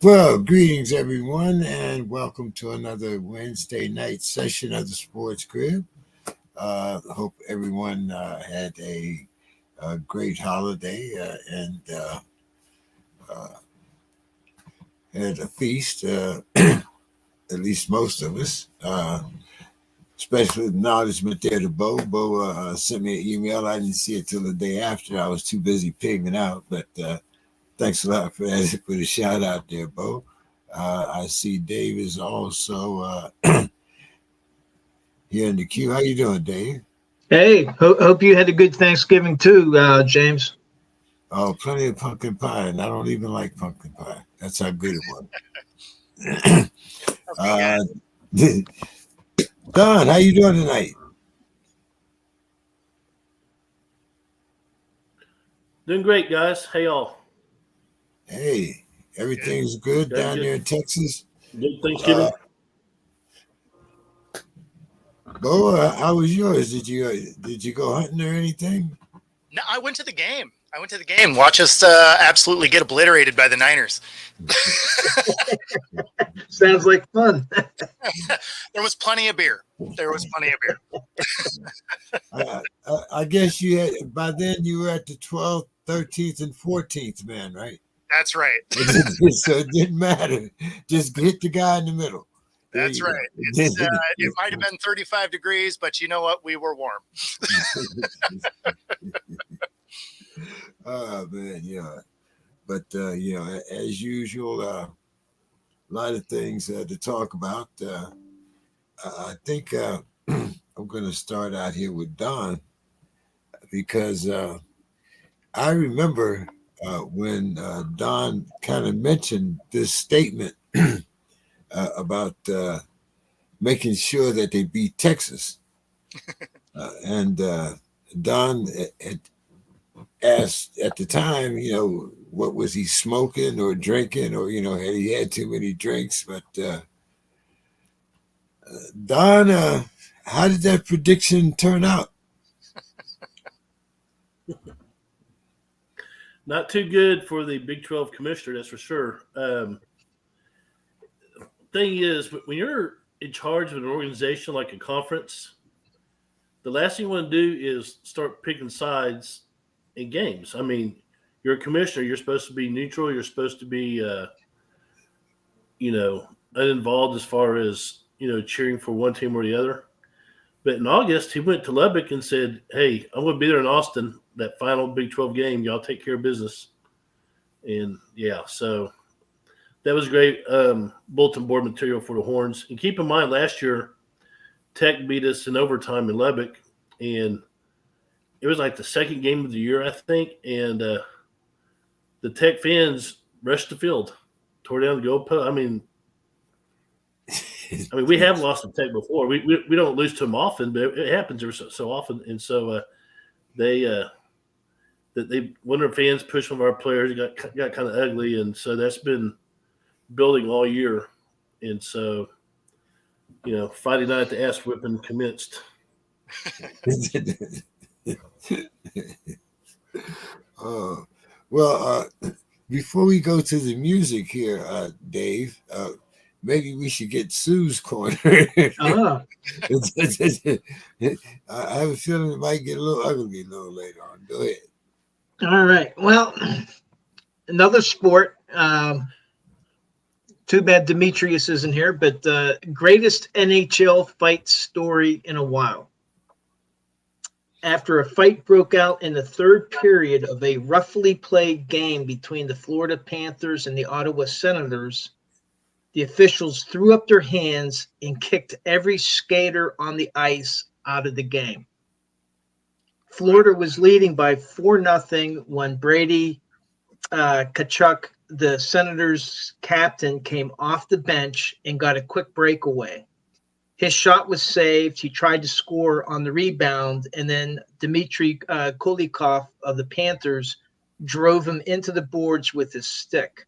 Well, greetings everyone, and welcome to another Wednesday night session of the Sports Krib. Hope everyone had a great holiday and had a feast. At least most of us. Special acknowledgement there to Bo. Bo sent me an email. I didn't see it till the day after. I was too busy pigging out, but thanks a lot for the shout out there, Bo. I see Dave is also here in the queue. How you doing, Dave? Hey, hope you had a good Thanksgiving too, James. Oh, plenty of pumpkin pie, and I don't even like pumpkin pie. That's how good it was. Don, how you doing tonight? Doing great, guys. Hey, y'all. Hey, everything's good down there in Texas. Good Thanksgiving. Bo, how was yours? Did you go hunting or anything? No, I went to the game. Watch us absolutely get obliterated by the Niners. Sounds like fun. There was plenty of beer. I guess you had by then you were at the 12th, 13th, and 14th man, right? That's right. So it didn't matter. Just hit the guy in the middle. That's right. It might have been 35 degrees, but you know what? We were warm. Oh man, yeah. But as usual, a lot of things to talk about. I think I'm going to start out here with Don because I remember when Don kind of mentioned this statement about making sure that they beat Texas. And Don had asked at the time, what was he smoking or drinking or, had he had too many drinks? But Don, how did that prediction turn out? Not too good for the Big 12 commissioner, that's for sure. Thing is, when you're in charge of an organization like a conference, the last thing you want to do is start picking sides in games. I mean, you're a commissioner. You're supposed to be neutral. You're supposed to be, uninvolved as far as, cheering for one team or the other. But in August, he went to Lubbock and said, hey, I'm going to be there in Austin, that final Big 12 game. Y'all take care of business. And, so that was great bulletin board material for the Horns. And keep in mind, last year, Tech beat us in overtime in Lubbock. And it was like the second game of the year, I think. And the Tech fans rushed the field, tore down the goalpost. I mean, we have lost to Tech before. We don't lose to them often, but it happens so often. And so one of our fans pushed one of our players. It got kind of ugly, and so that's been building all year. And so, Friday night the ass whipping commenced. Before we go to the music here, Dave, maybe we should get Sue's corner. I have a feeling it might get a little ugly a little later on. Go ahead. All right. Well, another sport. Too bad Demetrius isn't here, but the greatest NHL fight story in a while. After a fight broke out in the third period of a roughly played game between the Florida Panthers and the Ottawa Senators, the officials threw up their hands and kicked every skater on the ice out of the game. Florida was leading by 4-0 when Brady Tkachuk, the Senators' captain, came off the bench and got a quick breakaway. His shot was saved. He tried to score on the rebound, and then Dmitry Kulikov of the Panthers drove him into the boards with his stick.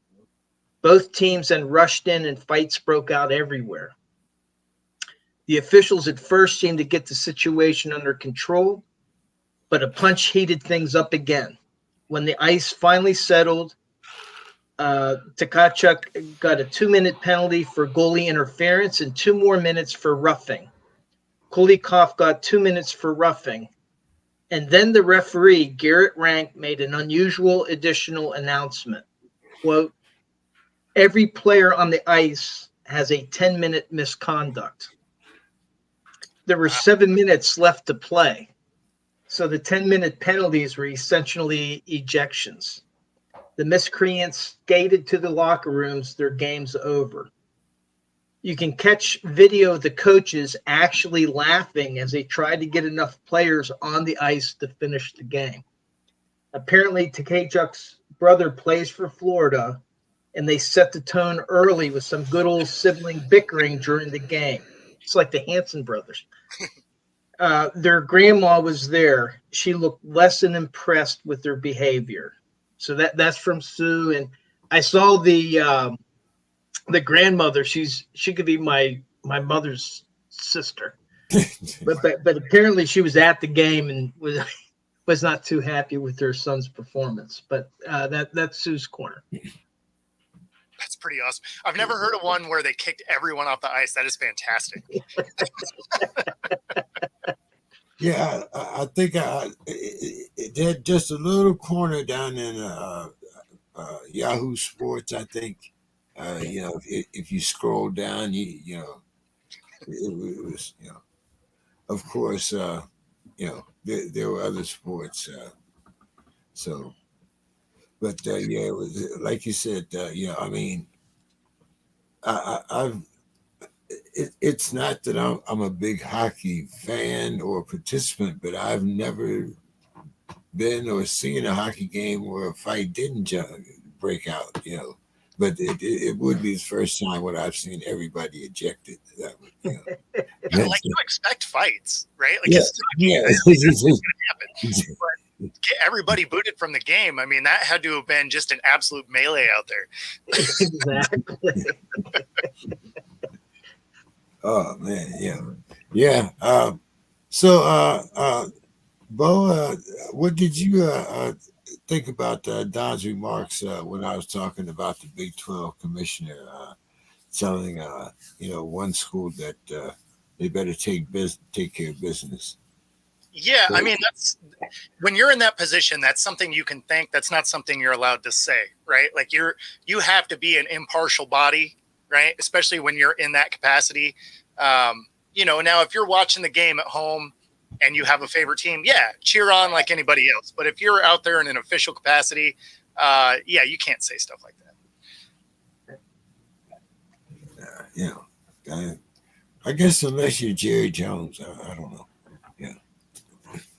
Both teams then rushed in, and fights broke out everywhere. The officials at first seemed to get the situation under control, but a punch heated things up again. When the ice finally settled, Tkachuk got a 2-minute penalty for goalie interference and 2 more minutes for roughing. Kulikov got 2 minutes for roughing. And then the referee, Garrett Rank, made an unusual additional announcement. Quote, every player on the ice has a 10-minute misconduct. There were 7 minutes left to play. So the 10-minute penalties were essentially ejections. The miscreants skated to the locker rooms. Their game's over. You can catch video of the coaches actually laughing as they tried to get enough players on the ice to finish the game. Apparently, Tkachuk's brother plays for Florida, and they set the tone early with some good old sibling bickering during the game. It's like the Hanson brothers. Their grandma was there. She looked less than impressed with their behavior. So that's from Sue. And I saw the grandmother. She could be my mother's sister, but apparently she was at the game and was not too happy with her son's performance. But that's Sue's corner. That's pretty awesome. I've never heard of one where they kicked everyone off the ice. That is fantastic. Yeah, I think it had just a little corner down in Yahoo Sports. I think if you scroll down, it was of course there were other sports. So, but it was like you said. I mean, I've. It's not that I'm a big hockey fan or participant, but I've never been or seen a hockey game where a fight didn't break out. But it would be the first time when I've seen everybody ejected. That would, like you expect fights, right? Like yeah. it's going to happen. But get everybody booted from the game. I mean, that had to have been just an absolute melee out there. Exactly. Oh man, yeah. So, Bo, what did you think about Don's remarks when I was talking about the Big 12 commissioner telling one school that they better take care of business? Yeah, I mean, that's when you're in that position, that's something you can think. That's not something you're allowed to say, right? Like you have to be an impartial body, right? Especially when you're in that capacity. Now if you're watching the game at home and you have a favorite team, yeah, cheer on like anybody else. But if you're out there in an official capacity, you can't say stuff like that. I guess unless you're Jerry Jones, I don't know. Yeah.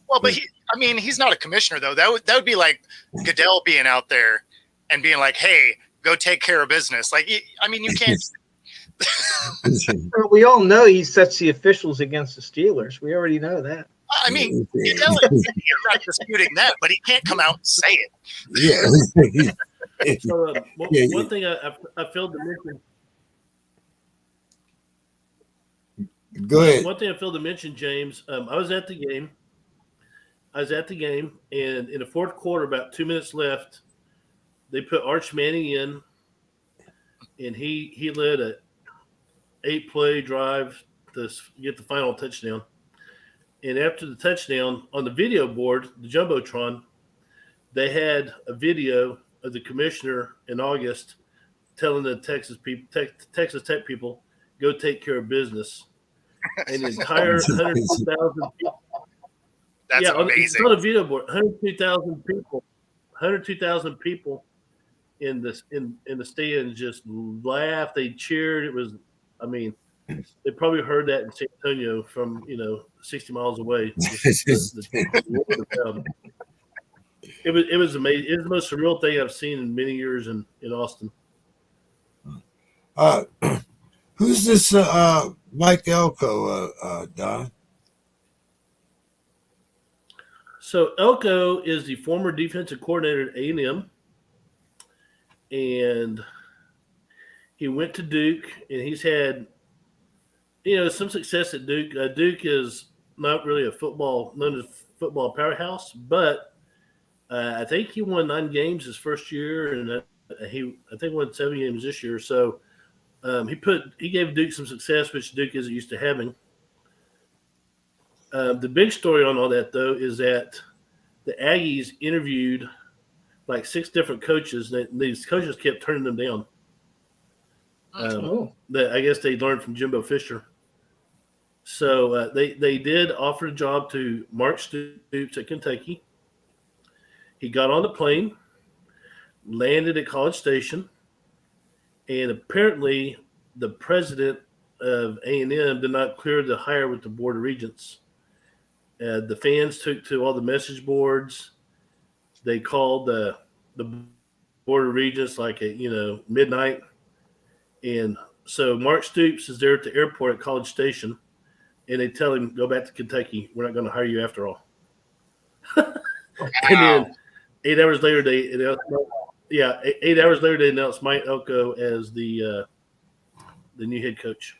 Well, but he's not a commissioner though. That would be like Goodell being out there and being like, "Hey, go take care of business." Like, you can't. We all know he sets the officials against the Steelers. We already know that. I mean, Goodell is not disputing that, but he can't come out and say it. Yeah. So, one thing I failed to mention. Go ahead. One thing I failed to mention, James. I was at the game. And in the fourth quarter, about 2 minutes left, they put Arch Manning in, and he led a 8-play drive to get the final touchdown. And after the touchdown, on the video board, the Jumbotron, they had a video of the commissioner in August telling the Texas Tech people, go take care of business. And the entire 102,000 people. That's amazing. It's on a video board. 102,000 people in the stands just laughed. They cheered. It was, they probably heard that in San Antonio from 60 miles away. It was amazing. It was the most surreal thing I've seen in many years in Austin. Who's this Mike Elko, Don? So Elko is the former defensive coordinator at A&M, and he went to Duke, and he's had some success at Duke. Duke is not really known as football powerhouse, but I think he won 9 games his first year, and I think won 7 games this year. So he gave Duke some success, which Duke isn't used to having. The big story on all that, though, is that the Aggies interviewed like 6 different coaches. These coaches kept turning them down. That I guess they learned from Jimbo Fisher. So they did offer a job to Mark Stoops at Kentucky. He got on the plane, landed at College Station, and apparently the president of A&M did not clear the hire with the Board of Regents. The fans took to all the message boards. They called the Board of Regents like at midnight, and so Mark Stoops is there at the airport at College Station, and they tell him, "Go back to Kentucky. We're not going to hire you after all." And then 8 hours later, they announced, 8 hours later they announced Mike Elko as the new head coach.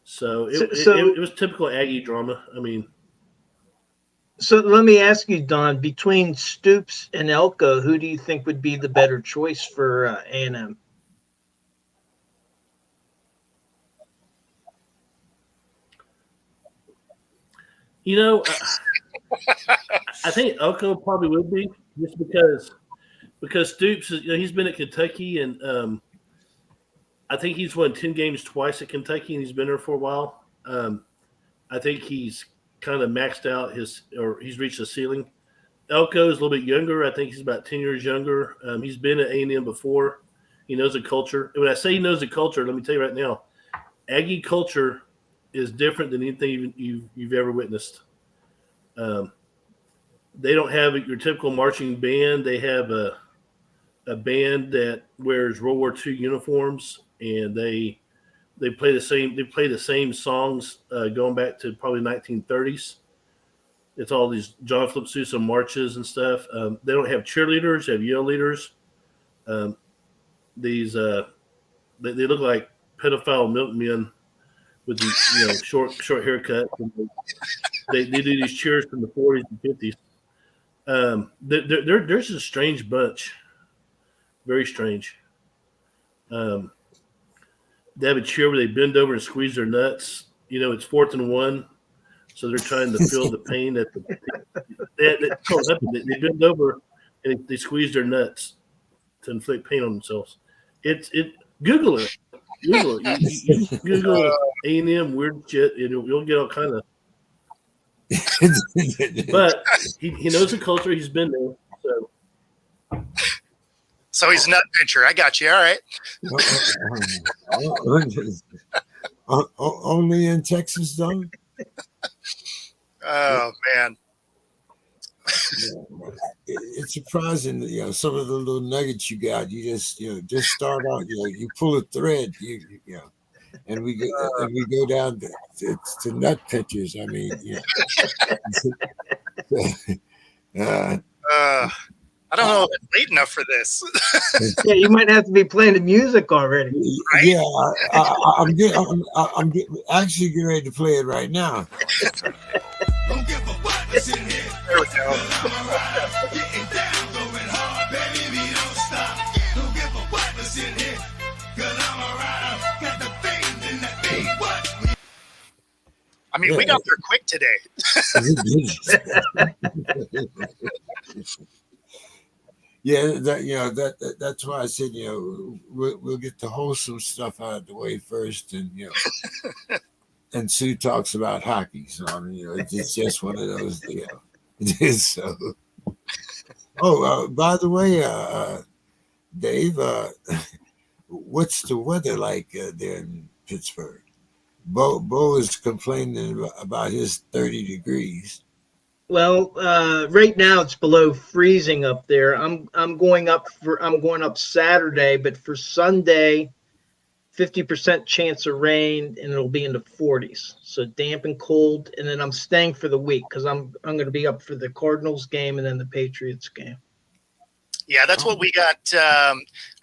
So it was typical Aggie drama. I mean, so let me ask you, Don, between Stoops and Elko, who do you think would be the better choice for A&M? I think Elko probably would be, just because Stoops is, he's been at Kentucky, and I think he's won 10 games twice at Kentucky, and he's been there for a while. I think he's kind of maxed out he's reached the ceiling. Elko is a little bit younger. I think he's about 10 years younger. He's been at A&M before. He knows the culture. And when I say he knows the culture, let me tell you right now, Aggie culture is different than anything you've ever witnessed. They don't have your typical marching band. They have a band that wears World War II uniforms, and they play the same songs going back to probably 1930s. It's all these John Philip Sousa marches and stuff. They don't have cheerleaders; they have yell leaders. They look like pedophile milkmen with these short haircuts. They do these cheers from the 40s and 50s. They're just a strange bunch, very strange. They have a cheer where they bend over and squeeze their nuts. It's 4th and 1, so they're trying to feel the pain that they bend over and they squeeze their nuts to inflict pain on themselves. Google it. Google it. You Google A&M weird shit, and you'll get all kind of. But he knows the culture. He's been there. So he's a nut pincher. I got you. All right. Only in Texas, though. Oh man, it's surprising that some of the little nuggets you got. You just start out. You pull a thread. And we go down to nut pitchers. I mean, I don't know if it's late enough for this. Yeah, you might have to be playing the music already. Right? Yeah, I'm actually getting ready to play it right now. Don't give a what that's in here. There we go. Getting down, going hard, baby, we don't stop. Don't give a what that's in here. 'Cause I'm a rider, got the things in that thing. What? I mean, we got there quick today. Yeah, that's why I said we'll get the wholesome stuff out of the way first, and and Sue talks about hockey, so I mean it's just one of those It is so. Oh, by the way, Dave, what's the weather like there in Pittsburgh? Bo is complaining about his 30 degrees. Well, right now it's below freezing up there. I'm going up Saturday, but for Sunday, 50% chance of rain, and it'll be in the 40s. So damp and cold, and then I'm staying for the week because I'm going to be up for the Cardinals game and then the Patriots game. Yeah, that's what we got.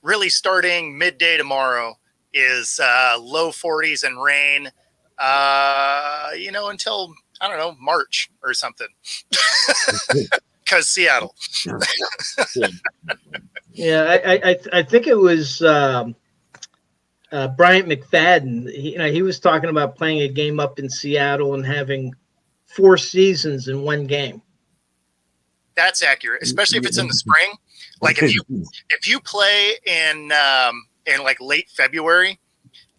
Really starting midday tomorrow is low 40s and rain. Until I don't know, March or something. because Seattle. Yeah, I think it was Bryant McFadden. He was talking about playing a game up in Seattle and having 4 seasons in one game. That's accurate, especially if it's in the spring. Like if you play in like late February,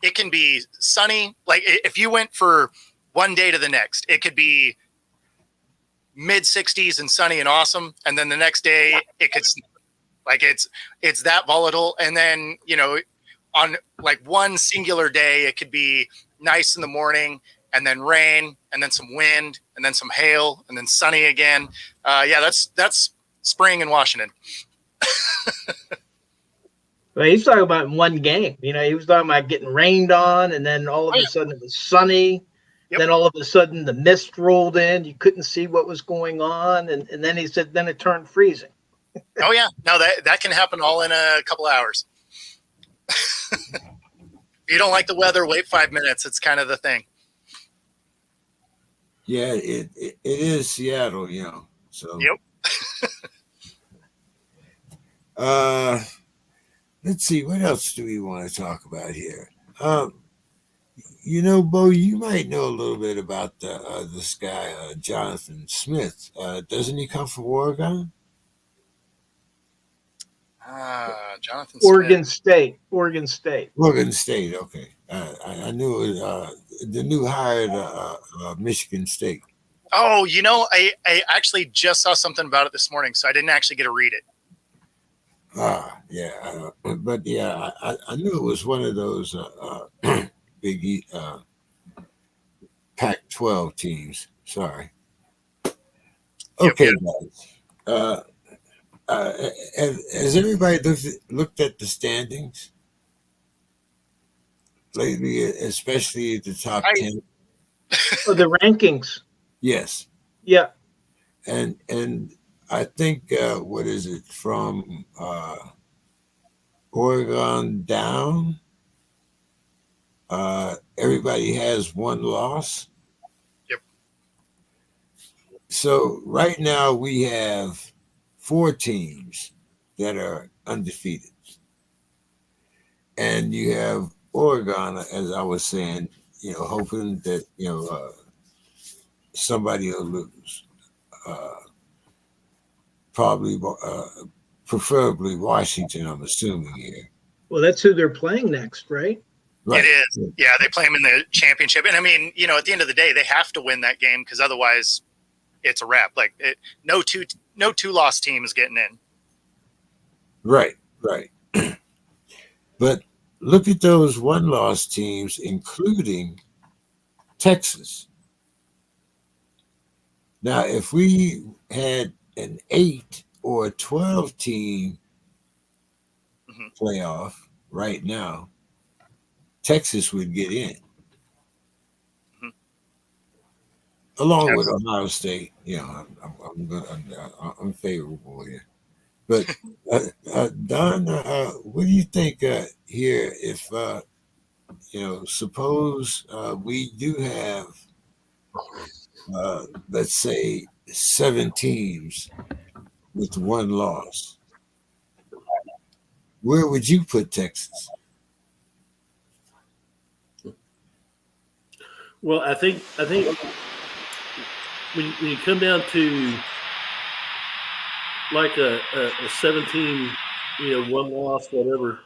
it can be sunny. Like if you went for one day to the next, it could be mid 60s and sunny and awesome, and then the next day it could like it's that volatile. And then on like one singular day, it could be nice in the morning, and then rain, and then some wind, and then some hail, and then sunny again. Yeah, that's spring in Washington. Well, he's talking about in one game. He was talking about getting rained on, and then all of a sudden it was sunny. Yep. Then all of a sudden the mist rolled in. You couldn't see what was going on, and then he said then it turned freezing. Oh yeah, no, that can happen all in a couple hours. If you don't like the weather, wait 5 minutes. It's kind of the thing. Yeah, it is Seattle, So Yep. Let's see, what else do we want to talk about here? Bo, you might know a little bit about this guy, Jonathan Smith. Doesn't he come from Oregon? Jonathan Oregon Smith. Oregon State. Oregon State, okay. I knew it. The new hire at Michigan State. Oh, I actually just saw something about it this morning, so I didn't actually get to read it. Yeah. But yeah, I knew it was one of those big Pac-12 teams. Sorry. Okay, guys. Has everybody looked at the standings lately, especially the top 10? Oh, the rankings. Yes. Yeah. And I think what is it from Oregon down? Everybody has one loss. Yep. So right now we have 4 teams that are undefeated. And you have Oregon, as I was saying, hoping that, somebody will lose. Probably, preferably Washington, I'm assuming here. Well, that's who they're playing next, right? Right. It is. Yeah, they play them in the championship. And I mean, at the end of the day, they have to win that game because otherwise it's a wrap. Like no two-loss team is getting in. Right. But look at those one-loss teams, including Texas. Now, if we had an 8 or a 12 team playoff right now, Texas would get in. Along with Ohio State. I'm favorable here. But Don, what do you think here? If suppose we do have, let's say, 7 teams with one loss, where would you put Texas? Well, I think when you come down to like a 17, one loss, whatever,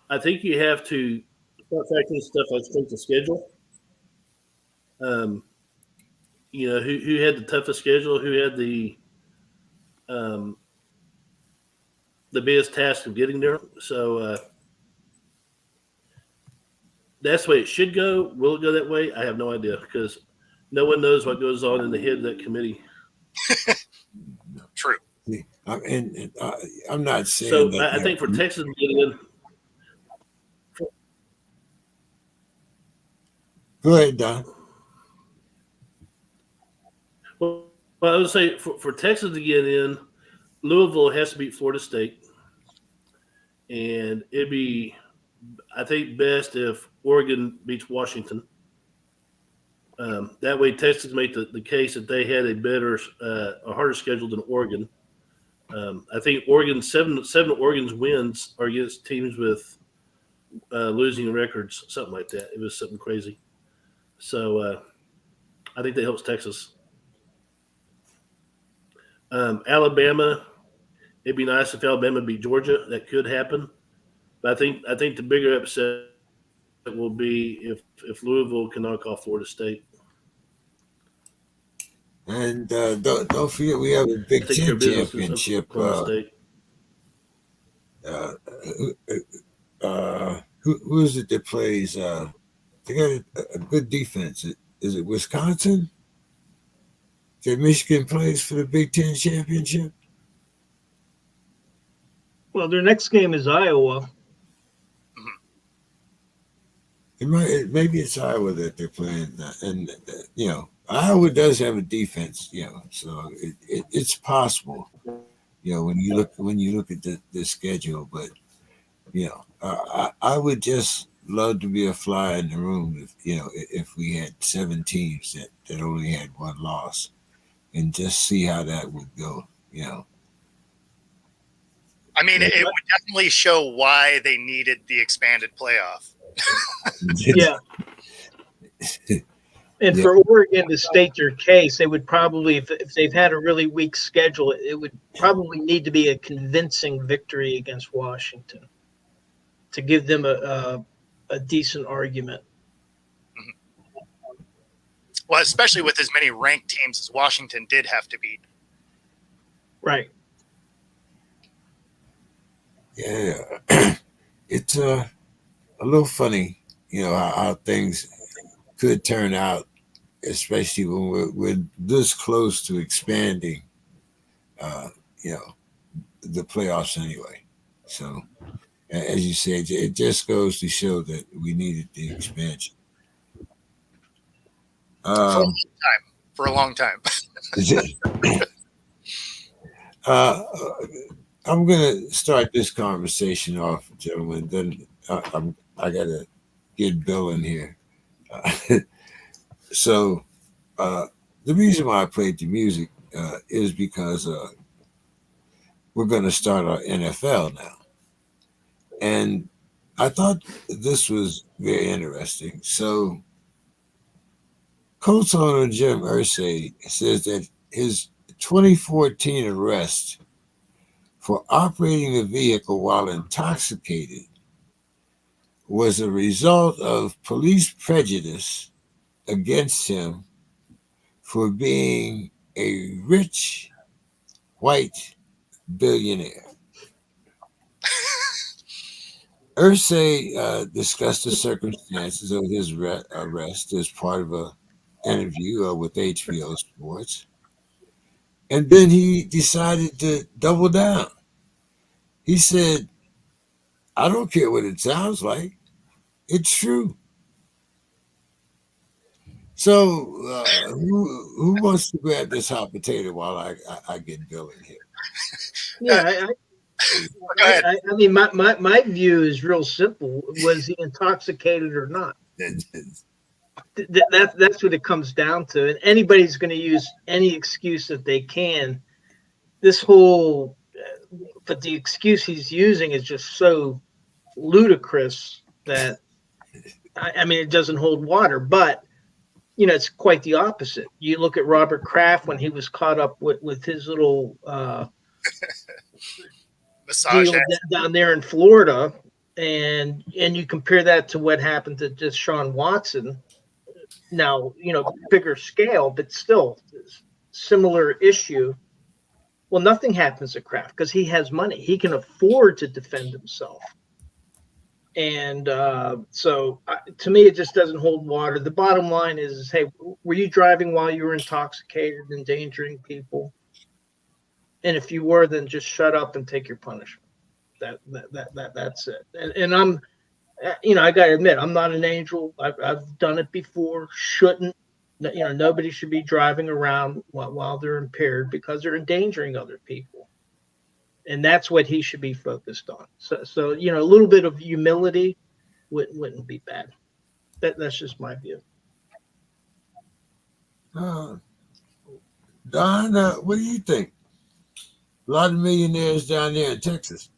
I think you have to start factoring stuff like strength of schedule. Who had the toughest schedule, who had the biggest task of getting there. So that's the way it should go. Will it go that way? I have no idea because no one knows what goes on in the head of that committee. True. And I'm not saying so. that. I think for Texas to get in. Go ahead, Don. Well, I would say for Texas to get in, Louisville has to beat Florida State, and it'd be, I think, best if Oregon beats Washington. That way, Texas made the case that they had a harder schedule than Oregon. I think seven of Oregon's wins are against teams with losing records, something like that. It was something crazy. So I think that helps Texas. Alabama, it'd be nice if Alabama beat Georgia. That could happen. But I think the bigger upset will be if Louisville can knock off Florida State. And don't forget we have a Big Take care Ten of business championship. Oklahoma State. Who is it that plays? They got a good defense. Is it Wisconsin? That Michigan plays for the Big Ten championship? Well, their next game is Iowa. Maybe it's Iowa that they're playing, and Iowa does have a defense, so it's possible, when you look at the schedule. But I would just love to be a fly in the room if we had 7 teams that only had one loss, and just see how that would go. I mean, it would definitely show why they needed the expanded playoff. Yeah. And for Oregon to state their case, they would probably, if they've had a really weak schedule, it would probably need to be a convincing victory against Washington to give them a decent argument. Well, especially with as many ranked teams as Washington did have to beat. Right. Yeah. It's a little funny, how things could turn out, especially when we're this close to expanding, the playoffs anyway. So, as you said, it just goes to show that we needed the expansion. For a long time. I'm going to start this conversation off, gentlemen. Then I got to get Bill in here. So the reason why I played the music is because we're going to start our NFL now. And I thought this was very interesting. So Colts owner Jim Irsay says that his 2014 arrest for operating a vehicle while intoxicated was a result of police prejudice against him for being a rich white billionaire. Irsay discussed the circumstances of his arrest as part of an interview with HBO Sports. And then he decided to double down. He said, I don't care what it sounds like. It's true. So who wants to grab this hot potato while I get Bill in here? Yeah, Go ahead. I mean, my view is real simple. Was he intoxicated or not? That's what it comes down to. And anybody's going to use any excuse that they can. This whole, but the excuse he's using is just so ludicrous that, I mean, it doesn't hold water. But, it's quite the opposite. You look at Robert Kraft when he was caught up with his little Massage deal down there in Florida, and you compare that to what happened to just Deshaun Watson. Now, bigger scale, but still similar issue. Well, nothing happens to Kraft because he has money. He can afford to defend himself. And so to me, it just doesn't hold water. The bottom line is, hey, were you driving while you were intoxicated, endangering people? And if you were, then just shut up and take your punishment. That's it. And I'm, I got to admit, I'm not an angel. I've done it before. Shouldn't, nobody should be driving around while they're impaired because they're endangering other people. And that's what he should be focused on. So a little bit of humility wouldn't be bad. That's just my view. Don, what do you think? A lot of millionaires down there in Texas.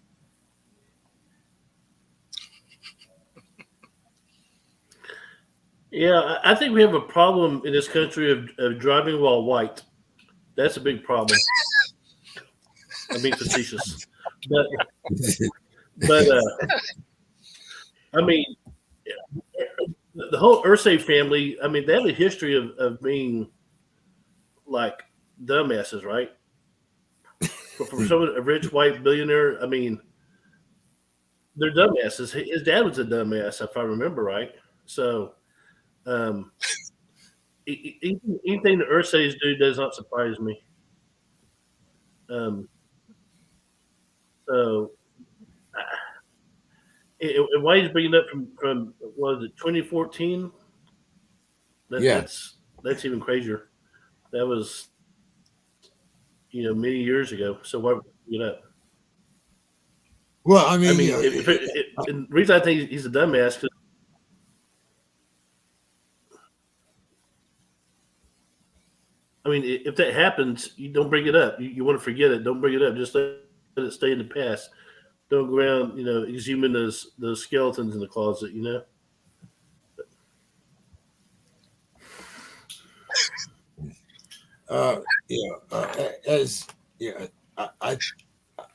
Yeah, I think we have a problem in this country of driving while white. That's a big problem. I'm being facetious, but I mean, the whole Ursay family. I mean, they have a history of being like dumbasses, right? For someone a rich white billionaire, I mean, they're dumbasses. His dad was a dumbass, if I remember right. So, anything the Ursays do does not surprise me. So, why he's bringing up from what was it 2014? Yeah. That's even crazier. That was many years ago. So why bring it up? Well, I mean, the reason I think he's a dumbass because I mean, if that happens, you don't bring it up. You want to forget it. Don't bring it up. Just let it stay in the past. Don't go around, exhuming those skeletons in the closet.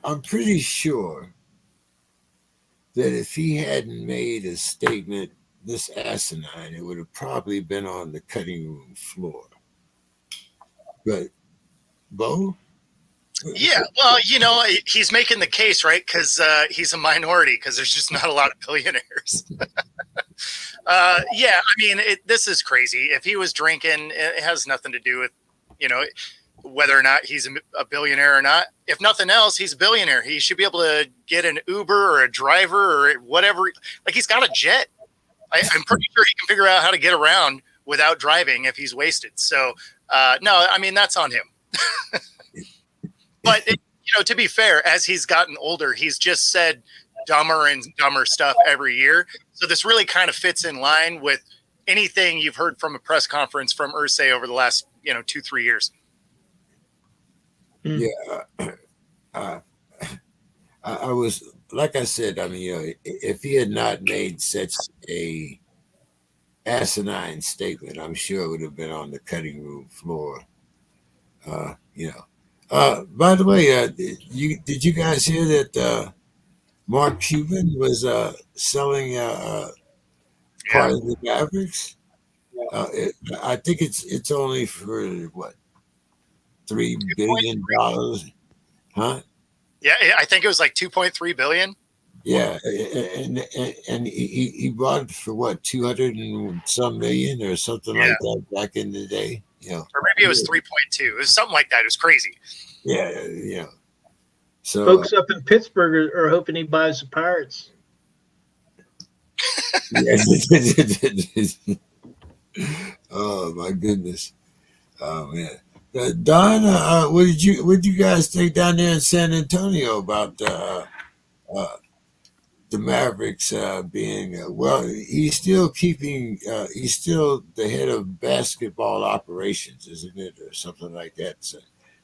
I'm pretty sure that if he hadn't made a statement this asinine, it would have probably been on the cutting room floor. But Bo? Yeah, well, he's making the case, right? Because he's a minority, because there's just not a lot of billionaires. Yeah, I mean, this is crazy. If he was drinking, it has nothing to do with, whether or not he's a billionaire or not. If nothing else, he's a billionaire. He should be able to get an Uber or a driver or whatever. Like, he's got a jet. I'm pretty sure he can figure out how to get around without driving if he's wasted. So, no, I mean, that's on him. But, to be fair, as he's gotten older, he's just said dumber and dumber stuff every year. So this really kind of fits in line with anything you've heard from a press conference from Irsay over the last, 2-3 years. Yeah. I was, like I said, I mean, if he had not made such a asinine statement, I'm sure it would have been on the cutting room floor. By the way, did you guys hear that Mark Cuban was selling part of the Mavericks? I think it's only for what, $3 billion, huh? Yeah, I think it was like 2.3 billion. Yeah, and he bought it for what, 200 and some million or something like that back in the day. Or maybe it was 3.2. It was something like that. It was crazy. Yeah. So folks up in Pittsburgh are hoping he buys the Pirates. Oh my goodness. Oh man. Don, what did you guys think down there in San Antonio about the Mavericks being he's still the head of basketball operations, isn't it, or something like that?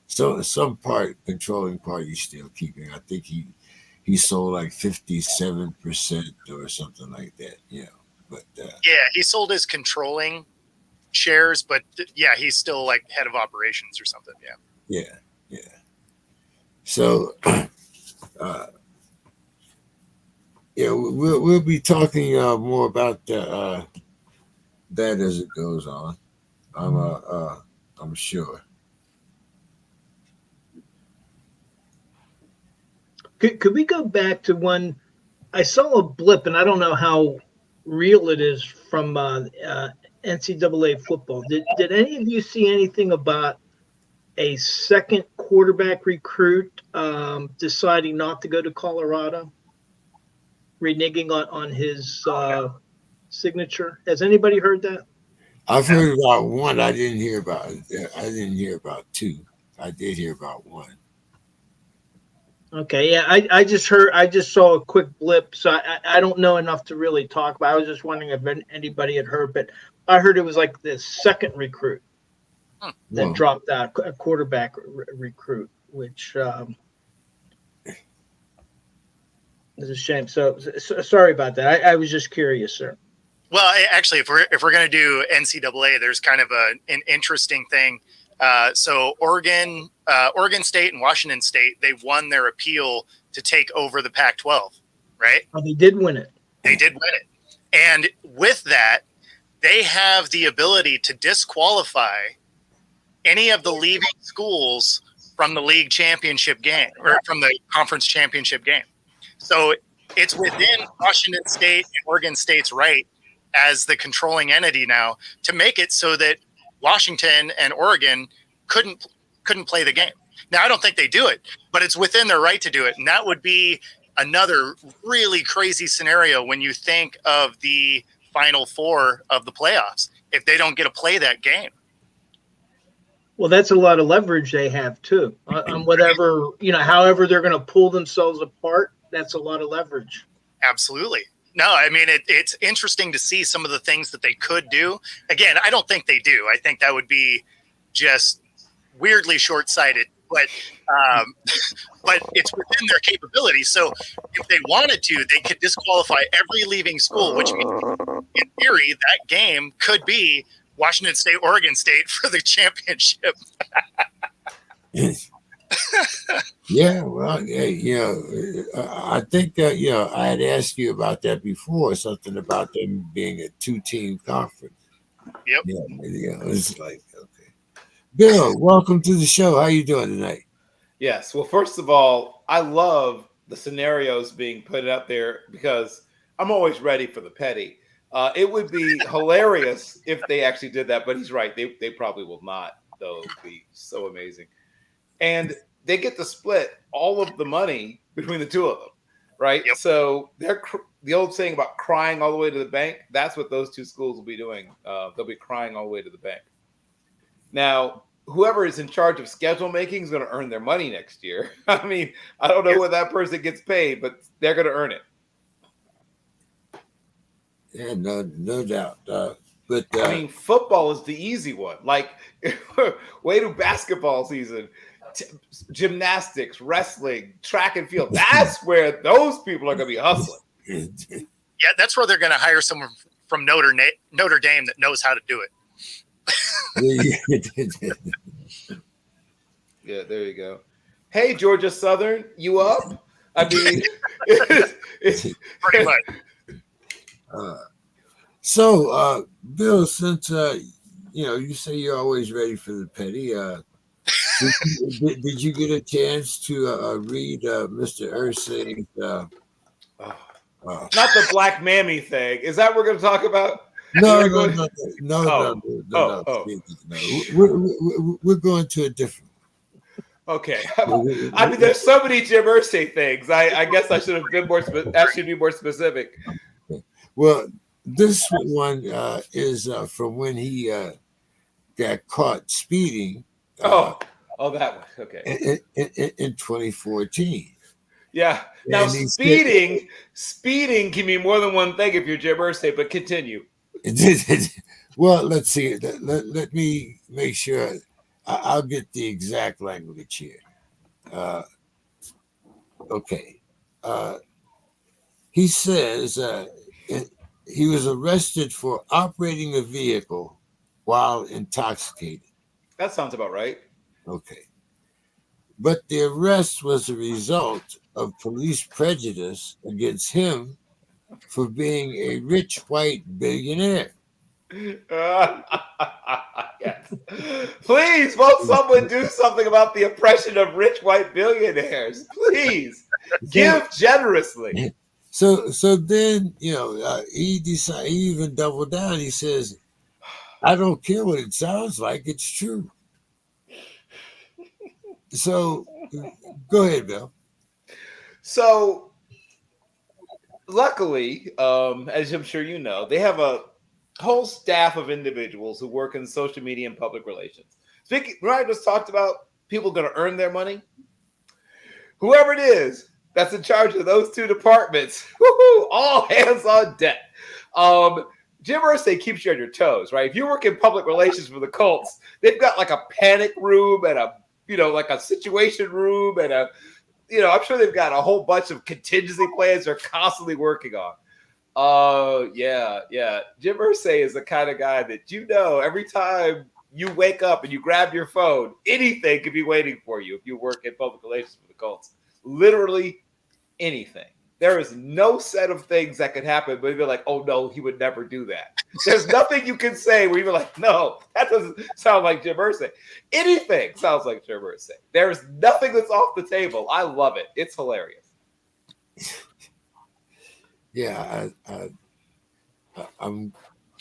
So some controlling part he's still keeping. I think he sold like 57% or something like that. But he sold his controlling shares, but he's still like head of operations or something. Yeah. So we'll be talking more about that as it goes on. I'm sure. Could we go back to when I saw a blip, and I don't know how real it is, from NCAA football. Did any of you see anything about a second quarterback recruit deciding not to go to Colorado, reneging on his signature? Has anybody heard that? I've heard about one. I didn't hear about two. I did hear about one. Okay, yeah, I just saw a quick blip, so I don't know enough to really talk about. I was just wondering if anybody had heard, but I heard it was like the second recruit. that Well, dropped out, a quarterback recruit, which is a shame. So sorry about that. I was just curious, sir. Well, actually, if we're going to do NCAA, there's kind of an interesting thing. So Oregon State and Washington State, they won their appeal to take over the Pac-12, right? Oh, they did win it. They did win it. And with that, they have the ability to disqualify any of the leaving schools from the league championship game or from the conference championship game. So it's within Washington State and Oregon State's right as the controlling entity now to make it so that Washington and Oregon couldn't play the game. Now, I don't think they do it, but it's within their right to do it. And that would be another really crazy scenario when you think of the Final Four of the playoffs, if they don't get to play that game. Well, that's a lot of leverage they have too on whatever, however they're going to pull themselves apart. That's a lot of leverage. Absolutely. No, I mean, it's interesting to see some of the things that they could do. Again, I don't think they do. I think that would be just weirdly short-sighted, but it's within their capabilities. So if they wanted to, they could disqualify every leaving school, which means in theory, that game could be Washington State, Oregon State for the championship. yeah, well, I think I had asked you about that before, something about them being a 2-team conference. Yep. Yeah, it's like, okay. Bill, welcome to the show. How you doing tonight? Yes. Well, first of all, I love the scenarios being put up there because I'm always ready for the petty. It would be hilarious if they actually did that, but he's right. They probably will not, though. It would be so amazing. And they get to split all of the money between the two of them, right? Yep. So the old saying about crying all the way to the bank, that's what those two schools will be doing. They'll be crying all the way to the bank. Now, whoever is in charge of schedule making is going to earn their money next year. I mean, I don't know what that person gets paid, but they're going to earn it. Yeah, no doubt. But I mean, football is the easy one. Like, way to basketball season, gymnastics, wrestling, track and field. That's where those people are going to be hustling. Yeah, that's where they're going to hire someone from Notre Dame that knows how to do it. Yeah, there you go. Hey, Georgia Southern, you up? I mean, Pretty much. So, Bill, since you say you're always ready for the petty, did you get a chance to read Mr. Ursay's? Not the Black Mammy thing. Is that what we're going to talk about? No. We're going to a different. Okay. I mean, there's so many Jim Irsay things. I guess I should have been be more specific. Well, this one is from when he got caught speeding. That one. Okay. In 2014. Yeah. Now, speeding can mean more than one thing if you're Jim Irsay, but continue. Well, let's see. Let me make sure. I'll get the exact language here. Okay. He says he was arrested for operating a vehicle while intoxicated. That sounds about right. Okay. But the arrest was a result of police prejudice against him for being a rich white billionaire. Yes. Please, won't someone do something about the oppression of rich white billionaires? Please, give generously. So then, he decided, he even doubled down. He says, I don't care what it sounds like. It's true. So go ahead, Bill. So luckily, as I'm sure you know, they have a whole staff of individuals who work in social media and public relations. Speaking, I just talked about people going to earn their money. Whoever it is that's in charge of those two departments, all hands on deck. Jim Irsay keeps you on your toes, right? If you work in public relations for the Colts, they've got like a panic room and like a situation room and I'm sure they've got a whole bunch of contingency plans they're constantly working on. Yeah. Jim Irsay is the kind of guy that every time you wake up and you grab your phone, anything could be waiting for you if you work in public relations for the Colts. Literally anything. There is no set of things that could happen, but you'd be like, oh no, he would never do that. There's nothing you can say where you're like, no, that doesn't sound like Jim Irsay. Anything sounds like Jim Irsay. There's nothing that's off the table. I love it. It's hilarious. Yeah, I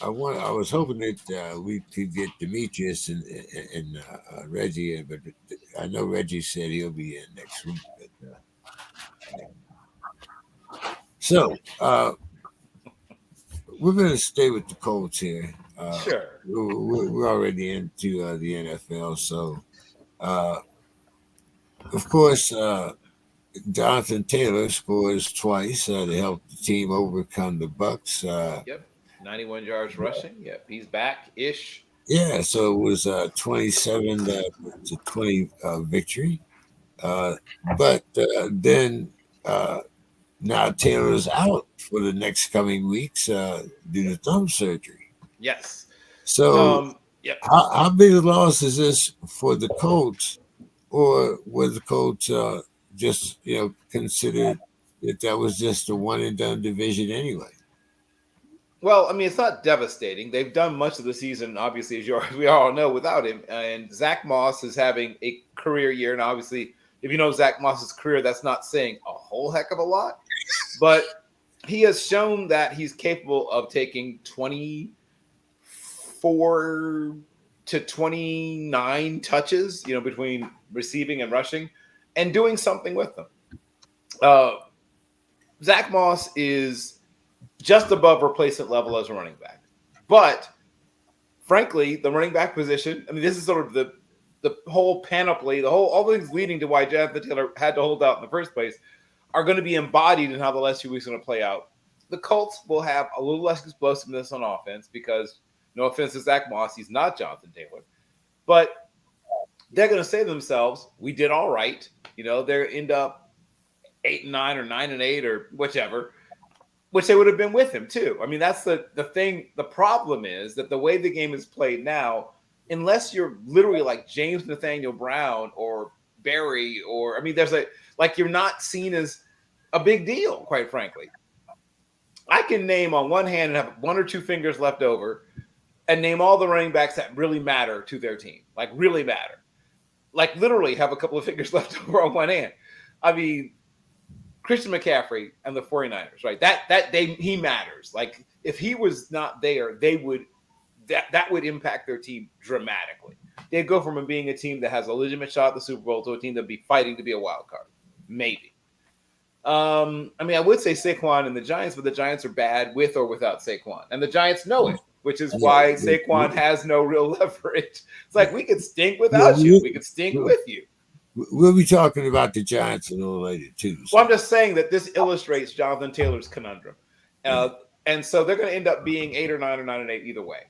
was hoping that we could get Demetrius and Reggie in, but I know Reggie said he'll be in next week. But, so we're going to stay with the Colts here. Sure. We're already into the NFL, so of course Jonathan Taylor scores twice to help the team overcome the Bucks. Yep, 91 yards rushing. Yep, he's back-ish. Yeah, so it was 27 to 20 victory. But then now Taylor's out for the next coming weeks due to thumb surgery. Yes. So how big a loss is this for the Colts? Or were the Colts just, considered that was just a one and done division anyway? Well, I mean, it's not devastating. They've done much of the season, obviously, as we all know, without him. And Zach Moss is having a career year. And obviously, if you know Zach Moss's career, that's not saying a whole heck of a lot. But he has shown that he's capable of taking 24 to 29 touches, between receiving and rushing, and doing something with them. Zach Moss is just above replacement level as a running back. But frankly, the running back position, I mean, this is sort of the whole panoply, all the things leading to why Jonathan Taylor had to hold out in the first place are going to be embodied in how the last few weeks are going to play out. The Colts will have a little less explosiveness on offense because, no offense to Zach Moss, he's not Jonathan Taylor. But they're going to say to themselves, we did all right. They end up 8-9 or 9-8 or whichever, which they would have been with him too. I mean, that's the thing. The problem is that the way the game is played now, unless you're literally like James Nathaniel Brown or Barry, or there's you're not seen as a big deal, quite frankly. I can name on one hand and have one or two fingers left over and name all the running backs that really matter to their team, really matter. Literally have a couple of fingers left over on one hand. I mean, Christian McCaffrey and the 49ers, right? He matters. If he was not there, that would impact their team dramatically. They'd go from being a team that has a legitimate shot at the Super Bowl to a team that'd be fighting to be a wild card. Maybe. I would say Saquon and the Giants, but the Giants are bad with or without Saquon. And the Giants know it, which is why Saquon has no real leverage. It's we could stink without you. We could stink with you. We'll be talking about the Giants a little later, too. So. Well, I'm just saying that this illustrates Jonathan Taylor's conundrum. And so they're going to end up being 8 or 9 or 9-8 either way.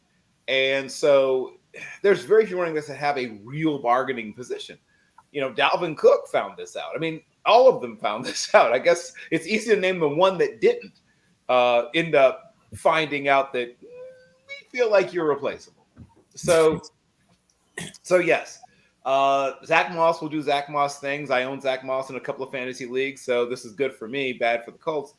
And so there's very few running backs that have a real bargaining position. Dalvin Cook found this out. All of them found this out. I guess it's easy to name the one that didn't end up finding out that we feel like you're replaceable. So yes. Zach Moss will do Zach Moss things. I own Zach Moss in a couple of fantasy leagues, so this is good for me, bad for the Colts.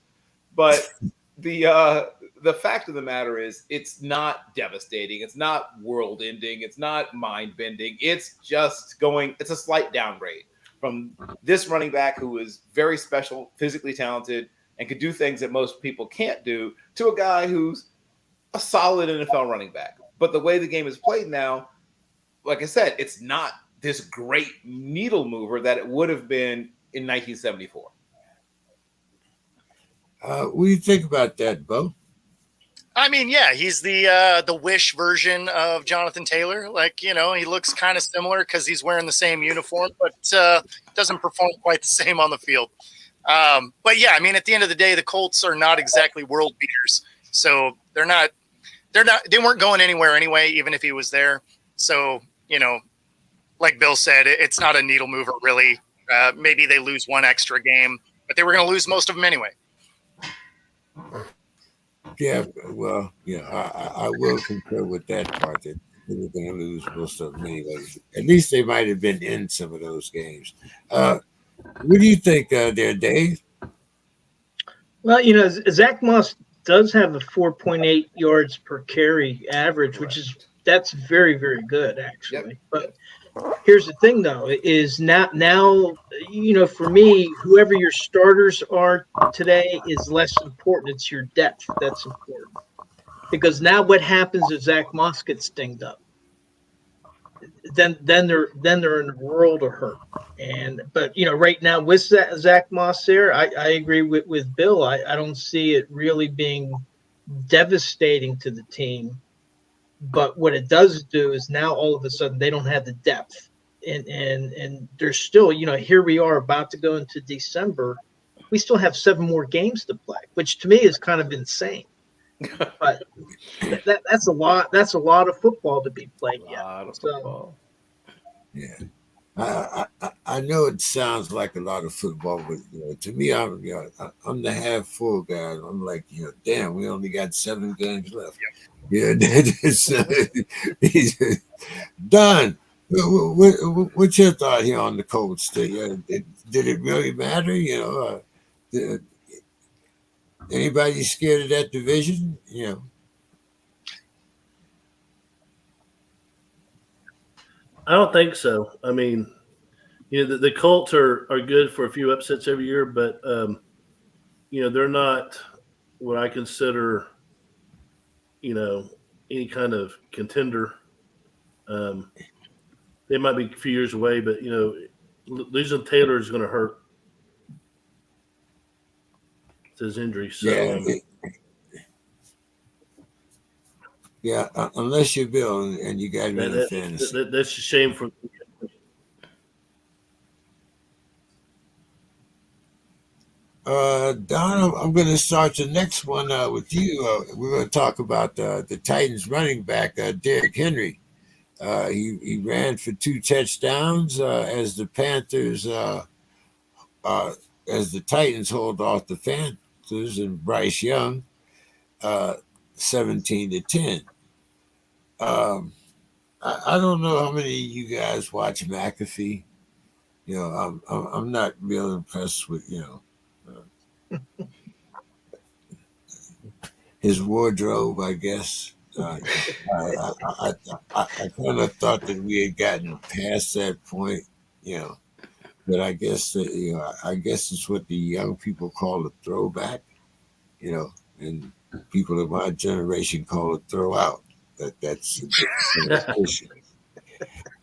But the fact of the matter is it's not devastating. It's not world-ending. It's not mind-bending. It's just it's a slight downgrade from this running back who is very special, physically talented, and could do things that most people can't do, to a guy who's a solid NFL running back. But the way the game is played now, like I said, it's not this great needle mover that it would have been in 1974. What do you think about that, Bo? He's the Wish version of Jonathan Taylor. He looks kind of similar because he's wearing the same uniform, but doesn't perform quite the same on the field. At the end of the day, the Colts are not exactly world beaters. So they're not They weren't going anywhere anyway, even if he was there. So, like Bill said, it's not a needle mover really. Maybe they lose one extra game, but they were going to lose most of them anyway. Yeah, well, I will concur with that part that they were going to lose most of them anyway. At least they might have been in some of those games. What do you think there, Dave? Well, Zach Moss does have a 4.8 yards per carry average, that's very, very good actually. But here's the thing, though, is now, for me, whoever your starters are today is less important. It's your depth that's important. Because now what happens if Zach Moss gets dinged up? Then they're in a world of hurt. But right now with Zach Moss there, I agree with Bill. I don't see it really being devastating to the team. But what it does do is now all of a sudden they don't have the depth. And there's still, here we are about to go into December. We still have 7 more games to play, which to me is kind of insane. But that's a lot. That's a lot of football to be played yet. Football. Yeah, I know it sounds like a lot of football, but to me, I'm the half full guy. I'm like, damn, we only got 7 games left. Yep. Yeah, Don, what's your thought here on the Colts? Did it really matter? Anybody scared of that division? I don't think so. I mean, the Colts are good for a few upsets every year, but they're not what I consider, any kind of contender. They might be a few years away, but losing Taylor is going to hurt. It's his injury. So unless you're Bill and you got me in fantasy. That's a shame for. Don, I'm going to start the next one with you. We're going to talk about the Titans running back, Derrick Henry. He ran for 2 touchdowns as the Panthers, as the Titans hold off the Panthers and Bryce Young, 17-10. I don't know how many of you guys watch McAfee. I'm not real impressed with his wardrobe, I guess. I kind of thought that we had gotten past that point, but I guess I guess it's what the young people call a throwback, and people of my generation call it throw out. That's a different issue.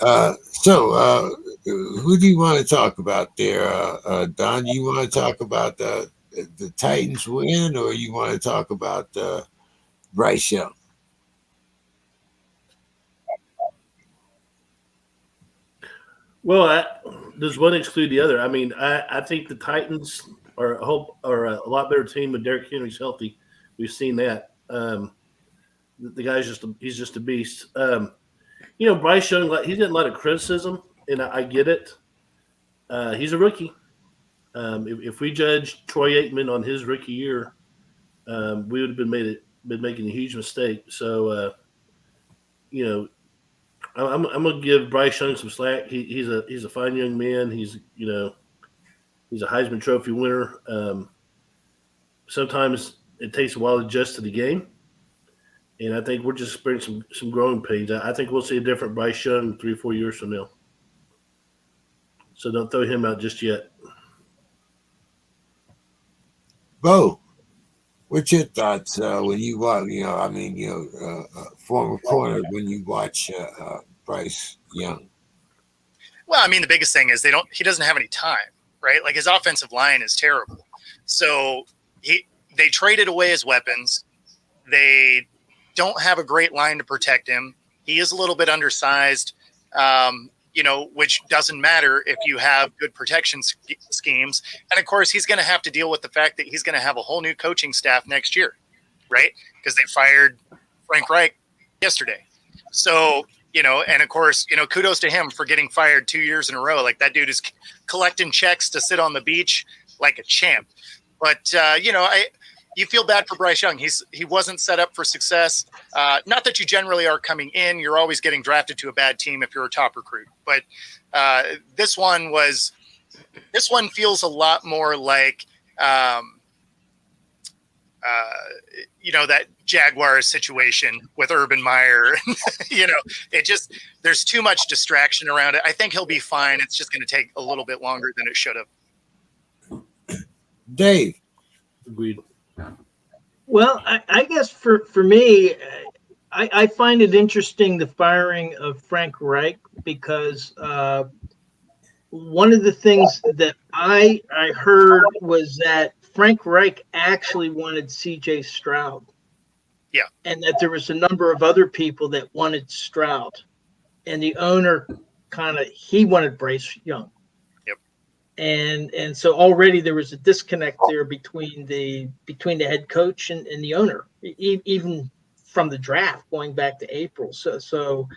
So who do you want to talk about there, Don? You want to talk about the Titans win, or you want to talk about Bryce Young? Well, does one exclude the other? I mean, I think the Titans are a lot better team when Derrick Henry's healthy. We've seen that. The guy's he's just a beast. Bryce Young, he's getting a lot of criticism, and I get it. He's a rookie. If we judged Troy Aikman on his rookie year, we would have been making a huge mistake. So, I'm gonna give Bryce Young some slack. He's a fine young man. He's a Heisman Trophy winner. Sometimes it takes a while to adjust to the game, and I think we're just experiencing some growing pains. I think we'll see a different Bryce Young 3 or 4 years from now. So don't throw him out just yet. Bo, what's your thoughts when you watch? Former corner when you watch Bryce Young. Well, I mean, the biggest thing is he doesn't have any time, right? Like his offensive line is terrible. So they traded away his weapons. They don't have a great line to protect him. He is a little bit undersized, which doesn't matter if you have good protection schemes. And of course, he's going to have to deal with the fact that he's going to have a whole new coaching staff next year, right? Because they fired Frank Reich yesterday. So, and of course, kudos to him for getting fired 2 years in a row. Like, that dude is collecting checks to sit on the beach like a champ. But, you feel bad for Bryce Young. He wasn't set up for success. Not that you generally are coming in. You're always getting drafted to a bad team if you're a top recruit. But this one feels a lot more like, that Jaguars situation with Urban Meyer. There's too much distraction around it. I think he'll be fine. It's just going to take a little bit longer than it should have. Dave. Agreed. Well, I guess for me, I find it interesting, the firing of Frank Reich, because one of the things that I heard was that Frank Reich actually wanted C.J. Stroud. Yeah. And that there was a number of other people that wanted Stroud. And the owner he wanted Bryce Young. Yep. And so already there was a disconnect there between the head coach and the owner, even from the draft going back to April. So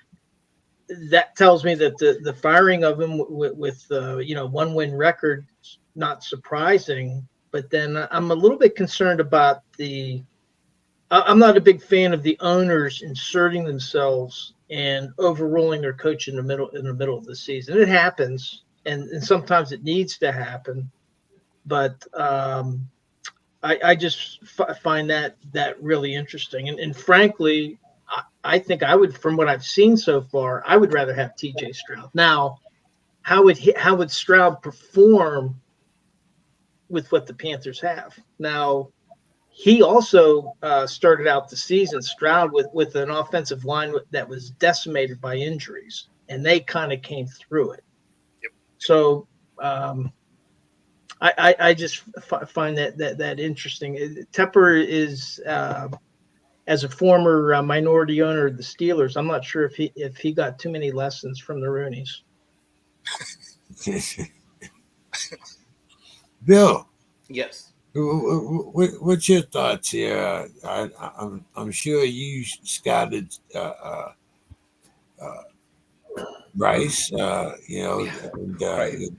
that tells me that the firing of him with 1-win record, not surprising. But then I'm a little bit concerned about I'm not a big fan of the owners inserting themselves and overruling their coach in the middle of the season. It happens, and sometimes it needs to happen. But I just find that really interesting. And frankly, I think I would, from what I've seen so far, I would rather have T.J. Stroud. Now, how would Stroud perform with what the Panthers have? Now, he also started out the season, Stroud, with an offensive line that was decimated by injuries, and they kind of came through it. Yep. So I just find that interesting. Tepper is, as a former minority owner of the Steelers, I'm not sure if he got too many lessons from the Rooneys. Bill. Yes. What's your thoughts here? I'm sure you scouted Bryce. And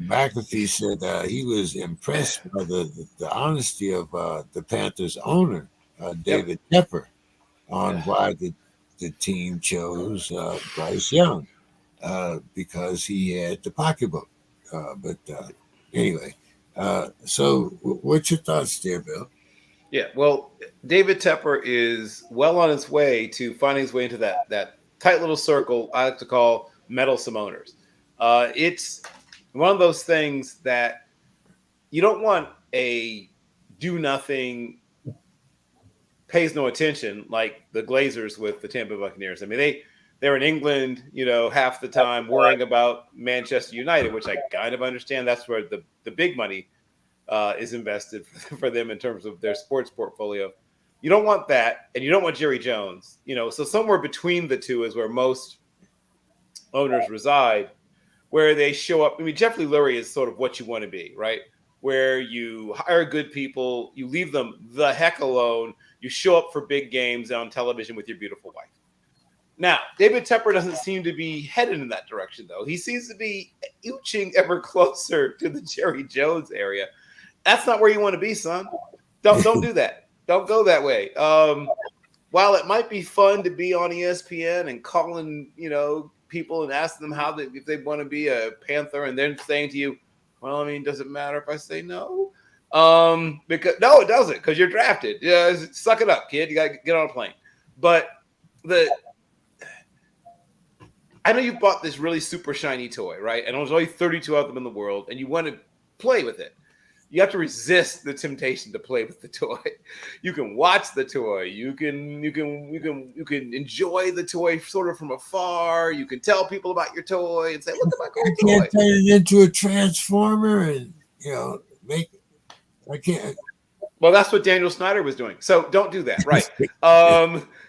McAfee said he was impressed by the honesty of the Panthers owner, David Tepper, on why the team chose Bryce Young, because he had the pocketbook. But anyway. So what's your thoughts there, Bill? Yeah, well, David Tepper is well on his way to finding his way into that tight little circle I like to call meddlesome owners. It's one of those things that you don't want a do-nothing, pays no attention like the Glazers with the Tampa Buccaneers. I mean, they're in England, half the time worrying about Manchester United, which I kind of understand. That's where the big money is invested for them in terms of their sports portfolio. You don't want that, and you don't want Jerry Jones. So somewhere between the two is where most owners reside, where they show up. I mean, Jeffrey Lurie is sort of what you want to be, right? Where you hire good people, you leave them the heck alone, you show up for big games on television with your beautiful wife. Now, David Tepper doesn't seem to be headed in that direction, though. He seems to be inching ever closer to the Jerry Jones area. That's not where you want to be, son. Don't do that. Don't go that way. While it might be fun to be on ESPN and calling, people and asking them if they want to be a Panther, and then saying to you, well, I mean, does it matter if I say no? Because no, it doesn't, because you're drafted. Yeah, suck it up, kid. You got to get on a plane. But I know you bought this really super shiny toy, right? And there's only 32 of them in the world, and you want to play with it. You have to resist the temptation to play with the toy. You can watch the toy. You can enjoy the toy sort of from afar. You can tell people about your toy and say, "Look at my cool toy." I can't turn it into a transformer and make. I can't. Well, that's what Daniel Snyder was doing. So don't do that, right?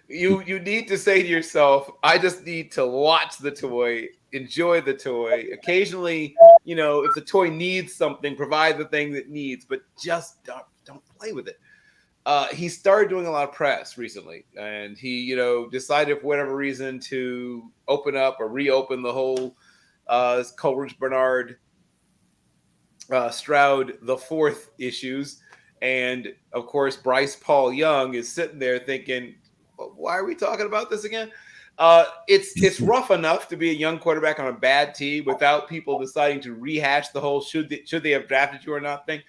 You need to say to yourself, I just need to watch the toy, enjoy the toy. Occasionally, if the toy needs something, provide the thing that needs, but just don't play with it. he started doing a lot of press recently, and he, decided for whatever reason to open up or reopen the whole Coleridge Bernard Stroud the fourth issues. And of course, Bryce Paul Young is sitting there thinking, why are we talking about this again? It's rough enough to be a young quarterback on a bad team without people deciding to rehash the whole should they have drafted you or not thing.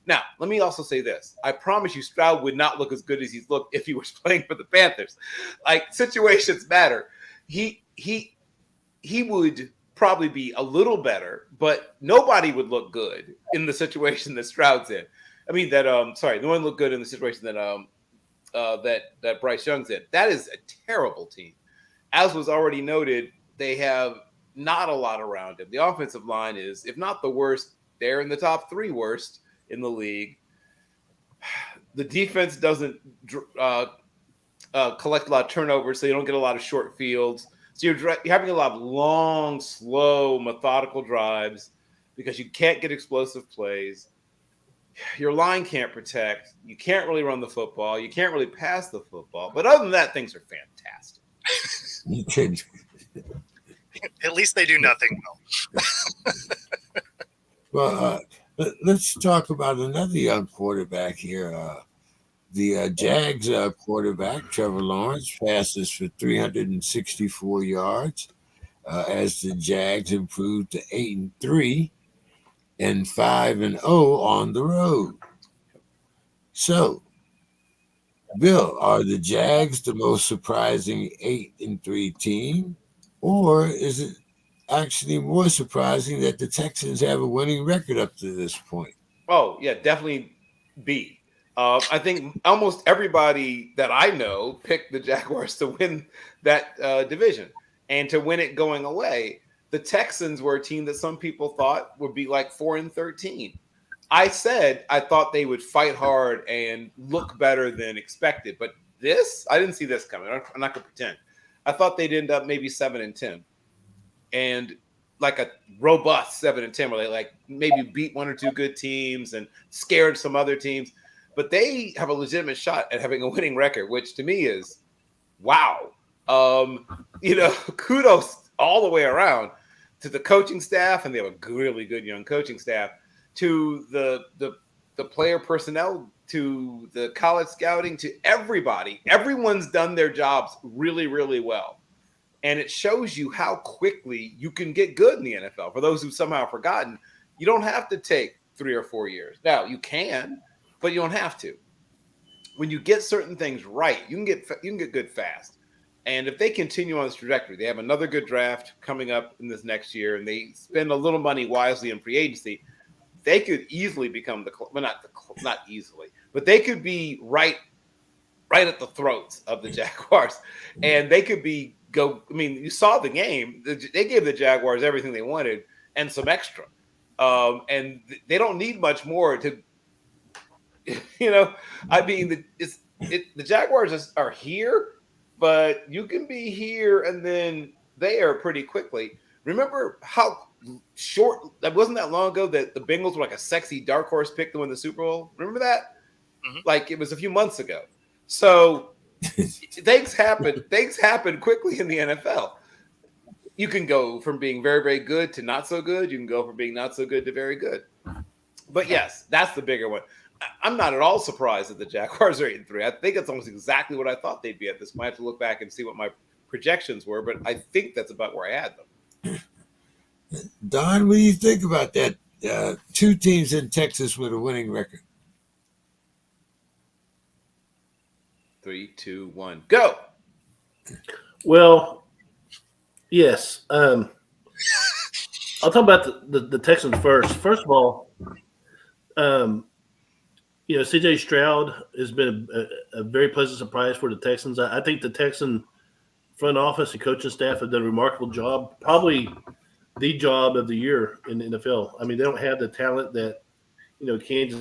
Now, let me also say this. I promise you Stroud would not look as good as he's looked if he was playing for the Panthers. Like, situations matter. He would probably be a little better, but nobody would look good in the situation that Stroud's in. I mean, no one looked good in the situation that Bryce Young's in. That is a terrible team. As was already noted, they have not a lot around him. The offensive line is, if not the worst, they're in the top 3 worst in the league. The defense doesn't collect a lot of turnovers, so you don't get a lot of short fields. So you're having a lot of long, slow, methodical drives because you can't get explosive plays. Your line can't protect. You can't really run the football. You can't really pass the football. But other than that, things are fantastic. At least they do nothing well. Well, let's talk about another young quarterback here. The Jags quarterback, Trevor Lawrence, passes for 364 yards as the Jags improved to 8-3 and 5-0 on the road. So, Bill, are the Jags the most surprising 8-3 team, or is it actually more surprising that the Texans have a winning record up to this point? Oh, yeah, definitely B. I think almost everybody that I know picked the Jaguars to win that division and to win it going away. The Texans were a team that some people thought would be like 4-13. I said I thought they would fight hard and look better than expected, but I didn't see this coming. I'm not going to pretend. I thought they'd end up maybe 7-10, and like a robust 7-10, where they like maybe beat 1 or 2 good teams and scared some other teams. But they have a legitimate shot at having a winning record, which to me is wow. Kudos all the way around to the coaching staff, and they have a really good young coaching staff, to the player personnel, to the college scouting, to everybody. Everyone's done their jobs really, really well. And it shows you how quickly you can get good in the NFL. For those who somehow have forgotten, you don't have to take 3 or 4 years. Now, you can, but you don't have to. When you get certain things right, you can get good fast. And if they continue on this trajectory, they have another good draft coming up in this next year, and they spend a little money wisely in free agency, they could easily become not easily, but they could be right at the throats of the Jaguars, and they could you saw the game. They gave the Jaguars everything they wanted and some extra, and they don't need much more to. The Jaguars are here, but you can be here and then there pretty quickly. Remember how short that wasn't that long ago that the Bengals were like a sexy dark horse pick to win the Super Bowl? Remember that? Mm-hmm. Like it was a few months ago. So things happen quickly in the NFL. You can go from being very, very good to not so good. You can go from being not so good to very good. But yes, that's the bigger one. I'm not at all surprised that the Jaguars are 8-3. I think that's almost exactly what I thought they'd be at this point. I have to look back and see what my projections were, but I think that's about where I had them. Don, what do you think about that? 2 teams in Texas with a winning record. 3, 2, 1, go. Well, yes. I'll talk about the Texans first. First of all, C.J. Stroud has been a very pleasant surprise for the Texans. I think the Texan front office and coaching staff have done a remarkable job, probably the job of the year in the NFL. I mean, they don't have the talent that, Kansas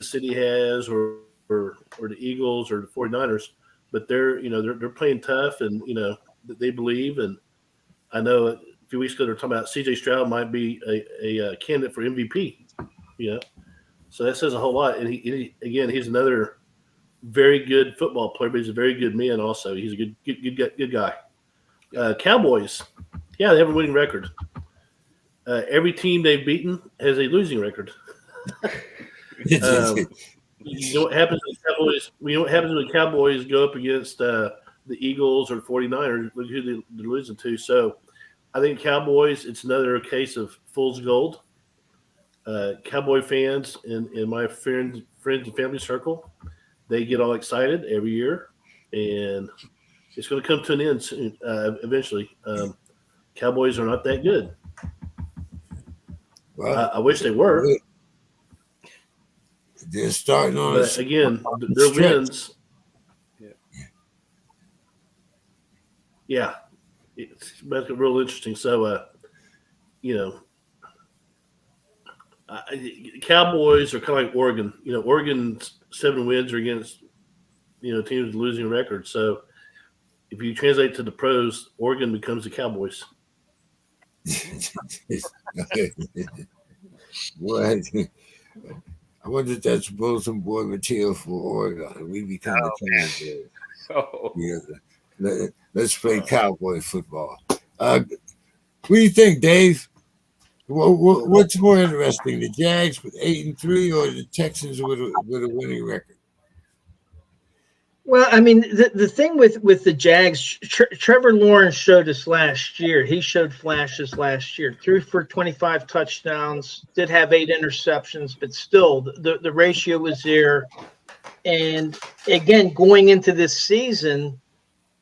City has or the Eagles or the 49ers, but they're playing tough and, they believe. And I know a few weeks ago they were talking about C.J. Stroud might be a candidate for MVP, So that says a whole lot. And he's another very good football player, but he's a very good man also. He's a good guy. Cowboys, yeah, they have a winning record. Every team they've beaten has a losing record. You know what happens when the Cowboys? You know what happens when the Cowboys go up against the Eagles or the 49ers? Look who they're losing to. So I think Cowboys, it's another case of fool's gold. Cowboy fans in my friends and family circle, they get all excited every year, and it's going to come to an end soon, eventually. Cowboys are not that good. Well, I wish they were. They're starting on But again, their stretch. wins. Yeah, it's real interesting. So, Cowboys are kind of like Oregon. Oregon's 7 wins are against teams with losing records. So if you translate to the pros, Oregon becomes the Cowboys. What? I wonder if that's bulletin board material for Oregon. We become the Cowboys. Oh. Yeah, let's play cowboy football. What do you think, Dave? What's more interesting, the Jags with 8-3 or the Texans with a winning record? Well, I mean, the thing with the Jags, Trevor Lawrence showed us last year. He showed flashes last year. Threw for 25 touchdowns, did have 8 interceptions, but still the ratio was there. And again, going into this season,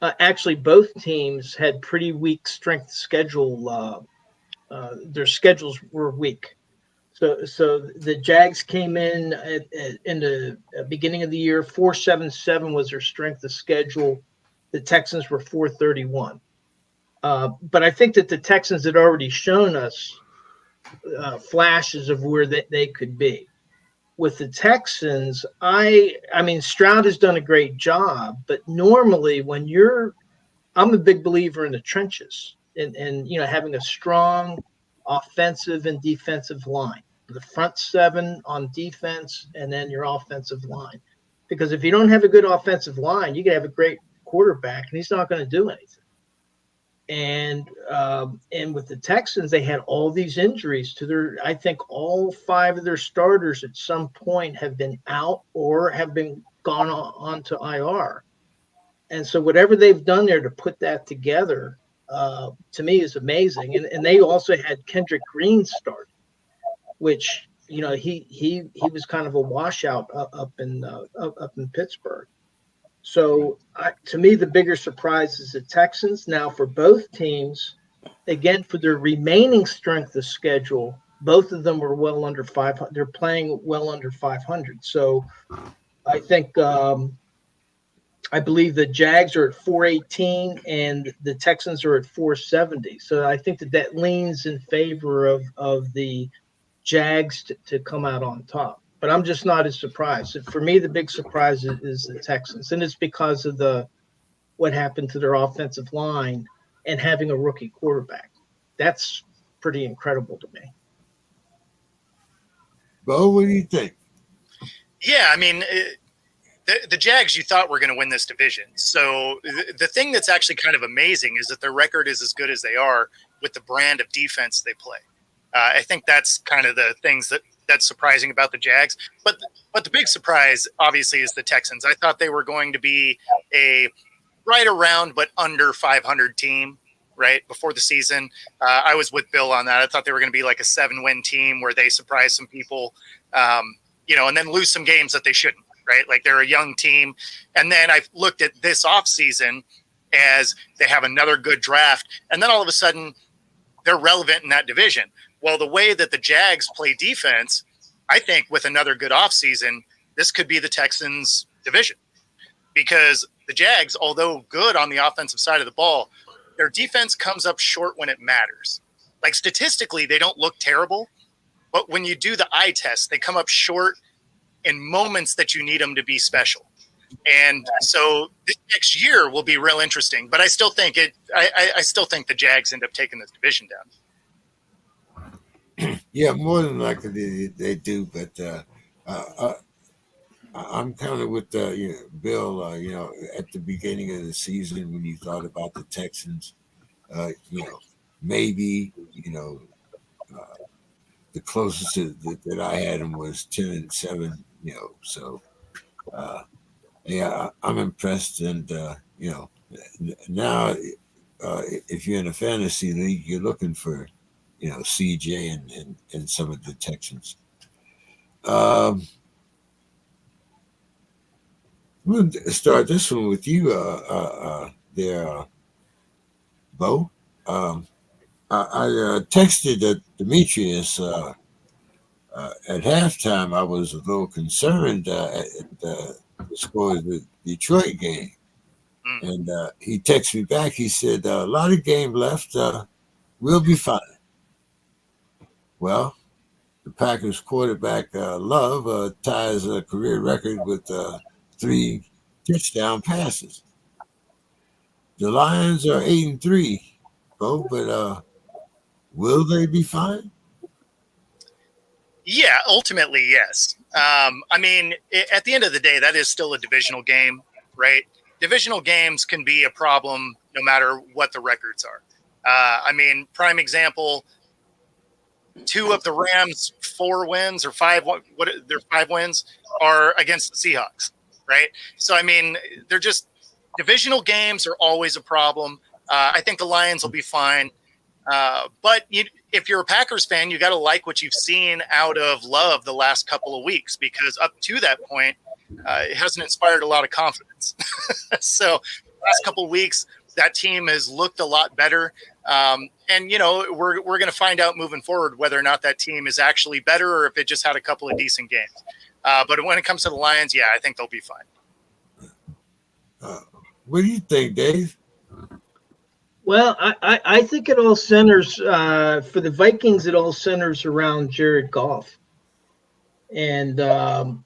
actually both teams had pretty weak strength schedule. Their schedules were weak. So the Jags came in in the beginning of the year. 4.77 was their strength of schedule. The Texans were 4.31. But I think that the Texans had already shown us flashes of where they could be. With the Texans, I mean, Stroud has done a great job, but normally when I'm a big believer in the trenches and having a strong offensive and defensive line. The front 7 on defense, and then your offensive line. Because if you don't have a good offensive line, you can have a great quarterback, and he's not going to do anything. And with the Texans, they had all these injuries to I think all 5 of their starters at some point have been out or have been gone on to IR. And so whatever they've done there to put that together, to me is amazing. And they also had Kendrick Green start, which he was kind of a washout up in Pittsburgh. So to me, the bigger surprise is the Texans. Now for both teams, again for their remaining strength of schedule, both of them were well under 500. They're playing well under 500. So I think I believe the Jags are at 418 and the Texans are at 470. So I think that leans in favor of the Jags to come out on top. But I'm just not as surprised. For me, the big surprise is the Texans. And it's because of what happened to their offensive line and having a rookie quarterback. That's pretty incredible to me. Bo, what do you think? Yeah, I mean, the Jags you thought were going to win this division. So the thing that's actually kind of amazing is that their record is as good as they are with the brand of defense they play. I think that's kind of the things that's surprising about the Jags. But the big surprise, obviously, is the Texans. I thought they were going to be a right around but under 500 team, right, before the season. I was with Bill on that. I thought they were going to be like a 7-win team where they surprise some people, and then lose some games that they shouldn't, right? Like they're a young team. And then I looked at this offseason as they have another good draft. And then all of a sudden they're relevant in that division. Well, the way that the Jags play defense, I think with another good offseason, this could be the Texans' division. Because the Jags, although good on the offensive side of the ball, their defense comes up short when it matters. Like statistically, they don't look terrible, but when you do the eye test, they come up short in moments that you need them to be special. And so this next year will be real interesting, but I still think I still think the Jags end up taking this division down. Yeah, more than likely they do, but I'm kind of with Bill. At the beginning of the season, when you thought about the Texans, maybe the closest that I had them was 10-7. So yeah, I'm impressed, and now if you're in a fantasy league, you're looking for CJ and some of the Texans. Um, we'll start this one with you, there, Bo. Um, I texted Demetrius at halftime. I was a little concerned at the score of the Detroit game. Mm. And he texted me back. He said, a lot of game left. We'll be fine. Well, the Packers quarterback, Love, ties a career record with 3 touchdown passes. The Lions are 8-3, Bo, but will they be fine? Yeah, ultimately, yes. I mean, at the end of the day, that is still a divisional game, right? Divisional games can be a problem no matter what the records are. I mean, prime example, 2 of the Rams' 4 wins or 5, their 5 wins are against the Seahawks, right? So, I mean, they're just divisional games are always a problem. I think the Lions will be fine. But if you're a Packers fan, you got to like what you've seen out of Love the last couple of weeks, because up to that point, it hasn't inspired a lot of confidence. So last couple of weeks, that team has looked a lot better. And, we're going to find out moving forward whether or not that team is actually better or if it just had a couple of decent games. But when it comes to the Lions, yeah, I think they'll be fine. What do you think, Dave? Well, I think it all centers for the Vikings. It all centers around Jared Goff, and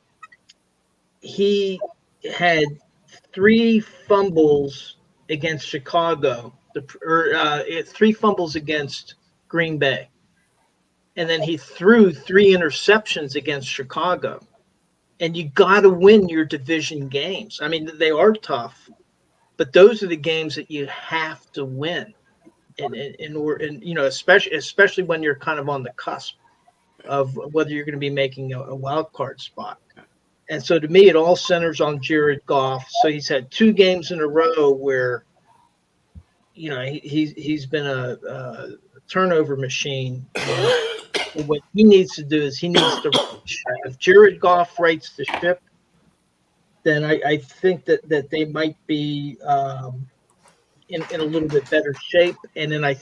he had 3 fumbles against Chicago, 3 fumbles against Green Bay, and then he threw 3 interceptions against Chicago. And you got to win your division games. I mean, they are tough, but those are the games that you have to win, and especially when you're kind of on the cusp of whether you're going to be making a wild card spot. And so to me, it all centers on Jared Goff. So he's had 2 games in a row where he's been a turnover machine. And what he needs to do is he needs to, if Jared Goff rights the ship, then I think that they might be in a little bit better shape. And then I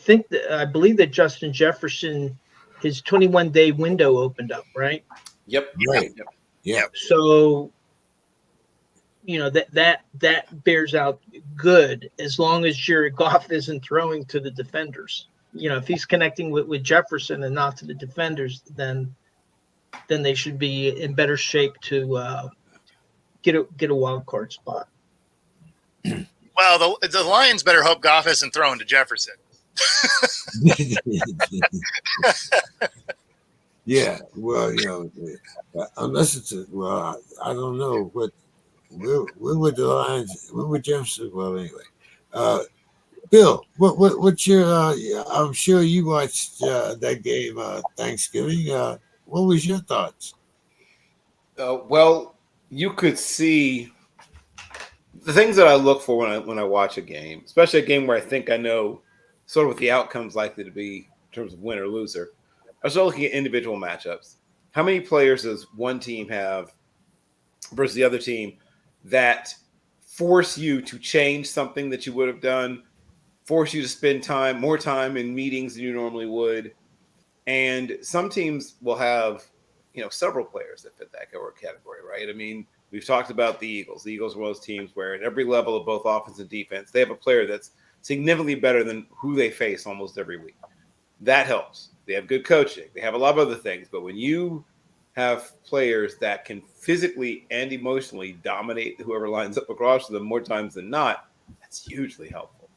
believe that Justin Jefferson, his 21-day window opened up, right? Yep. Right. Yep. Yeah. So that bears out good as long as Jared Goff isn't throwing to the defenders. If he's connecting with Jefferson and not to the defenders, then they should be in better shape to get a wild card spot. Well, the Lions better hope Goff isn't throwing to Jefferson. Yeah. Well, unless it's I don't know what. Where would the Lions? Where would Jefferson? Well, anyway. Bill, what's your? I'm sure you watched that game Thanksgiving. What was your thoughts? Well, you could see the things that I look for when I watch a game, especially a game where I think I know sort of what the outcome's likely to be in terms of win or loser. I start looking at individual matchups. How many players does one team have versus the other team that force you to change something that you would have done, force you to spend more time in meetings than you normally would. And some teams will have, several players that fit that category, right? I mean, we've talked about the Eagles. The Eagles are one of those teams where at every level of both offense and defense, they have a player that's significantly better than who they face almost every week. That helps. They have good coaching. They have a lot of other things. But when you have players that can physically and emotionally dominate whoever lines up across them more times than not, that's hugely helpful.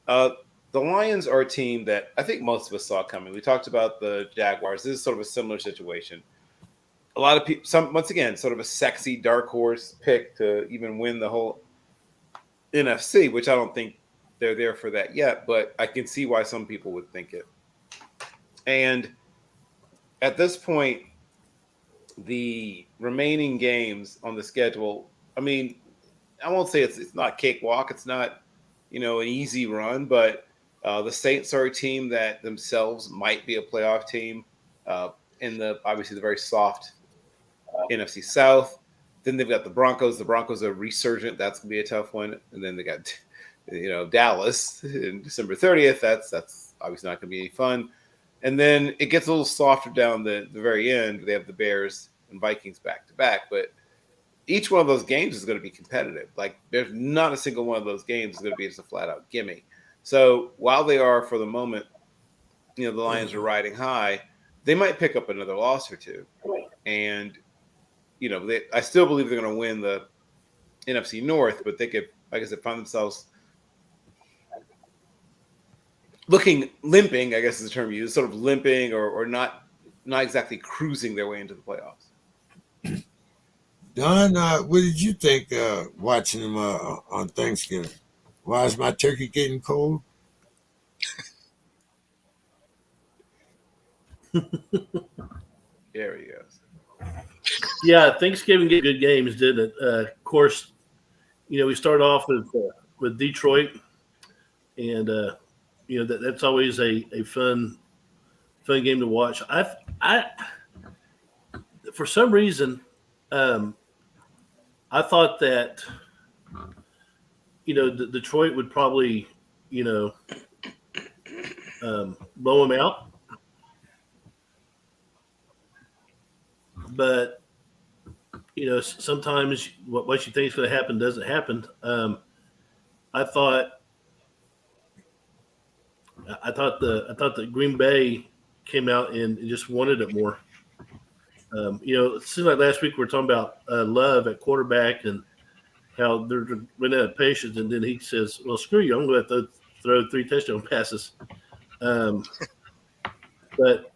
The Lions are a team that I think most of us saw coming. We talked about the Jaguars. This is sort of a similar situation. a lot of people, once again, sort of a sexy dark horse pick to even win the whole NFC, which I don't think they're there for that yet, but I can see why some people would think it. And at this point, the remaining games on the schedule, I mean, I won't say it's not a cakewalk. It's not, an easy run, but the Saints are a team that themselves might be a playoff team in obviously the very soft NFC South. Then they've got the Broncos. The Broncos are resurgent. That's going to be a tough one. And then they got, Dallas in December 30th. That's obviously not going to be any fun. And then it gets a little softer down the very end. They have the Bears and Vikings back to back. But each one of those games is going to be competitive. Like, there's not a single one of those games is going to be just a flat-out gimme. So while they are, for the moment, the Lions are riding high, they might pick up another loss or two. And, I still believe they're going to win the NFC North, but they could, like I said, find themselves limping, I guess is the term used, sort of limping or not exactly cruising their way into the playoffs. Don, what did you think watching them on Thanksgiving? Why is my turkey getting cold? There he goes. Yeah, Thanksgiving get good games, didn't it? Of course, we start off with Detroit, and that's always a fun game to watch. I for some reason, I thought that Detroit would probably blow them out, but sometimes what you think is going to happen doesn't happen. I thought that Green Bay came out and just wanted it more. It seems like last week we were talking about Love at quarterback and how they're running out of patience, and then he says, "Well, screw you, I'm going to have to throw 3 touchdown passes." But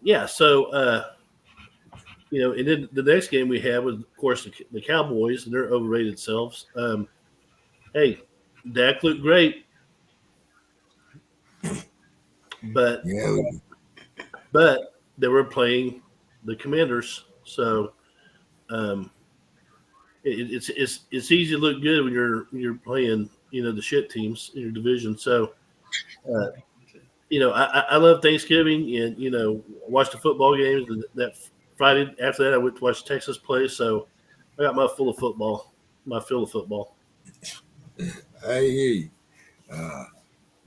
yeah, so. And then the next game we had was, of course, the Cowboys and their overrated selves. Hey, Dak looked great, but they were playing the Commanders, so it's easy to look good when you're playing the shit teams in your division. So I love Thanksgiving and watch the football games. And that Friday after that, I went to watch Texas play. So I got my fill of football. I hear you.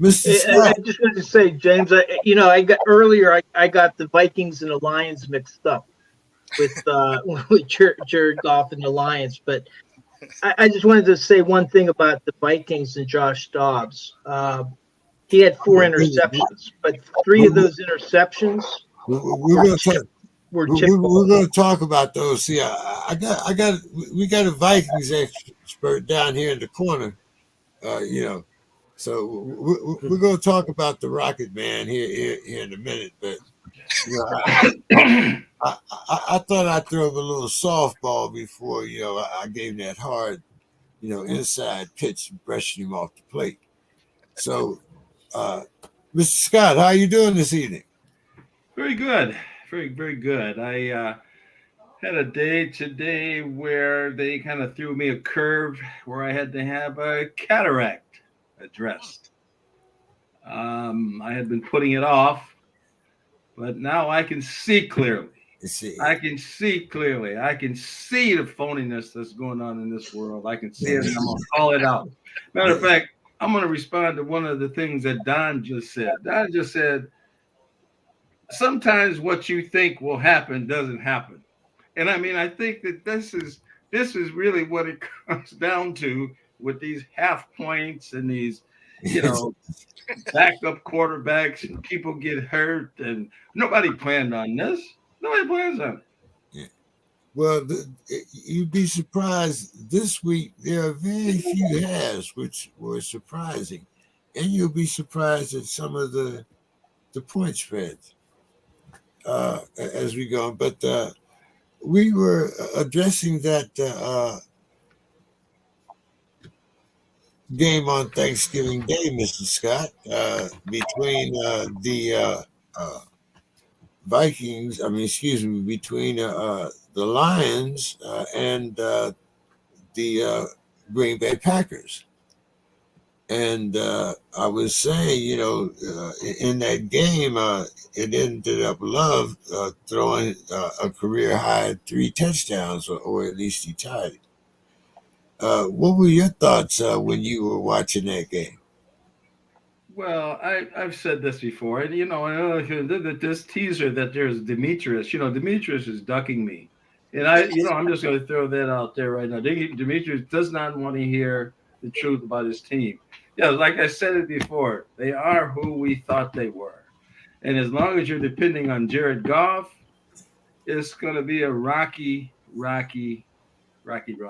Mr. Scott. I just wanted to say, James, I got earlier. I got the Vikings and the Lions mixed up with Jared Goff and the Lions, but I just wanted to say one thing about the Vikings and Josh Dobbs. He had 4 interceptions, but 3 of those interceptions We're going to talk about those. See, we got a Vikings expert down here in the corner, so we're going to talk about the Rocket Man here in a minute. But I thought I'd throw him a little softball before I gave him that hard inside pitch, brushing him off the plate. So, Mr. Scott, how are you doing this evening? Very good. Very, very good. I had a day today where they kind of threw me a curve where I had to have a cataract addressed. I had been putting it off, but now I can see clearly. I can see clearly. I can see the phoniness that's going on in this world. I can see it, and I'm going to call it out. Matter of fact, I'm going to respond to one of the things that Don just said. Don just said, sometimes what you think will happen doesn't happen. And I mean, I think that this is really what it comes down to with these half points and these, backup quarterbacks, and people get hurt, and nobody planned on this. Nobody plans on it. Yeah. Well, you'd be surprised. This week there are very few halves, which were surprising, and you'll be surprised at some of the point spreads as we go. But we were addressing that game on Thanksgiving Day, Mr. Scott, between uh, Vikings. I mean, excuse me, between the Lions and the Green Bay Packers. And I was saying, in that game, it ended up Love throwing a career high 3 touchdowns, or at least he tied it. What were your thoughts when you were watching that game? Well, I've said this before, and I know this teaser that there's Demetrius. Demetrius is ducking me, and I'm just going to throw that out there right now. Demetrius does not want to hear the truth about his team. Yeah, like I said it before, they are who we thought they were, and as long as you're depending on Jared Goff, it's going to be a rocky road.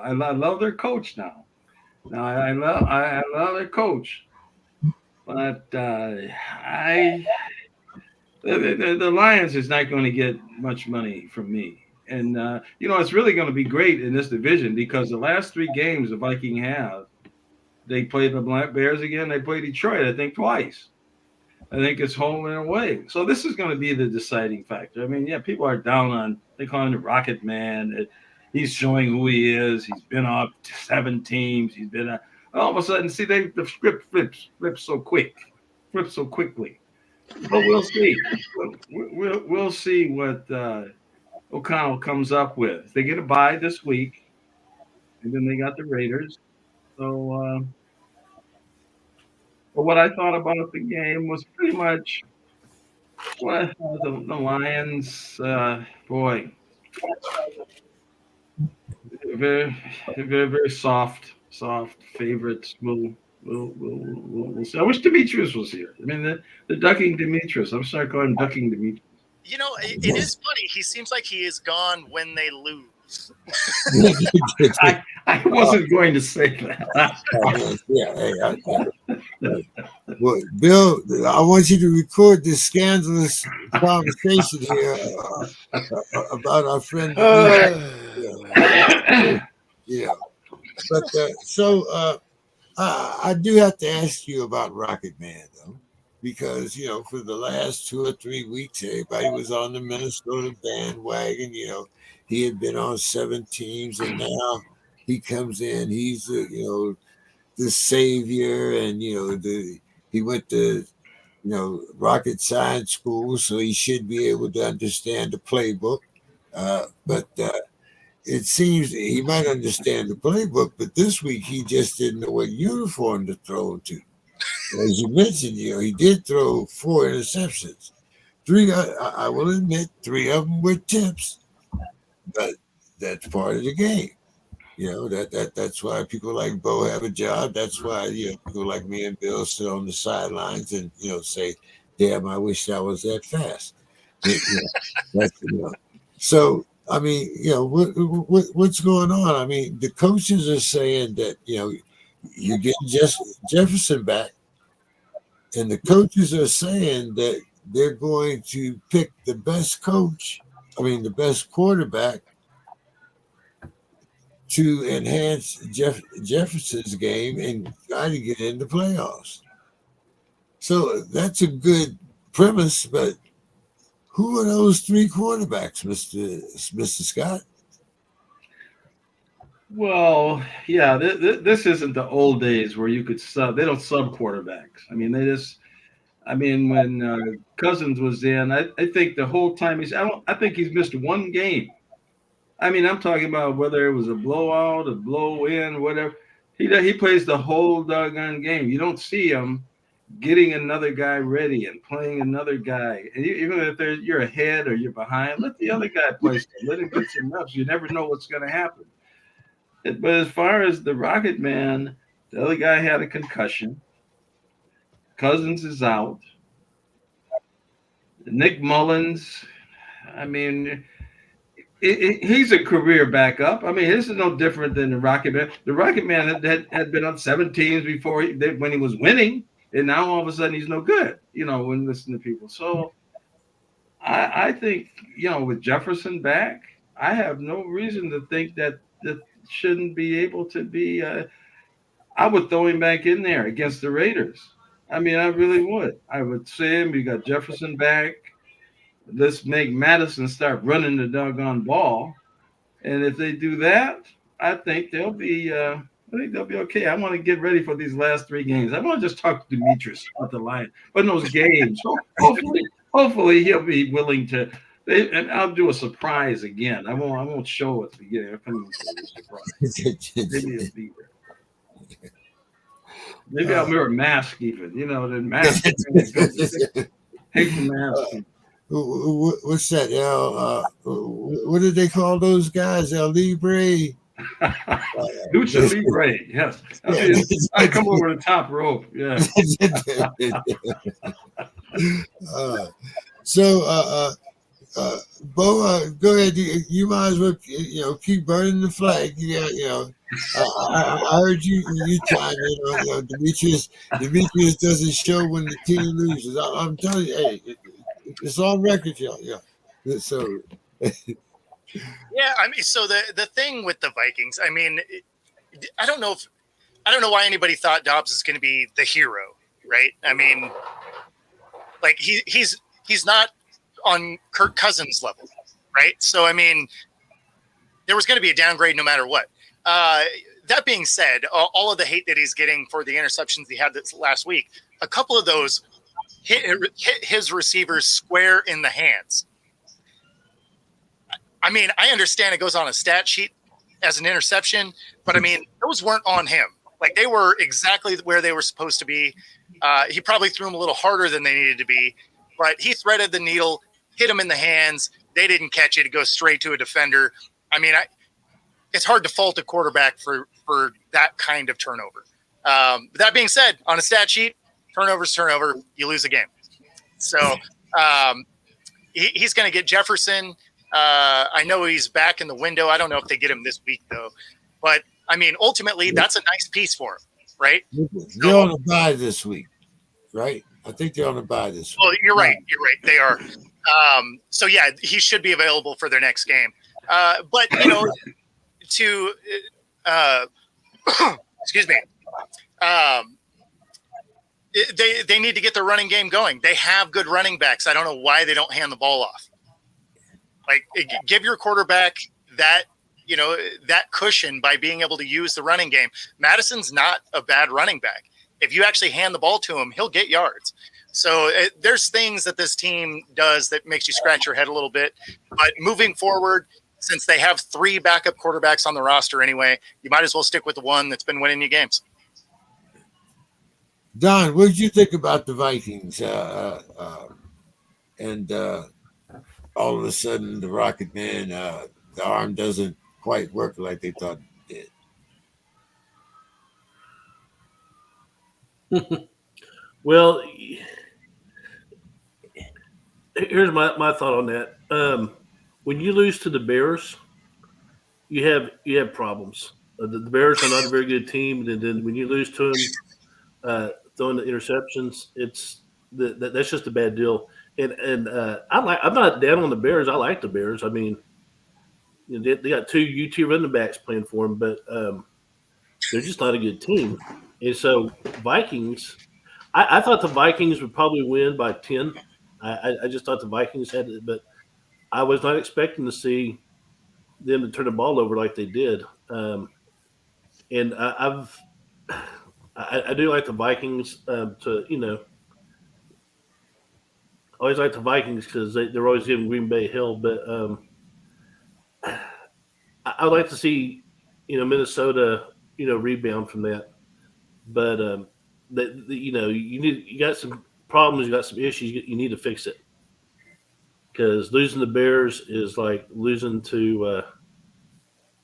I love their coach now. Now I love their coach. But the Lions is not going to get much money from me. And, it's really going to be great in this division because the last 3 games the Viking have, they played the Black Bears again. They played Detroit, I think, twice. I think it's home and away. So this is going to be the deciding factor. I mean, yeah, people are down on, they call him the Rocket Man. He's showing who he is. He's been off 7 teams. He's been all of a sudden, see, the script flips so quickly. But we'll see. We'll see what O'Connell comes up with. They get a bye this week, and then they got the Raiders. So, but what I thought about the game was pretty much what I thought the Lions. Boy, very, very, very soft favorites. We'll see. I wish Demetrius was here. I mean, the ducking Demetrius. I'm sorry, calling him ducking Demetrius. It is funny. He seems like he is gone when they lose. I wasn't going to say that. Well, Bill, I want you to record this scandalous conversation here about our friend. Yeah. But I do have to ask you about Rocket Man, though, because, for the last 2 or 3 weeks, everybody was on the Minnesota bandwagon. He had been on 7 teams, and now he comes in. He's, the savior, and, he went to, rocket science school, so he should be able to understand the playbook. But it seems he might understand the playbook, but this week he just didn't know what uniform to throw to. As you mentioned, he did throw 4 interceptions. 3, I will admit, 3 of them were tips, but that's part of the game. That's why people like Bo have a job. That's why people like me and Bill sit on the sidelines and say, "Damn, I wish I was that fast." So. I mean, what's going on? I mean, the coaches are saying that, you're getting Jefferson back, and the coaches are saying that they're going to pick the best quarterback to enhance Jefferson's game and try to get into playoffs. So that's a good premise, but who are those 3 quarterbacks, Mr. Scott? Well, yeah, this isn't the old days where you could sub. They don't sub quarterbacks. I mean, when Cousins was in, I think the whole time I think he's missed 1 game. I mean, I'm talking about whether it was a blowout, a blow in, whatever. He plays the whole doggone game. You don't see him getting another guy ready and playing another guy. And even if you're ahead or you're behind, let the other guy play. Let him get some reps. You never know what's going to happen. But as far as the Rocket Man, the other guy had a concussion. Cousins is out. Nick Mullins, I mean, he's a career backup. I mean, this is no different than the Rocket Man. The Rocket Man had been on 7 teams before when he was winning. And now all of a sudden he's no good, when listening to people. So I think, with Jefferson back, I have no reason to think that shouldn't be able to be. I would throw him back in there against the Raiders. I mean, I really would. I would say him. You got Jefferson back. Let's make Madison start running the doggone ball. And if they do that, I think they'll be. I think they'll be okay. I want to get ready for these last 3 games. I want to just talk to Demetrius about the line, but in those games, hopefully he'll be willing to. And I'll do a surprise again. I won't show at the beginning. I'll come with a surprise. Maybe it'll be there. Maybe I'll wear a mask even. You know, the mask. Take the mask. What's that? What did they call those guys? El Libre. Lucha Libre. Yes. I come over the top rope. Yeah. Bo, go ahead. You might as well, keep burning the flag. I heard you chime in. Demetrius doesn't show when the team loses. I'm telling you, hey, it's on record, y'all. Yeah. So. Yeah, I mean, so the thing with the Vikings, I mean, I don't know why anybody thought Dobbs is going to be the hero, right? I mean, like he's not on Kirk Cousins level, right? So I mean, there was going to be a downgrade no matter what. That being said, all of the hate that he's getting for the interceptions he had this last week, a couple of those hit his receivers square in the hands. I mean, I understand it goes on a stat sheet as an interception, but I mean, those weren't on him. Like they were exactly where they were supposed to be. He probably threw them a little harder than they needed to be, but he threaded the needle, hit them in the hands. They didn't catch it. It goes straight to a defender. I mean, it's hard to fault a quarterback for that kind of turnover. But that being said, on a stat sheet, turnover, you lose a game. So he's going to get Jefferson. I know he's back in the window. I don't know if they get him this week, though. But, I mean, ultimately, that's a nice piece for him, right? They're on a bye this week, right? I think they're on a bye this week. Well, you're right. They are. So, yeah, he should be available for their next game. But, excuse me. They need to get their running game going. They have good running backs. I don't know why they don't hand the ball off. Like, give your quarterback that cushion by being able to use the running game. Madison's not a bad running back. If you actually hand the ball to him, he'll get yards. So there's things that this team does that makes you scratch your head a little bit. But moving forward, since they have 3 backup quarterbacks on the roster anyway, you might as well stick with the one that's been winning you games. Don, what did you think about the Vikings? All of a sudden, the Rocket Man, the arm doesn't quite work like they thought it did. Well, here's my thought on that. When you lose to the Bears, you have problems. The Bears are not a very good team, and then when you lose to them, throwing the interceptions, that's just a bad deal. And I'm not down on the Bears. I like the Bears. I mean, they got 2 UT running backs playing for them, but they're just not a good team. And so Vikings, I thought the Vikings would probably win by 10. I just thought the Vikings had it, but I was not expecting to see them to turn the ball over like they did. And I do like the Vikings I always like the Vikings because they're always giving Green Bay hell. But I would like to see, Minnesota, rebound from that. But you got some problems, you got some issues, you need to fix it. Because losing the Bears is like losing to,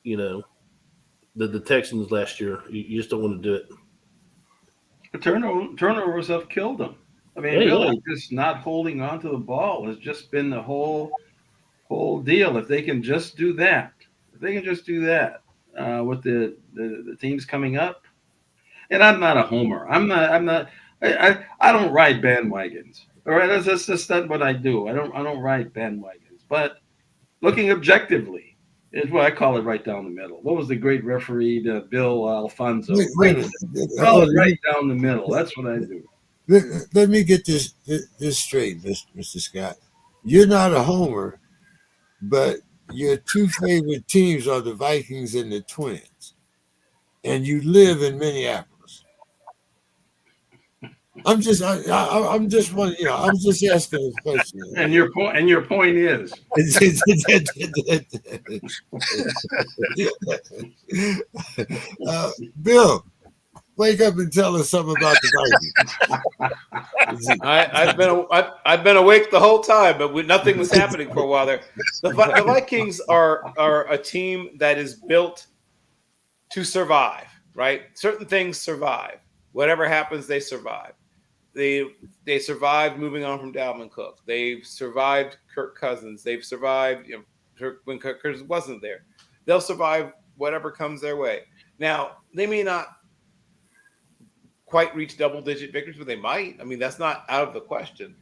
the Texans last year. You just don't want to do it. The turnovers have killed them. I mean, really, just not holding on to the ball has just been the whole deal. If they can just do that, with the teams coming up, and I'm not a homer. I don't ride bandwagons. All right, that's not what I do. I don't ride bandwagons. But looking objectively, It's what I call it, right down the middle. What was the great referee, Bill Alfonso? Wait a minute. Call it right down the middle. That's what I do. Let me get this straight, Mr. Scott. You're not a homer, but your two favorite teams are the Vikings and the Twins, and you live in Minneapolis. I'm just I'm just one, I'm just asking a question. And your point is, Bill, wake up and tell us something about the Vikings. I've been awake the whole time, but nothing was happening for a while there. The Vikings are a team that is built to survive, right? Certain things survive. Whatever happens, they survive. They survived moving on from Dalvin Cook. They've survived Kirk Cousins. They've survived when Kirk Cousins wasn't there. They'll survive whatever comes their way. Now, they may not quite reach double-digit victories, but they might. I mean, that's not out of the question.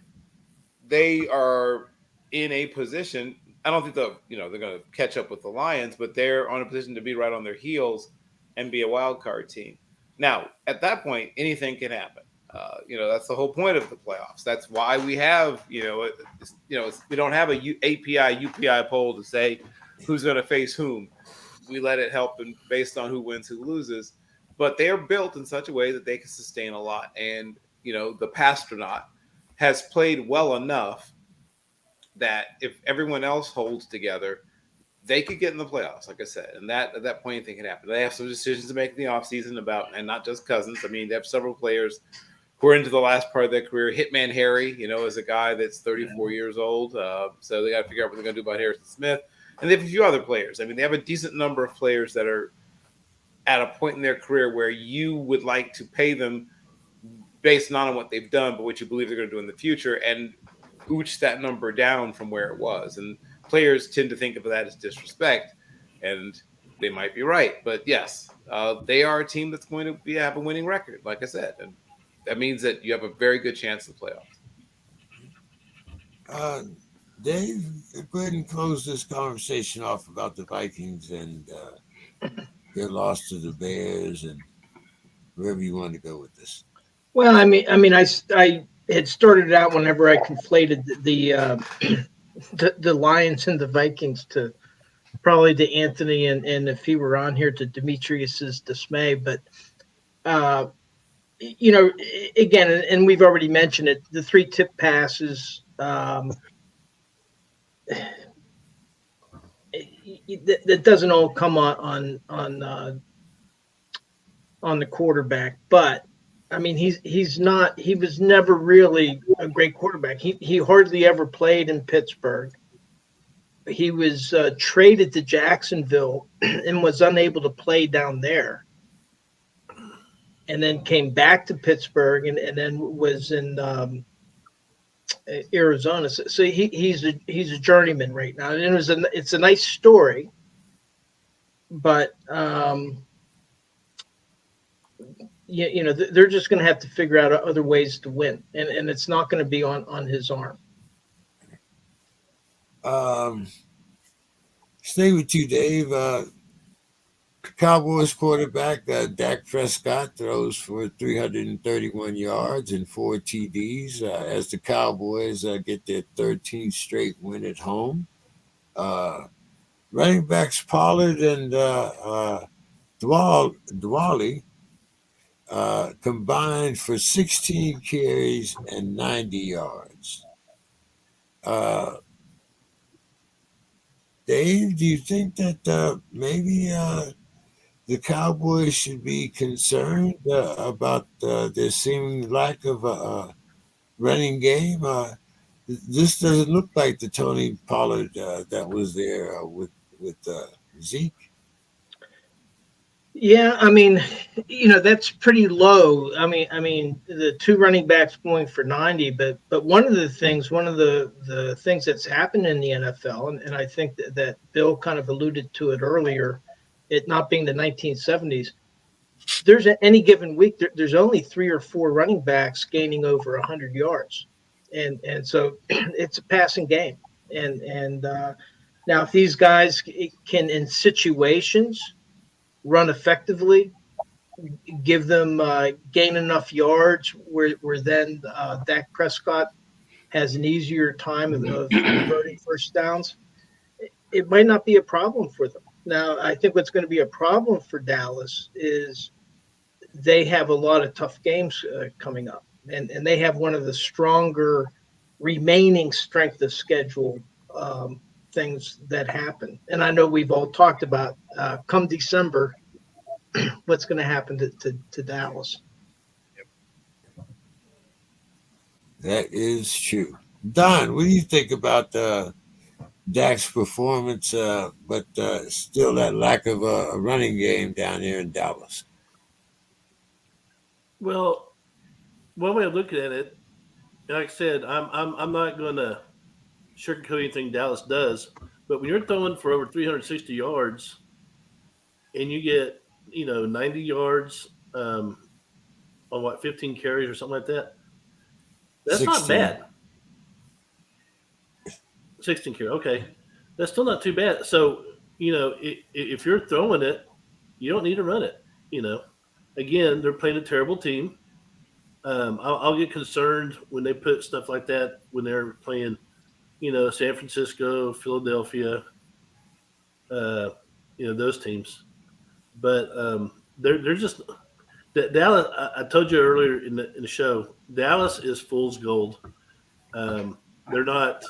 They are in a position. I don't think they're going to catch up with the Lions, but they're on a position to be right on their heels and be a wild card team. Now, at that point, anything can happen. That's the whole point of the playoffs. That's why we have, we don't have a API, UPI poll to say who's going to face whom. We let it help based on who wins, who loses. But they are built in such a way that they can sustain a lot. And, the Pastronaut has played well enough that if everyone else holds together, they could get in the playoffs, like I said. And at that point, anything can happen. They have some decisions to make in the offseason about, and not just Cousins. I mean, they have several players who are into the last part of their career. Hitman Harry, is a guy that's 34 years old. So they got to figure out what they're going to do about Harrison Smith. And they have a few other players. I mean, they have a decent number of players that are at a point in their career where you would like to pay them based not on what they've done, but what you believe they're going to do in the future, and ooch that number down from where it was. And players tend to think of that as disrespect, and they might be right. But yes, they are a team that's going to have a winning record, like I said. And that means that you have a very good chance of the playoffs. Dave, go ahead and close this conversation off about the Vikings and their loss to the Bears and wherever you want to go with this. Well, I had started out whenever I conflated the Lions and the Vikings to probably to Anthony and if he were on here to Demetrius's dismay. But again, and we've already mentioned it, the 3 tip passes. That doesn't all come on the quarterback, but I mean he was never really a great quarterback. He hardly ever played in Pittsburgh. He was traded to Jacksonville and was unable to play down there, and then came back to Pittsburgh and then was in Arizona. So he's a journeyman right now, and it's a nice story, but they're just going to have to figure out other ways to win, and it's not going to be on his arm. Stay with you, Dave. Cowboys quarterback Dak Prescott throws for 331 yards and 4 TDs as the Cowboys get their 13th straight win at home. Running backs Pollard and Dwally combined for 16 carries and 90 yards. Dave, do you think that maybe the Cowboys should be concerned about their seeming lack of a running game? This doesn't look like the Tony Pollard that was there with Zeke. Yeah, that's pretty low. I mean, the 2 running backs going for 90, but one of the things that's happened in the NFL, and I think that Bill kind of alluded to it earlier, it not being the 1970s, there's any given week there's only 3 or 4 running backs gaining over 100 yards, and so it's a passing game, and Now, if these guys can, in situations, run effectively, give them gain enough yards where then Dak Prescott has an easier time of converting first downs, it might not be a problem for them. Now, I think what's going to be a problem for Dallas is they have a lot of tough games coming up, and they have one of the stronger remaining strength of schedule things that happen. And I know we've all talked about come December, what's going to happen to Dallas. That is true. Don, what do you think about Dak's performance, but still that lack of a running game down there in Dallas? Well, one way of looking at it, like I said, I'm not going to sugarcoat anything Dallas does, but when you're throwing for over 360 yards and you get 90 yards on what 15 carries or something like that, that's 16. not bad. 16 carries, okay, that's still not too bad. So if you're throwing it, you don't need to run it. Again, they're playing a terrible team. I'll get concerned when they put stuff like that when they're playing, San Francisco, Philadelphia, those teams. But they're just Dallas. I told you earlier in the show, Dallas is fool's gold. They're not.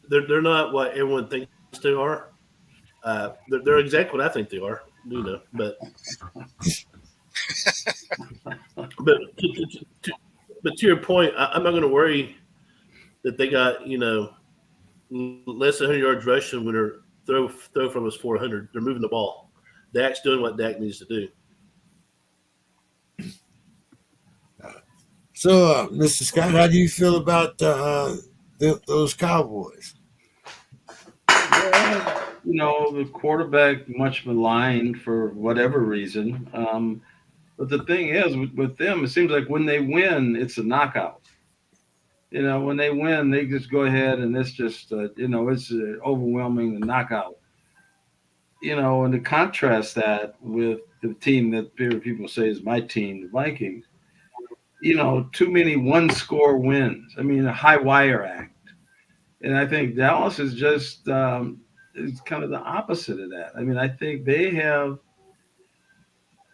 They're not what everyone thinks they are. They're exactly what I think they are. But but to your point, I'm not going to worry that they got less than 100 yards rushing when their throw from us 400. They're moving the ball. Dak's doing what Dak needs to do. So, Mr. Scott, how do you feel about those Cowboys? Well, the quarterback much maligned for whatever reason. But the thing is, with them, it seems like when they win, it's a knockout. When they win, they just go ahead and it's just, it's overwhelming the knockout. And to contrast that with the team that people say is my team, the Vikings, too many one-score wins. I mean, a high wire act. And I think Dallas is just is kind of the opposite of that. I mean, I think they have.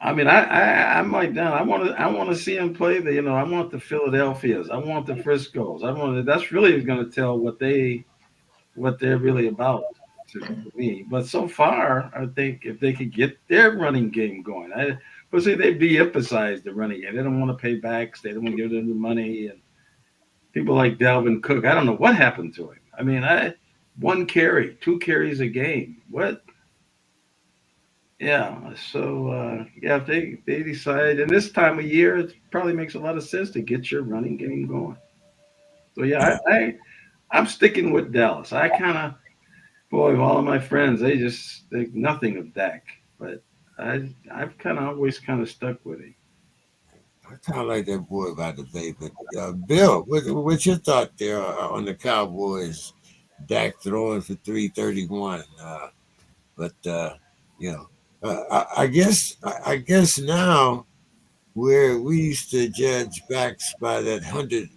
I mean, I'm like Don. I want to see them play. I want the Philadelphias. I want the Friscos. That's really going to tell what they're really about to me. But so far, I think if they could get their running game going, but see, they de-emphasize the running game. They don't want to pay backs. They don't want to give them the money. And people like Dalvin Cook, I don't know what happened to him. I mean, 1 carry, 2 carries a game. What? Yeah. So, if they decide, and this time of year, it probably makes a lot of sense to get your running game going. So, yeah, I'm sticking with Dallas. I kind of, all of my friends, they just think nothing of Dak. But I've kind of always kind of stuck with him. I kind of like that boy by the bay, but Bill, what's your thought there on the Cowboys? Dak throwing for 331, but I guess now where we used to judge backs by that 100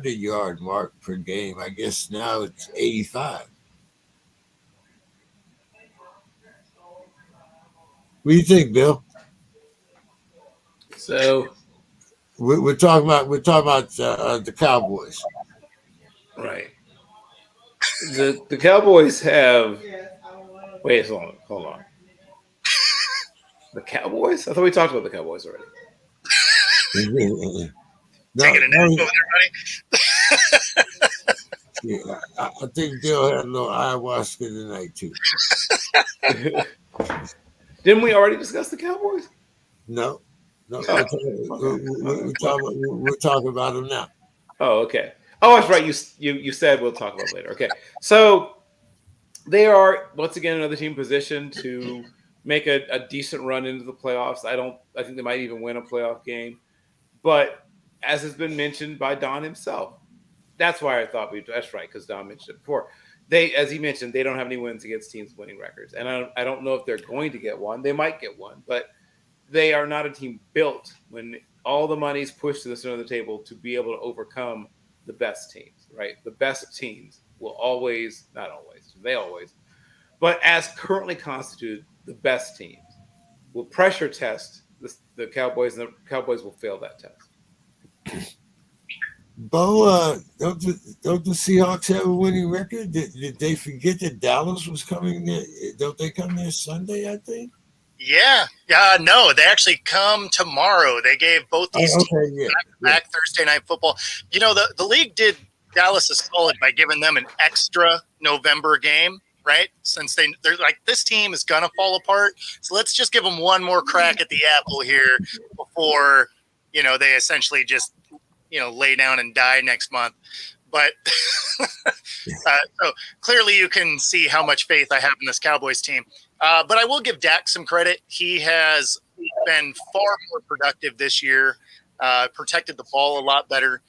yard mark per game, I guess now it's 85. What do you think, Bill? So We're talking about the Cowboys. right, the Cowboys have. Wait, hold on. The Cowboys? I thought we talked about the Cowboys already. Taking a nap over there, buddy. Yeah, I think Bill had a little ayahuasca tonight too. Didn't we already discuss the Cowboys? No. Oh. We're talking about them now. Oh, okay. Oh, that's right. You said we'll talk about it later. Okay. So they are once again another team positioned to make a decent run into the playoffs. I think they might even win a playoff game. But as has been mentioned by Don himself, that's why I thought that's right, because Don mentioned it before. they, as he mentioned, they don't have any wins against teams with winning records, and I don't know if they're going to get one. They might get one, but they are not a team built when all the money's pushed to the center of the table to be able to overcome the best teams. Right, the best teams will always, not always, they always, but as currently constituted, the best teams will pressure test the Cowboys, and the Cowboys will fail that test. Bo, don't the Seahawks have a winning record? Did they forget that Dallas was coming there? Don't they come there Sunday, I think? Yeah. No, they actually come tomorrow. They gave both these teams back Thursday Night Football. You know, the league did Dallas a solid by giving them an extra November game, right? Since they're like, this team is going to fall apart. So let's just give them one more crack at the apple here before, you know, they essentially just, you know, lay down and die next month. But so clearly you can see how much faith I have in this Cowboys team. But I will give Dak some credit. He has been far more productive this year, protected the ball a lot better.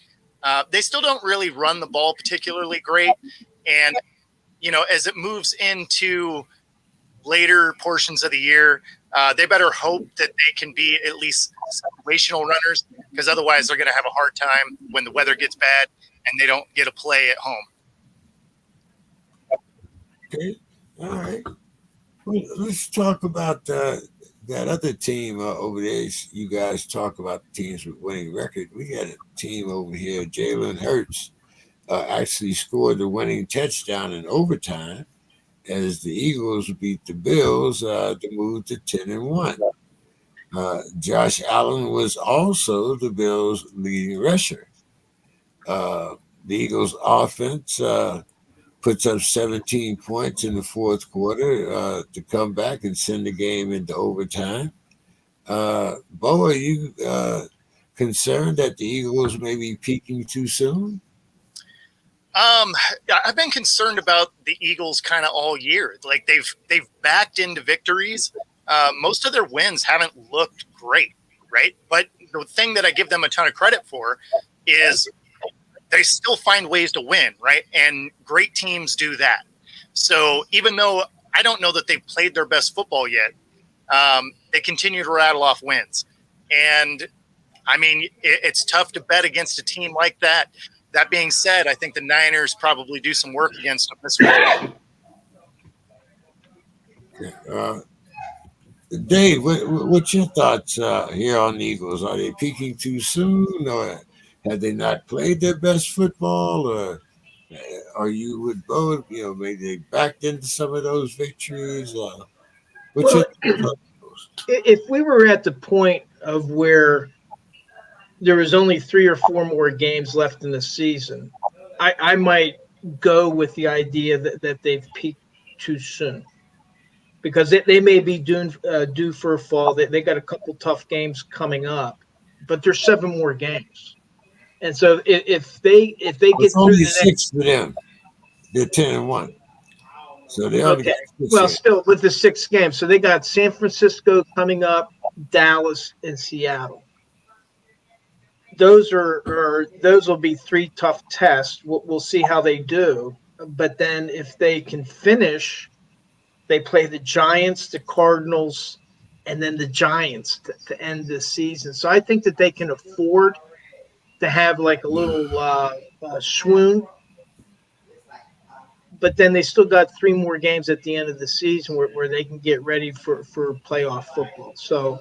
They still don't really run the ball particularly great. And, you know, as it moves into later portions of the year, they better hope that they can be at least situational runners, because otherwise they're going to have a hard time when the weather gets bad and they don't get a play at home. Okay, all right. Well, let's talk about that other team over there. You guys talk about teams with winning record. We got a team over here. Jalen Hurts actually scored the winning touchdown in overtime as the Eagles beat the Bills to move to 10-1. Josh Allen was also the Bills' leading rusher. The Eagles' offense puts up 17 points in the fourth quarter to come back and send the game into overtime. Bo, are you concerned that the Eagles may be peaking too soon? I've been concerned about the Eagles kind of all year. Like they've backed into victories. Most of their wins haven't looked great, right? But the thing that I give them a ton of credit for is they still find ways to win, right? And great teams do that. So even though I don't know that they've played their best football yet, they continue to rattle off wins. And I mean, it's tough to bet against a team like that. That being said, I think the Niners probably do some work against them this week. Dave, what's your thoughts here on the Eagles? Are they peaking too soon, or have they not played their best football, or are you with both? You know, maybe they backed into some of those victories. If we were at the point of where there was only 3 or 4 more games left in the season, I might go with the idea that they've peaked too soon, because they may be due for a fall. They got a couple tough games coming up, but there's 7 more games. And so if they get it's through only the 6 for them, they're 10-1. So they only got 6 well, games. still with the 6 games. So they got San Francisco coming up, Dallas, and Seattle. Those will be 3 tough tests. We'll see how they do. But then if they can finish, they play the Giants, the Cardinals, and then the Giants to end the season. So I think that they can afford to have like a little swoon. But then they still got 3 more games at the end of the season where they can get ready for playoff football. So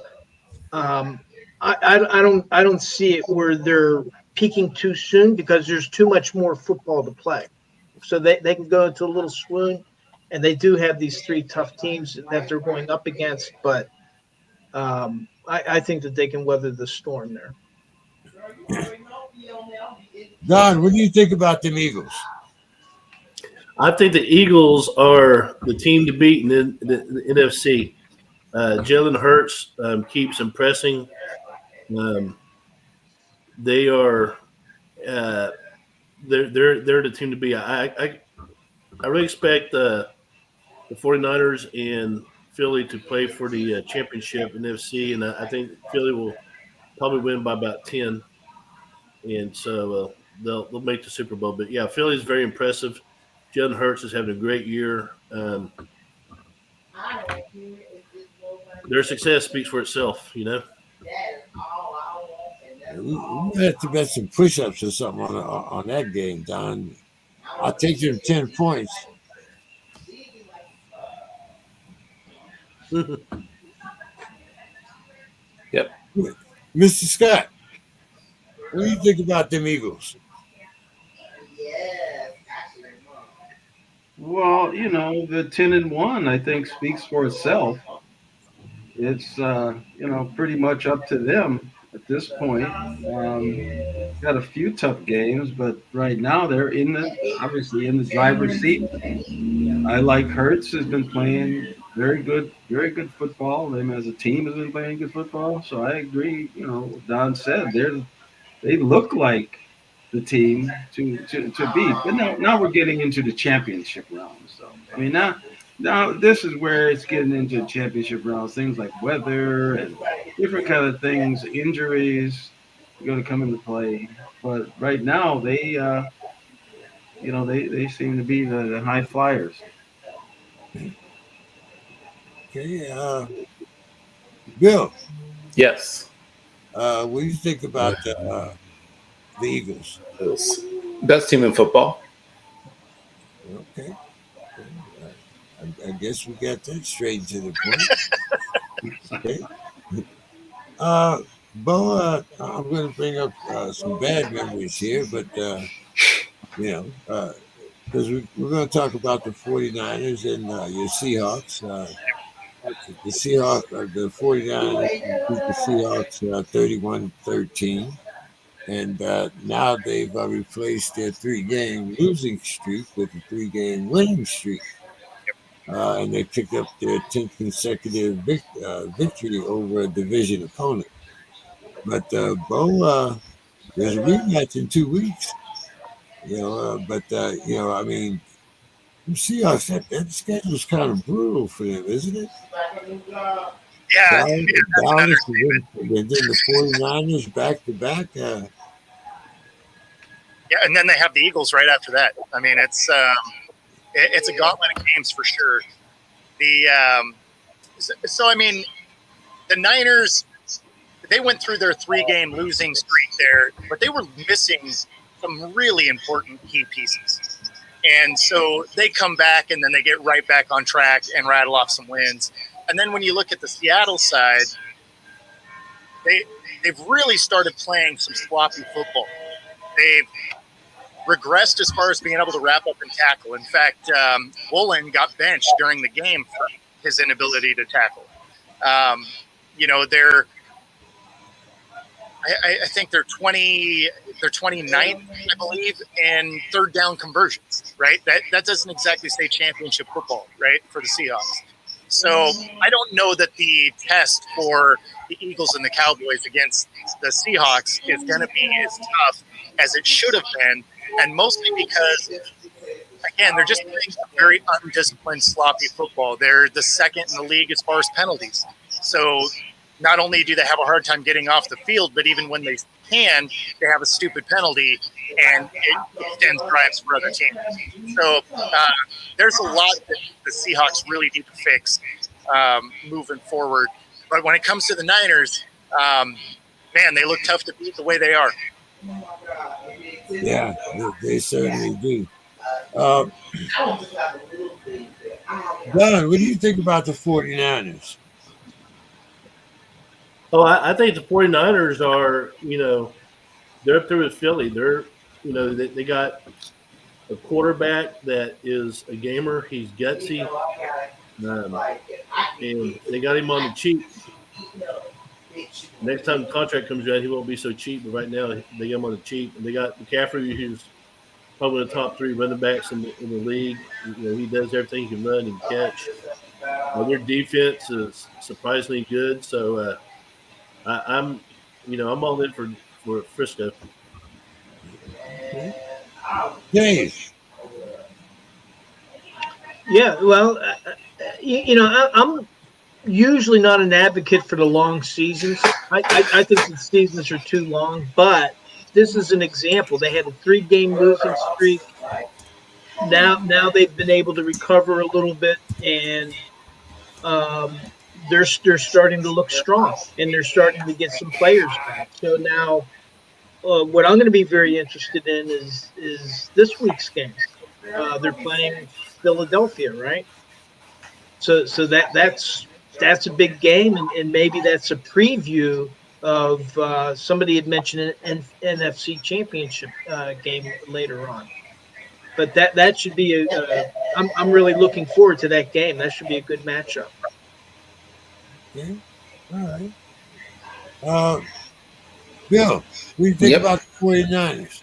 I don't see it where they're peaking too soon, because there's too much more football to play. So they can go into a little swoon, and they do have these 3 tough teams that they're going up against. But I think that they can weather the storm there. Don, what do you think about them Eagles? I think the Eagles are the team to beat in the NFC. Jalen Hurts keeps impressing. They are they're the team to be. I really expect the 49ers and Philly to play for the championship in the NFC, and I think Philly will probably win by about 10, and so they'll make the Super Bowl. But yeah, Philly's very impressive. Jalen Hurts is having a great year. Their success speaks for itself, you know. We might have to bet some push-ups or something on that game, Don. I'll take them 10 points. Yep. Mr. Scott, what do you think about them Eagles? Well, you know, the 10-1, I think, speaks for itself. It's pretty much up to them at this point. Got a few tough games, but right now they're obviously in the driver's seat. I like Hurts has been playing very good football. Them as a team has been playing good football. So I agree. You know, what Don said they look like the team to beat. But now we're getting into the championship round. So I mean now this is where it's getting into championship rounds. Things like weather and different kind of things, injuries are going to come into play. But right now they seem to be the high flyers. Okay, Bill, Yes. what do you think about the Eagles? Best team in football. Okay. I guess we got that straight to the point. Okay. Bo, I'm going to bring up some bad memories here, but, because we're going to talk about the 49ers and your Seahawks. The 49ers beat the Seahawks 31-13. And now they've replaced their 3-game losing streak with a 3-game winning streak. And they picked up their 10th consecutive victory over a division opponent. But, Bo, there's a rematch in 2 weeks. I mean, the Seahawks, that schedule's kind of brutal for them, isn't it? Yeah, Dallas and then the 49ers back-to-back. yeah, and then they have the Eagles right after that. I mean, it's a gauntlet of games for sure. I mean, the Niners, they went through their 3-game losing streak there, but they were missing some really important key pieces. And so they come back and then they get right back on track and rattle off some wins. And then when you look at the Seattle side, they've really started playing some sloppy football. They've regressed as far as being able to wrap up and tackle. In fact, Woolen got benched during the game for his inability to tackle. I think they're 29th, I believe, in third down conversions, right? That doesn't exactly say championship football, right, for the Seahawks. So I don't know that the test for the Eagles and the Cowboys against the Seahawks is going to be as tough as it should have been, and mostly because, again, they're just playing some very undisciplined, sloppy football. They're the second in the league as far as penalties. So not only do they have a hard time getting off the field, but even when they can, they have a stupid penalty, and it extends drives for other teams. So there's a lot that the Seahawks really need to fix moving forward. But when it comes to the Niners, man, they look tough to beat the way they are. Yeah, they certainly do. Don, what do you think about the 49ers? Oh, I think the 49ers are, they're up there with Philly. They're, they got a quarterback that is a gamer. He's gutsy. And they got him on the cheap. Next time the contract comes around, he won't be so cheap. But right now, they got him on the cheap. And they got McCaffrey, who's probably the top 3 running backs in the league. He does everything. He can run and catch. Their defense is surprisingly good. So, I'm all in for Frisco. Dave. Yeah, well, I'm usually not an advocate for the long seasons. I think the seasons are too long, but this is an example. They had a 3-game losing streak. now they've been able to recover a little bit, and they're starting to look strong, and they're starting to get some players back. So now, what I'm going to be very interested in is this week's game. They're playing Philadelphia, right? So that's a big game, and maybe that's a preview of somebody had mentioned an NFC Championship game later on. But that should be I'm really looking forward to that game. That should be a good matchup. Okay. All right. Bill, what do you think Yep. about the 49ers?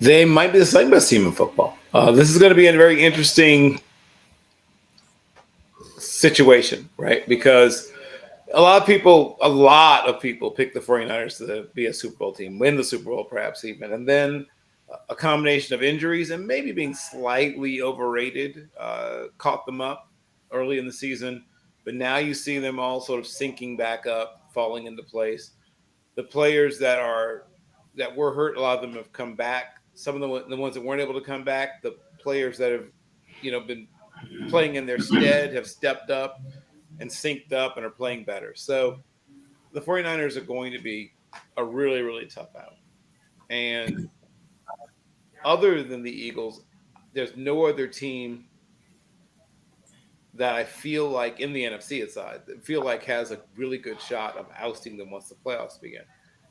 They might be the second best team in football. This is going to be a very interesting situation, right? Because a lot of people pick the 49ers to be a Super Bowl team, win the Super Bowl perhaps even. And then a combination of injuries and maybe being slightly overrated caught them up early in the season. But now you see them all sort of sinking back up, falling into place. The players that were hurt, a lot of them have come back. Some of the ones that weren't able to come back, the players that have been playing in their stead have stepped up and synced up and are playing better. So the 49ers are going to be a really, really tough out. And other than the Eagles, there's no other team that I feel like in the NFC side has a really good shot of ousting them once the playoffs begin.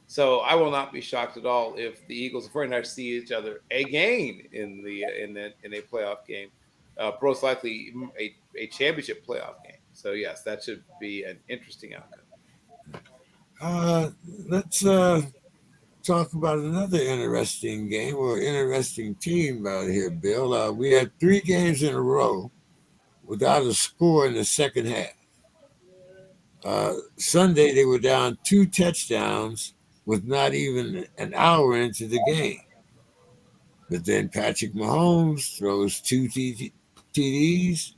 So I will not be shocked at all if the Eagles and 49ers see each other again in a playoff game, most likely a championship playoff game. So yes, that should be an interesting outcome. Let's talk about another interesting game or interesting team out here, Bill. We had 3 games in a row without a score in the second half. Sunday, they were down 2 touchdowns with not even an hour into the game. But then Patrick Mahomes throws 2 TDs.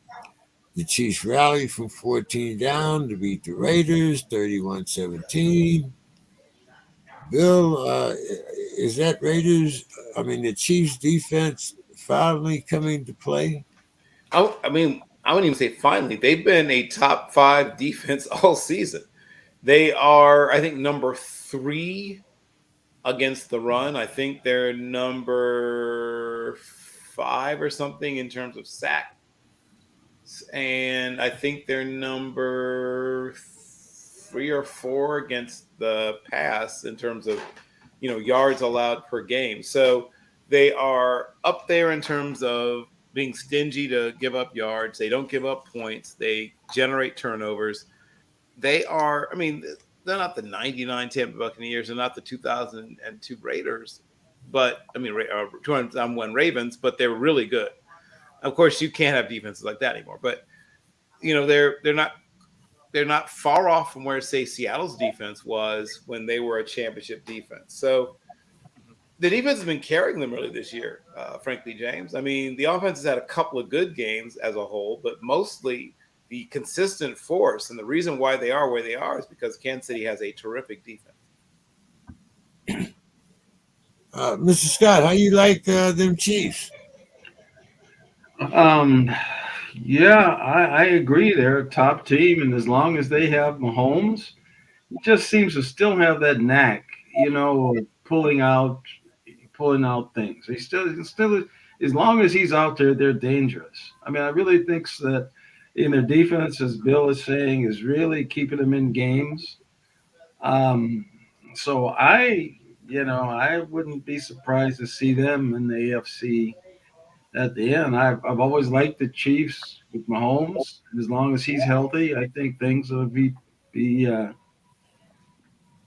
The Chiefs rally from 14 down to beat the Raiders 31-17. Bill, is that the Chiefs defense finally coming to play? I wouldn't even say finally. They've been a top 5 defense all season. They are, I think, number 3 against the run. I think they're number 5 or something in terms of sacks. And I think they're number 3 or 4 against the pass in terms of, yards allowed per game. So they are up there in terms of being stingy to give up yards. They don't give up points. They generate turnovers. They are, they're not the 99 Tampa Buccaneers. They're not the 2002 Raiders, but 2001 Ravens, but they're really good. Of course, you can't have defenses like that anymore, but they're not far off from where, say, Seattle's defense was when they were a championship defense. So the defense has been carrying them really this year, frankly, James. The offense has had a couple of good games as a whole, but mostly the consistent force and the reason why they are where they are is because Kansas City has a terrific defense. Mr. Scott, how you like them Chiefs? Yeah, I agree. They're a top team, and as long as they have Mahomes, he just seems to still have that knack, of pulling out things. He still, as long as he's out there, they're dangerous. I really think that in their defense, as Bill is saying, is really keeping them in games. So I wouldn't be surprised to see them in the AFC at the end. I've always liked the Chiefs with Mahomes. As long as he's healthy, I think things will be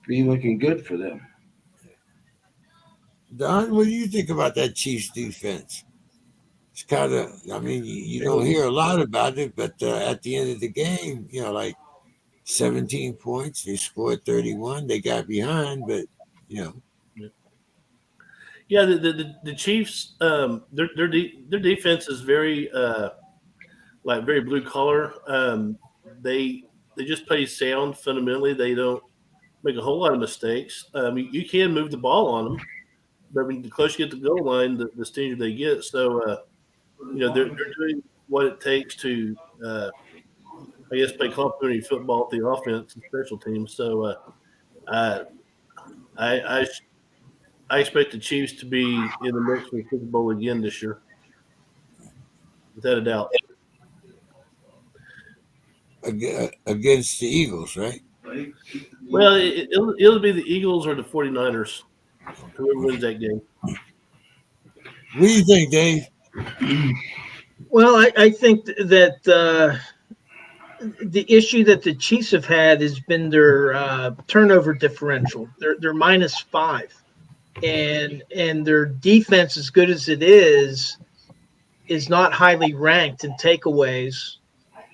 looking good for them. Don, what do you think about that Chiefs defense? It's kind of, you don't hear a lot about it, but at the end of the game, like 17 points, they scored 31, they got behind, but Yeah, the Chiefs, their defense is very very blue collar. They just play sound fundamentally. They don't make a whole lot of mistakes. You can move the ball on them, But when the closer you get to the goal line, the stingier they get. So, they're doing what it takes to, I guess, play complementary football at the offense and special teams. So, I, I I expect the Chiefs to be in the mix for the Super Bowl again this year, without a doubt. Against the Eagles, right? Well, it'll be the Eagles or the 49ers, whoever wins that game. What do you think, Dave? Well, I think that the issue that the Chiefs have had has been their turnover differential. They're -5, and their defense, as good as it is not highly ranked in takeaways,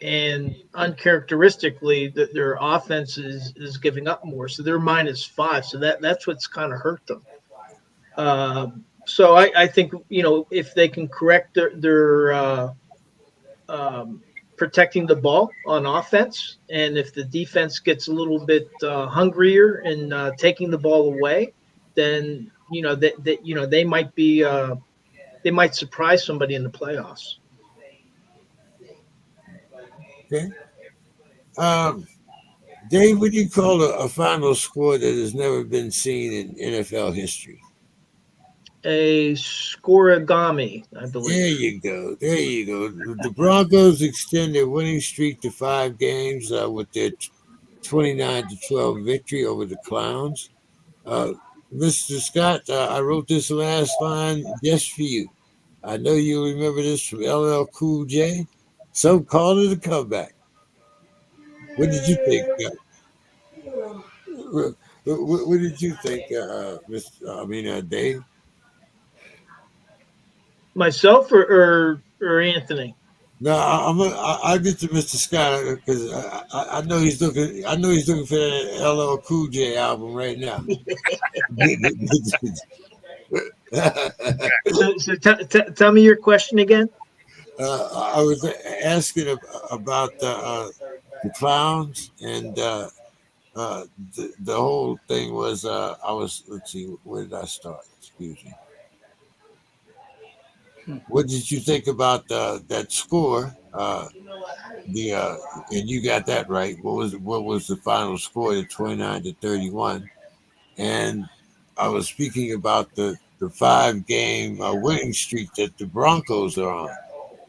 and uncharacteristically, their offense is giving up more. So they're -5. So that's what's kind of hurt them. So I think if they can correct their protecting the ball on offense, and if the defense gets a little bit hungrier in taking the ball away, then they might be they might surprise somebody in the playoffs. Okay. Dave, what do you call a final score that has never been seen in NFL history? A scoregami, I believe. There you go. There you go. The Broncos extend their winning streak to 5 games with their 29-12 victory over the Clowns. Mr. Scott, I wrote this last line just for you. I know you remember this from LL Cool J. Some call it a comeback. What did you think? What did you think, Dave? Myself or Anthony? No, I'll get to Mr. Scott because I know he's looking. I know he's looking for that LL Cool J album right now. So tell me your question again. I was asking about the Clowns, and the whole thing was. Let's see, where did I start? Excuse me. What did you think about that score? And you got that right. What was the final score? The 29-31, and I was speaking about the 5-game winning streak that the Broncos are on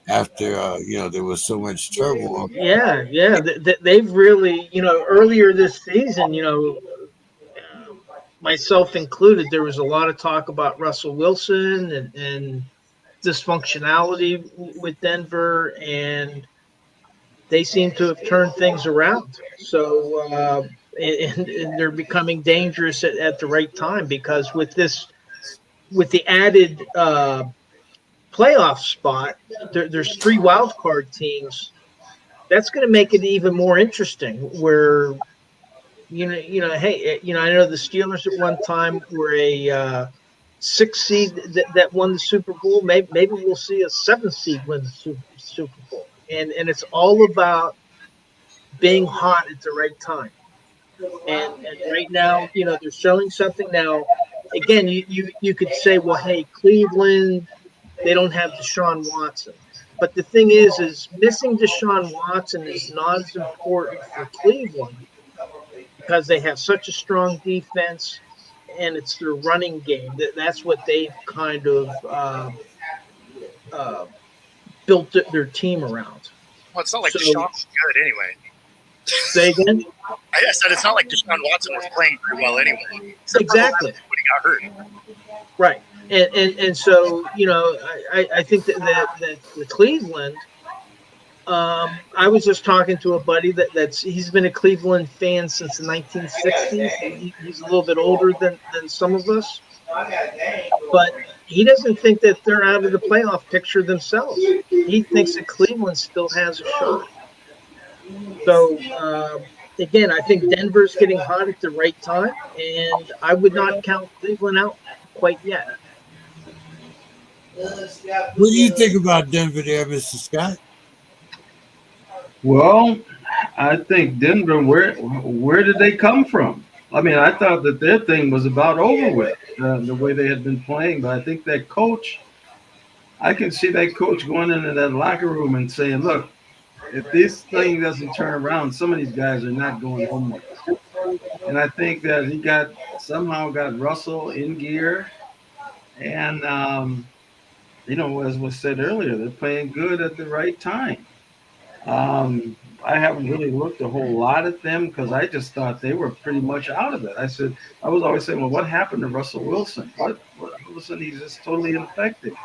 after there was so much turmoil. Yeah. They've really, earlier this season, myself included, there was a lot of talk about Russell Wilson and dysfunctionality with Denver, and they seem to have turned things around. So, and they're becoming dangerous at the right time, because with the added playoff spot, there's 3 wild card teams. That's going to make it even more interesting. Where, hey, I know the Steelers at one time were a 6 seed that won the Super Bowl. Maybe we'll see a 7 seed win the Super Bowl, and it's all about being hot at the right time. And right now, they're showing something. Now, again, you could say, well, hey, Cleveland, they don't have Deshaun Watson. But the thing is missing Deshaun Watson is not as important for Cleveland, because they have such a strong defense, and it's their running game. That's what they've kind of built their team around. Well, it's not like Deshaun's good anyway. Say again? I said it's not like Deshaun Watson was playing very well anyway. Exactly. When he got hurt. Right. And so, I think that the Cleveland, I was just talking to a buddy he's been a Cleveland fan since the 1960s. He's a little bit older than some of us, but he doesn't think that they're out of the playoff picture themselves. He thinks that Cleveland still has a shot. So, again, I think Denver's getting hot at the right time, and I would not count Cleveland out quite yet. What do you think about Denver there, Mr. Scott? Well, I think Denver, where did they come from? I mean, I thought that their thing was about over with, the way they had been playing. But I think that coach, I can see that coach going into that locker room and saying, look, if this thing doesn't turn around, some of these guys are not going home with us. And I think that he somehow got Russell in gear. And, as was said earlier, they're playing good at the right time. Um, I haven't really looked a whole lot at them because I just thought they were pretty much out of it. I was always saying, well, what happened to Russell Wilson? What all of a sudden he's just totally ineffective.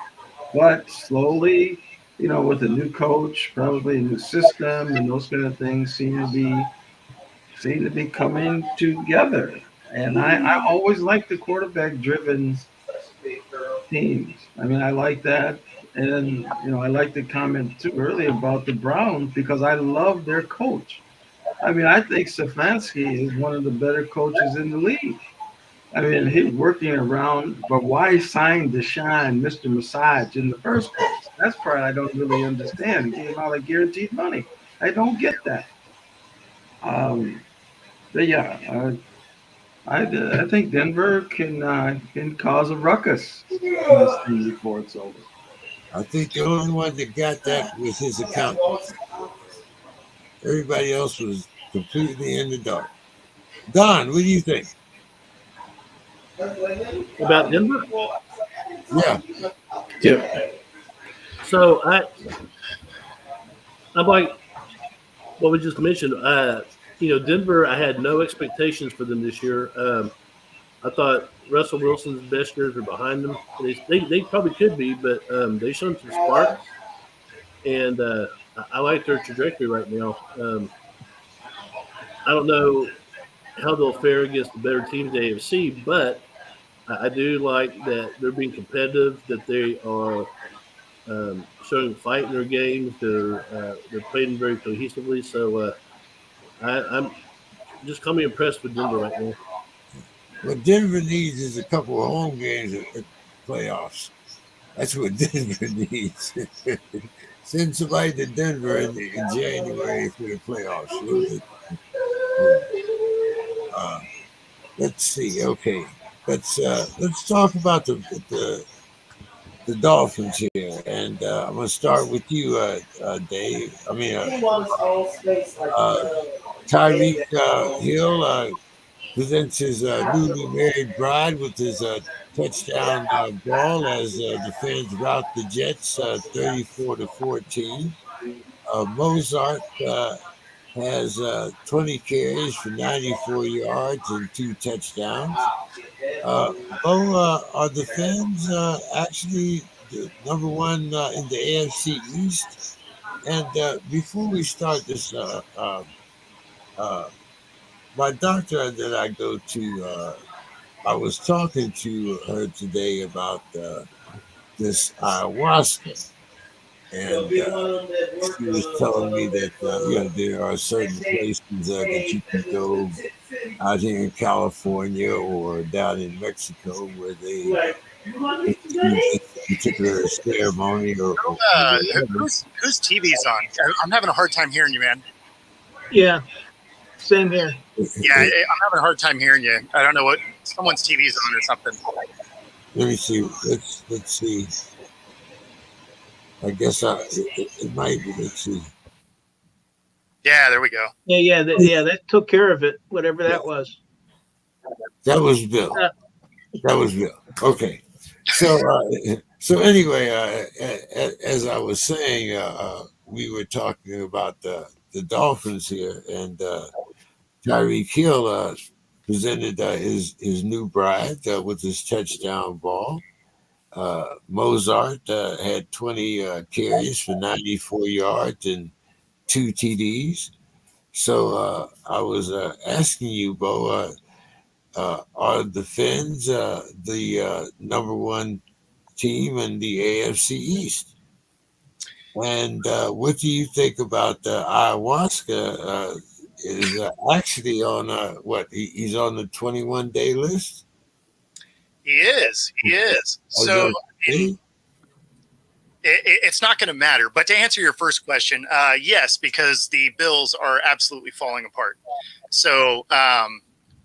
But slowly, with a new coach, probably a new system, and those kind of things seem to be coming together. And I always like the quarterback driven teams. I mean, I like that. And, I like the comment too earlier about the Browns because I love their coach. I mean, I think Stefanski is one of the better coaches in the league. I mean, he's working around, but why sign Deshaun, Mr. Massage, in the first place? That's part I don't really understand. He gave out like guaranteed money. I don't get that. Um, but yeah, I think Denver can cause a ruckus in this thing before it's over. I think the only one that got that was his accountant. Everybody else was completely in the dark. Don, what do you think? About Denver. Yeah, Yep. So I'm like what we just mentioned. Denver. I had no expectations for them this year. I thought Russell Wilson's best years are behind them. They probably could be, but they showed some sparks, and I like their trajectory right now. I don't know how they'll fare against the better teams in the AFC, but I do like that they're being competitive, that they are showing fight in their games. They're playing very cohesively. So I'm just coming impressed with Denver right now. what Denver needs is a couple of home games at the playoffs. That's what Denver needs. Send somebody to Denver in January for the playoffs. Let's see. Okay, let's talk about the Dolphins here, and I'm going to start with you, Dave. I mean, Tyreek Hill presents his newly married bride with his touchdown ball as the fans rout the Jets 34-14. Mozart has 20 carries for 94 yards and 2 touchdowns. Uh, Bo, are the fans actually the number one in the AFC East? And before we start this, uh, my doctor that I go to, I was talking to her today about this ayahuasca, and she was telling me that there are certain places that you can go out here in California or down in Mexico where they do this particular ceremony or whatever. Whose TV's on? I'm having a hard time hearing you, man. Yeah, same here. Yeah, I'm having a hard time hearing you. I don't know what someone's TV's on or something. Let me see. Let's see. I guess it might be. Let's see. Yeah, there we go. Yeah, that took care of it, whatever that was. That was Bill. That was Bill. Okay. So anyway, as I was saying, we were talking about the Dolphins here, and Tyreek Hill presented his new bride with his touchdown ball. Mozart had 20 carries for 94 yards and 2 TDs. So I was asking you, Bo, are the Finns the number one team in the AFC East? And what do you think about ayahuasca? Is actually on what? He's on the 21-day list. He is. So it's not going to matter. But to answer your first question, yes, because the Bills are absolutely falling apart. So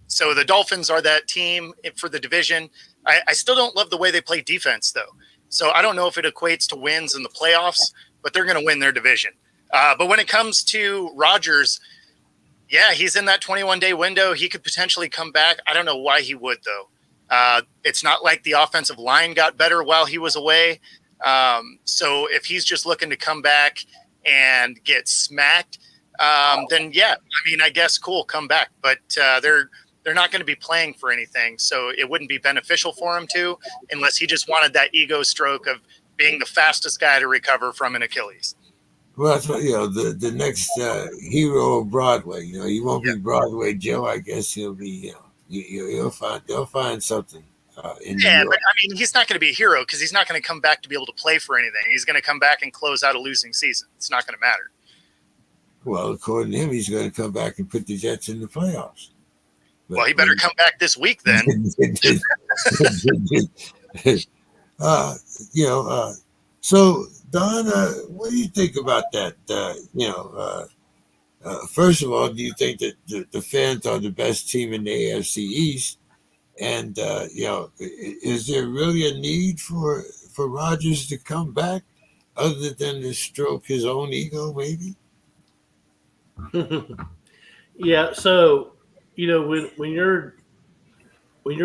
So the Dolphins are that team for the division. I still don't love the way they play defense, though. So I don't know if it equates to wins in the playoffs, but they're going to win their division. But when it comes to Rodgers, yeah, he's in that 21-day window. He could potentially come back. I don't know why he would, though. It's not like the offensive line got better while he was away. So if he's just looking to come back and get smacked, then yeah, I mean, I guess cool, come back. But they're not going to be playing for anything, so it wouldn't be beneficial for him to, unless he just wanted that ego stroke of being the fastest guy to recover from an Achilles. Well, that's what, the next hero of Broadway. He won't be Broadway Joe. I guess he'll be. They'll find something in New York. But I mean, he's not going to be a hero because he's not going to come back to be able to play for anything. He's going to come back and close out a losing season. It's not going to matter. Well, according to him, he's going to come back and put the Jets in the playoffs. Well, he better come back this week then. So Don, what do you think about that? First of all, do you think that the Fans are the best team in the AFC East? And is there really a need for Rodgers to come back, other than to stroke his own ego, maybe? Yeah. So, when you're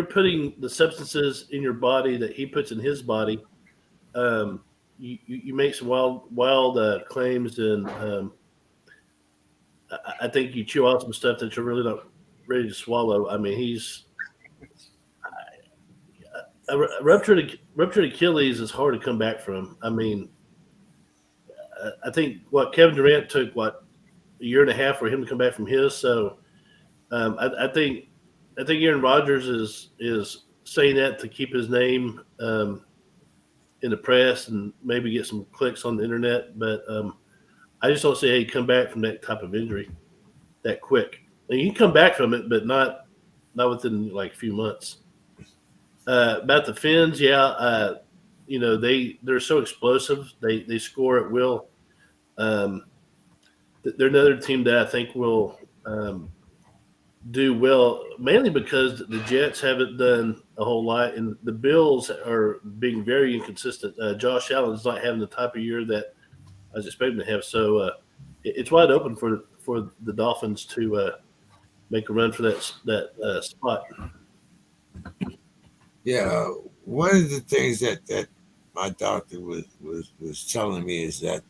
putting the substances in your body that he puts in his body, you make some wild claims, and I think you chew out some stuff that you're really not ready to swallow. I mean, he's a ruptured Achilles is hard to come back from. I mean, I think Kevin Durant took a year and a half for him to come back from his. So I think Aaron Rodgers is saying that to keep his name in the press and maybe get some clicks on the internet. But I just don't see how you come back from that type of injury that quick. And you can come back from it, but not within like a few months. About the Fins, they're so explosive. They score at will. They're another team that I think will do well, mainly because the Jets haven't done a whole lot, and the Bills are being very inconsistent. Josh Allen's not having the type of year that I was expecting to have. So it's wide open for the Dolphins to make a run for that spot. Yeah, one of the things that my doctor was telling me is that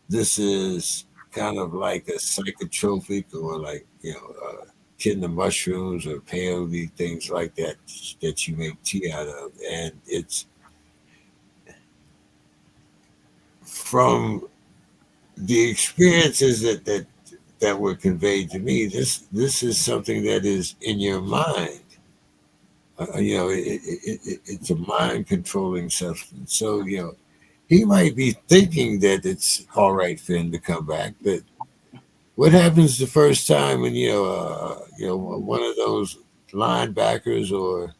this is kind of like a psychotropic, or like getting the mushrooms or peyote, things like that you make tea out of, and it's from the experiences that were conveyed to me. This is something that is in your mind. It's a mind controlling substance. So he might be thinking that it's all right for him to come back, but what happens the first time when one of those linebackers, or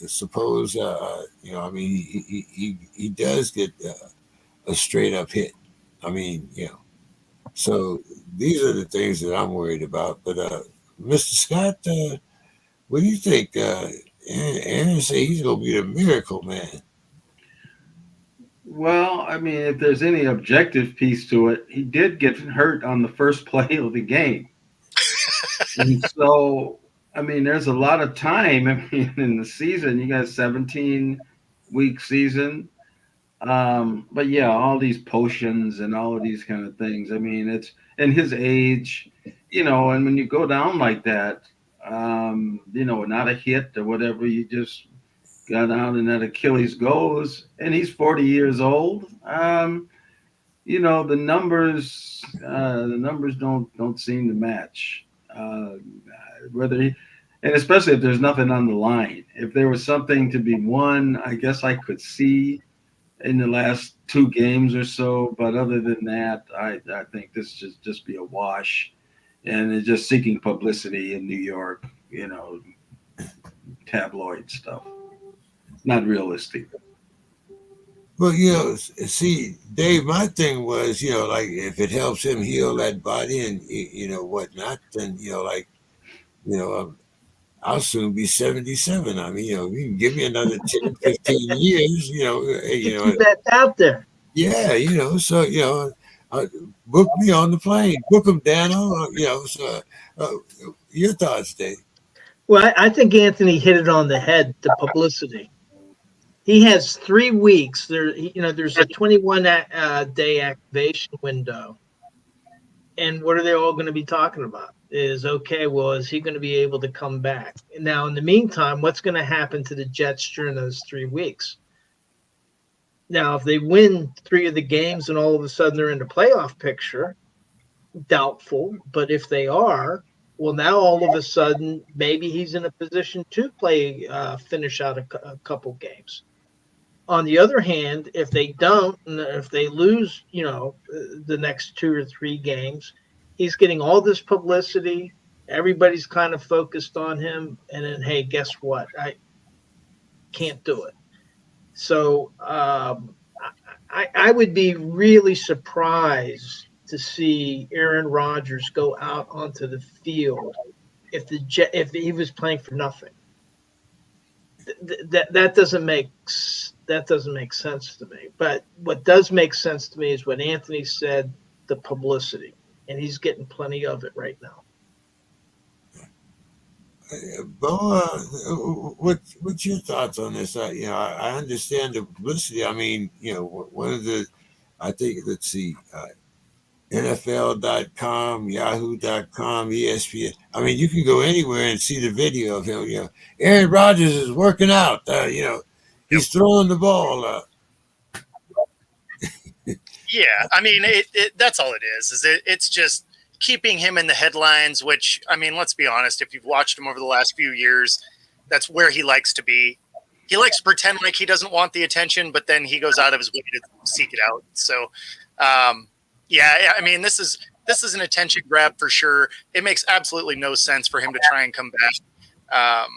suppose he does get a straight up hit. I mean, so these are the things that I'm worried about. But Mr. Scott, what do you think? Aaron say he's gonna be the miracle man. Well, I mean, if there's any objective piece to it, he did get hurt on the first play of the game. And so, I mean, there's a lot of time. I mean, in the season, you got a 17-week season. But yeah, all these potions and all of these kind of things. I mean, it's in his age, and when you go down like that, not a hit or whatever, you just got out and that Achilles goes, and he's 40 years old. The numbers don't seem to match. And especially if there's nothing on the line. If there was something to be won, I guess I could see in the last 2 games or so. But other than that, I think this should just be a wash, and it's just seeking publicity in New York, tabloid stuff. Not realistic. Well, see, Dave, my thing was, like if it helps him heal that body and whatnot, then you know, I'll soon be 77. I mean, you can give me another 10, 15 years, Get you back out there. yeah, so, book me on the plane, book them, Dano, so uh, your thoughts, Dave? Well, I think Anthony hit it on the head. The publicity. He has 3 weeks. There's a 21 day activation window, and what are they all going to be talking about? Is okay. Well, is he going to be able to come back? Now, in the meantime, what's going to happen to the Jets during those 3 weeks? Now, if they win 3 of the games and all of a sudden they're in the playoff picture, doubtful. But if they are, well, now all of a sudden maybe he's in a position to finish out a couple games. On the other hand, if they don't, and if they lose, the next 2 or 3 games, he's getting all this publicity. Everybody's kind of focused on him, and then, hey, guess what? I can't do it. So I would be really surprised to see Aaron Rodgers go out onto the field if he was playing for nothing. That doesn't make sense to me. But what does make sense to me is what Anthony said: the publicity, and he's getting plenty of it right now. Bo, what's your thoughts on this? I understand the publicity. I mean, one of the, I think, let's see, NFL.com, Yahoo.com, ESPN. I mean, you can go anywhere and see the video of him. Aaron Rodgers is working out. He's throwing the ball. Yeah, I mean, that's all it is it's just keeping him in the headlines, which, I mean, let's be honest, if you've watched him over the last few years, that's where he likes to be. He likes to pretend like he doesn't want the attention, but then he goes out of his way to seek it out. So, yeah, I mean, this is an attention grab for sure. It makes absolutely no sense for him to try and come back,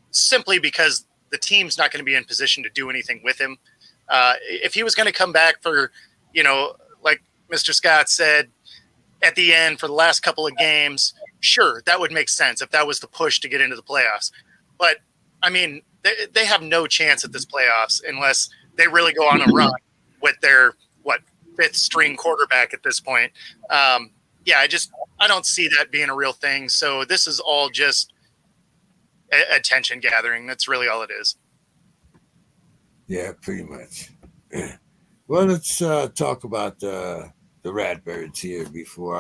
simply because the team's not going to be in position to do anything with him. If he was going to come back for, like Mr. Scott said, at the end for the last couple of games, sure, that would make sense if that was the push to get into the playoffs. But, I mean, they have no chance at this playoffs unless they really go on a run with their, fifth string quarterback at this point. I don't see that being a real thing. So this is all just attention gathering. That's really all it is. Yeah, pretty much. Well, let's talk about the Ratbirds here before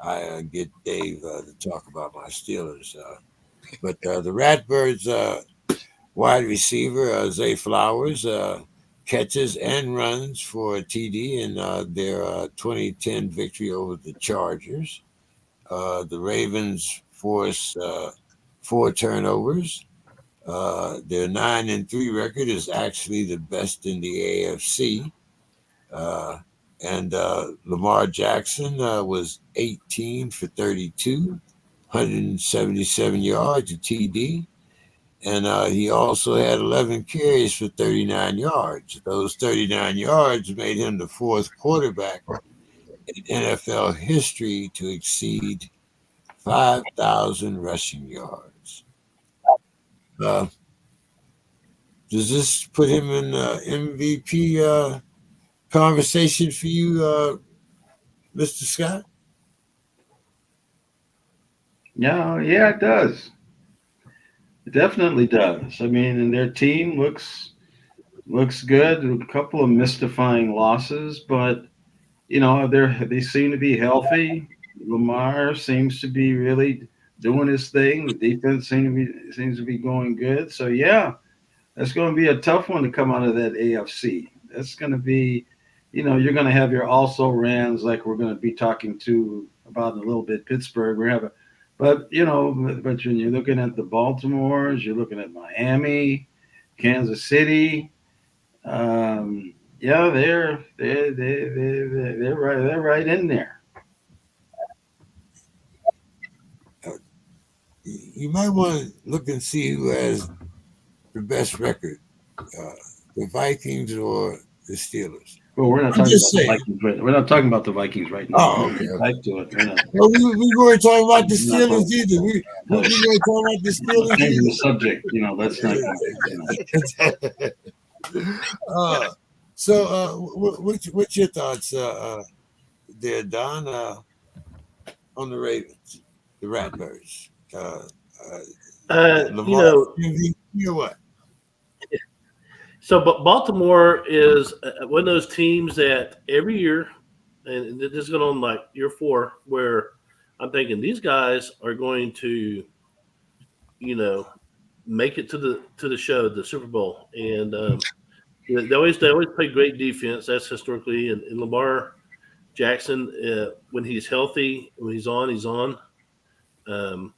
I get Dave to talk about my Steelers. But the Ratbirds wide receiver, Zay Flowers, catches and runs for a TD in their 2010 victory over the Chargers. The Ravens force 4 turnovers. Their 9-3 record is actually the best in the AFC. And Lamar Jackson was 18 for 32, 177 yards, a TD. And he also had 11 carries for 39 yards. Those 39 yards made him the 4th quarterback in NFL history to exceed 5,000 rushing yards. Does this put him in MVP conversation for you, Mr. Scott? Yeah, it does. It definitely does. I mean, and their team looks good. A couple of mystifying losses, but they seem to be healthy. Lamar seems to be really doing his thing. The defense seems to be going good. So yeah, that's going to be a tough one to come out of that AFC. That's going to be, you're going to have your also rans like we're going to be talking to about in a little bit. Pittsburgh, but when you're looking at the Baltimores, you're looking at Miami, Kansas City. Yeah, they're right in there. You might want to look and see who has the best record, the Vikings or the Steelers. Well, we're not I'm talking just about the saying. Vikings right. We're not talking about the Vikings right now. Oh, okay. Back to it. We're not Well, we weren't talking about the We're not Steelers either. We weren't talking about the Steelers changing the either. subject. Let's not go. What's your thoughts there, Don, on the Ravens, the Ratbirds? Lamar MVP or what? So, but Baltimore is one of those teams that every year, and this is going on like year 4, where I'm thinking these guys are going to, make it to the show, the Super Bowl, and they always play great defense. That's historically, and Lamar Jackson, when he's healthy, when he's on, he's on. All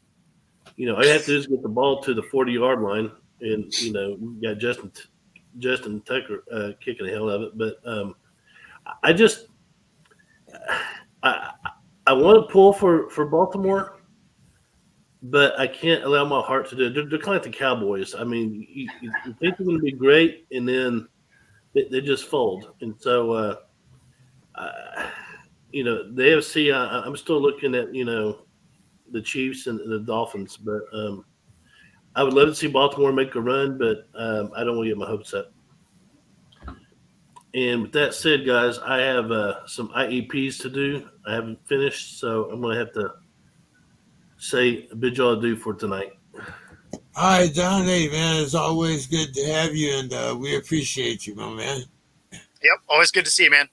you have to do is get the ball to the 40-yard line, and you got Justin Tucker kicking the hell out of it. But I want to pull for Baltimore, but I can't allow my heart to do it. They're kind of like the Cowboys. I mean, you think they're going to be great, and then they just fold. And so, the AFC, I'm still looking at, the Chiefs and the Dolphins. But I would love to see Baltimore make a run, but I don't want to get my hopes up. And with that said, guys, I have some IEPs to do. I haven't finished, so I'm going to have to say a bid y'all adieu for tonight. All right, Don. Hey, man, it's always good to have you, and we appreciate you, my man. Yep, always good to see you, man.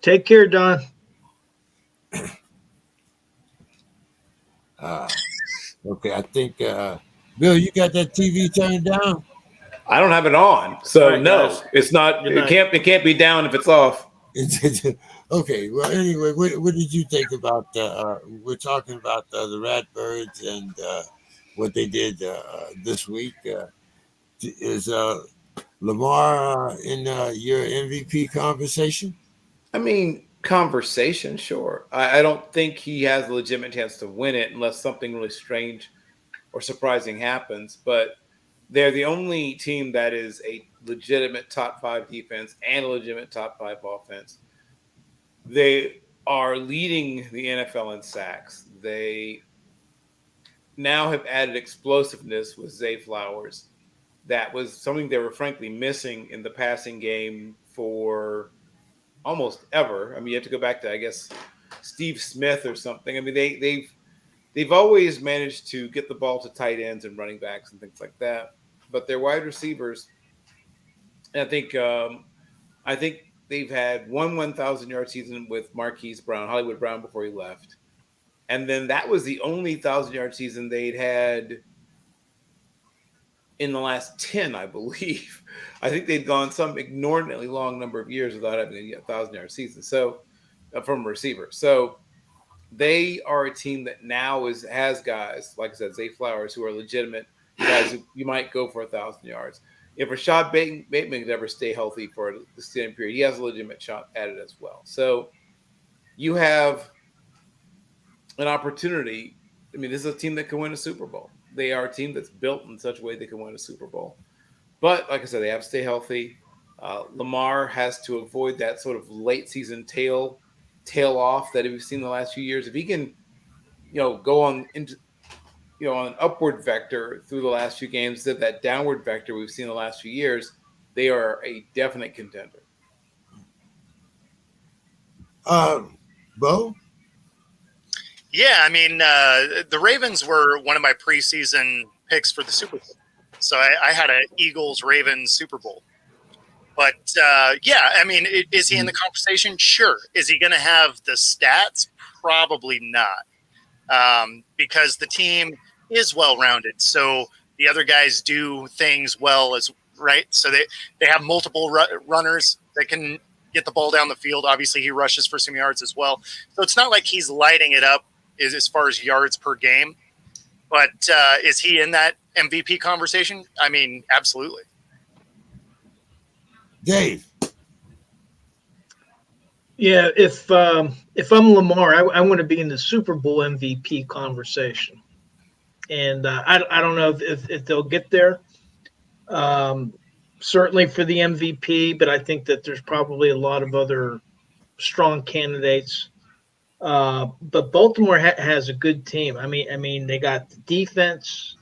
Take care, Don. Okay, I think, Bill, you got that TV turned down? I don't have it on, so All right, no, guys. it's not. Good It night. can't be down if it's off. Okay, well, anyway, what did you think about, we're talking about the Ratbirds and what they did this week. Is Lamar in your MVP conversation? I mean, conversation, sure. I don't think he has a legitimate chance to win it unless something really strange or surprising happens. But they're the only team that is a legitimate top 5 defense and a legitimate top 5 offense. They are leading the NFL in sacks. They now have added explosiveness with Zay Flowers. That was something they were frankly missing in the passing game for almost ever. I mean, you have to go back to, I guess, Steve Smith or something. I mean, they've always managed to get the ball to tight ends and running backs and things like that. But their wide receivers, and I think they've had one 1,000-yard season with Marquise Brown, Hollywood Brown, before he left. And then that was the only 1,000-yard season they'd had in the last 10, I believe. I think they'd gone some inordinately long number of years without having a 1,000-yard season. So from a receiver. So they are a team that now has guys, like I said, Zay Flowers, who are legitimate guys who you might go for 1,000 yards. If Rashad Bateman could ever stay healthy for the same period, he has a legitimate shot at it as well. So you have an opportunity. I mean, this is a team that can win a Super Bowl. They are a team that's built in such a way they can win a Super Bowl. But like I said, they have to stay healthy. Lamar has to avoid that sort of late season tail off that we've seen the last few years. If he can, go on into, on an upward vector through the last few games, that downward vector we've seen the last few years, they are a definite contender. Bo? Yeah, I mean, the Ravens were one of my preseason picks for the Super Bowl. So I had an Eagles-Ravens Super Bowl. But, yeah, I mean, is he in the conversation? Sure. Is he going to have the stats? Probably not, because the team is well-rounded. So the other guys do things well right? So they have multiple runners that can get the ball down the field. Obviously, he rushes for some yards as well. So it's not like he's lighting it up as far as yards per game. But is he in that MVP conversation? I mean, absolutely. Dave? Yeah, if I'm Lamar, I want to be in the Super Bowl MVP conversation, and I don't know if they'll get there. certainly for the MVP, but I think that there's probably a lot of other strong candidates. But Baltimore has a good team. I mean, they got the defense,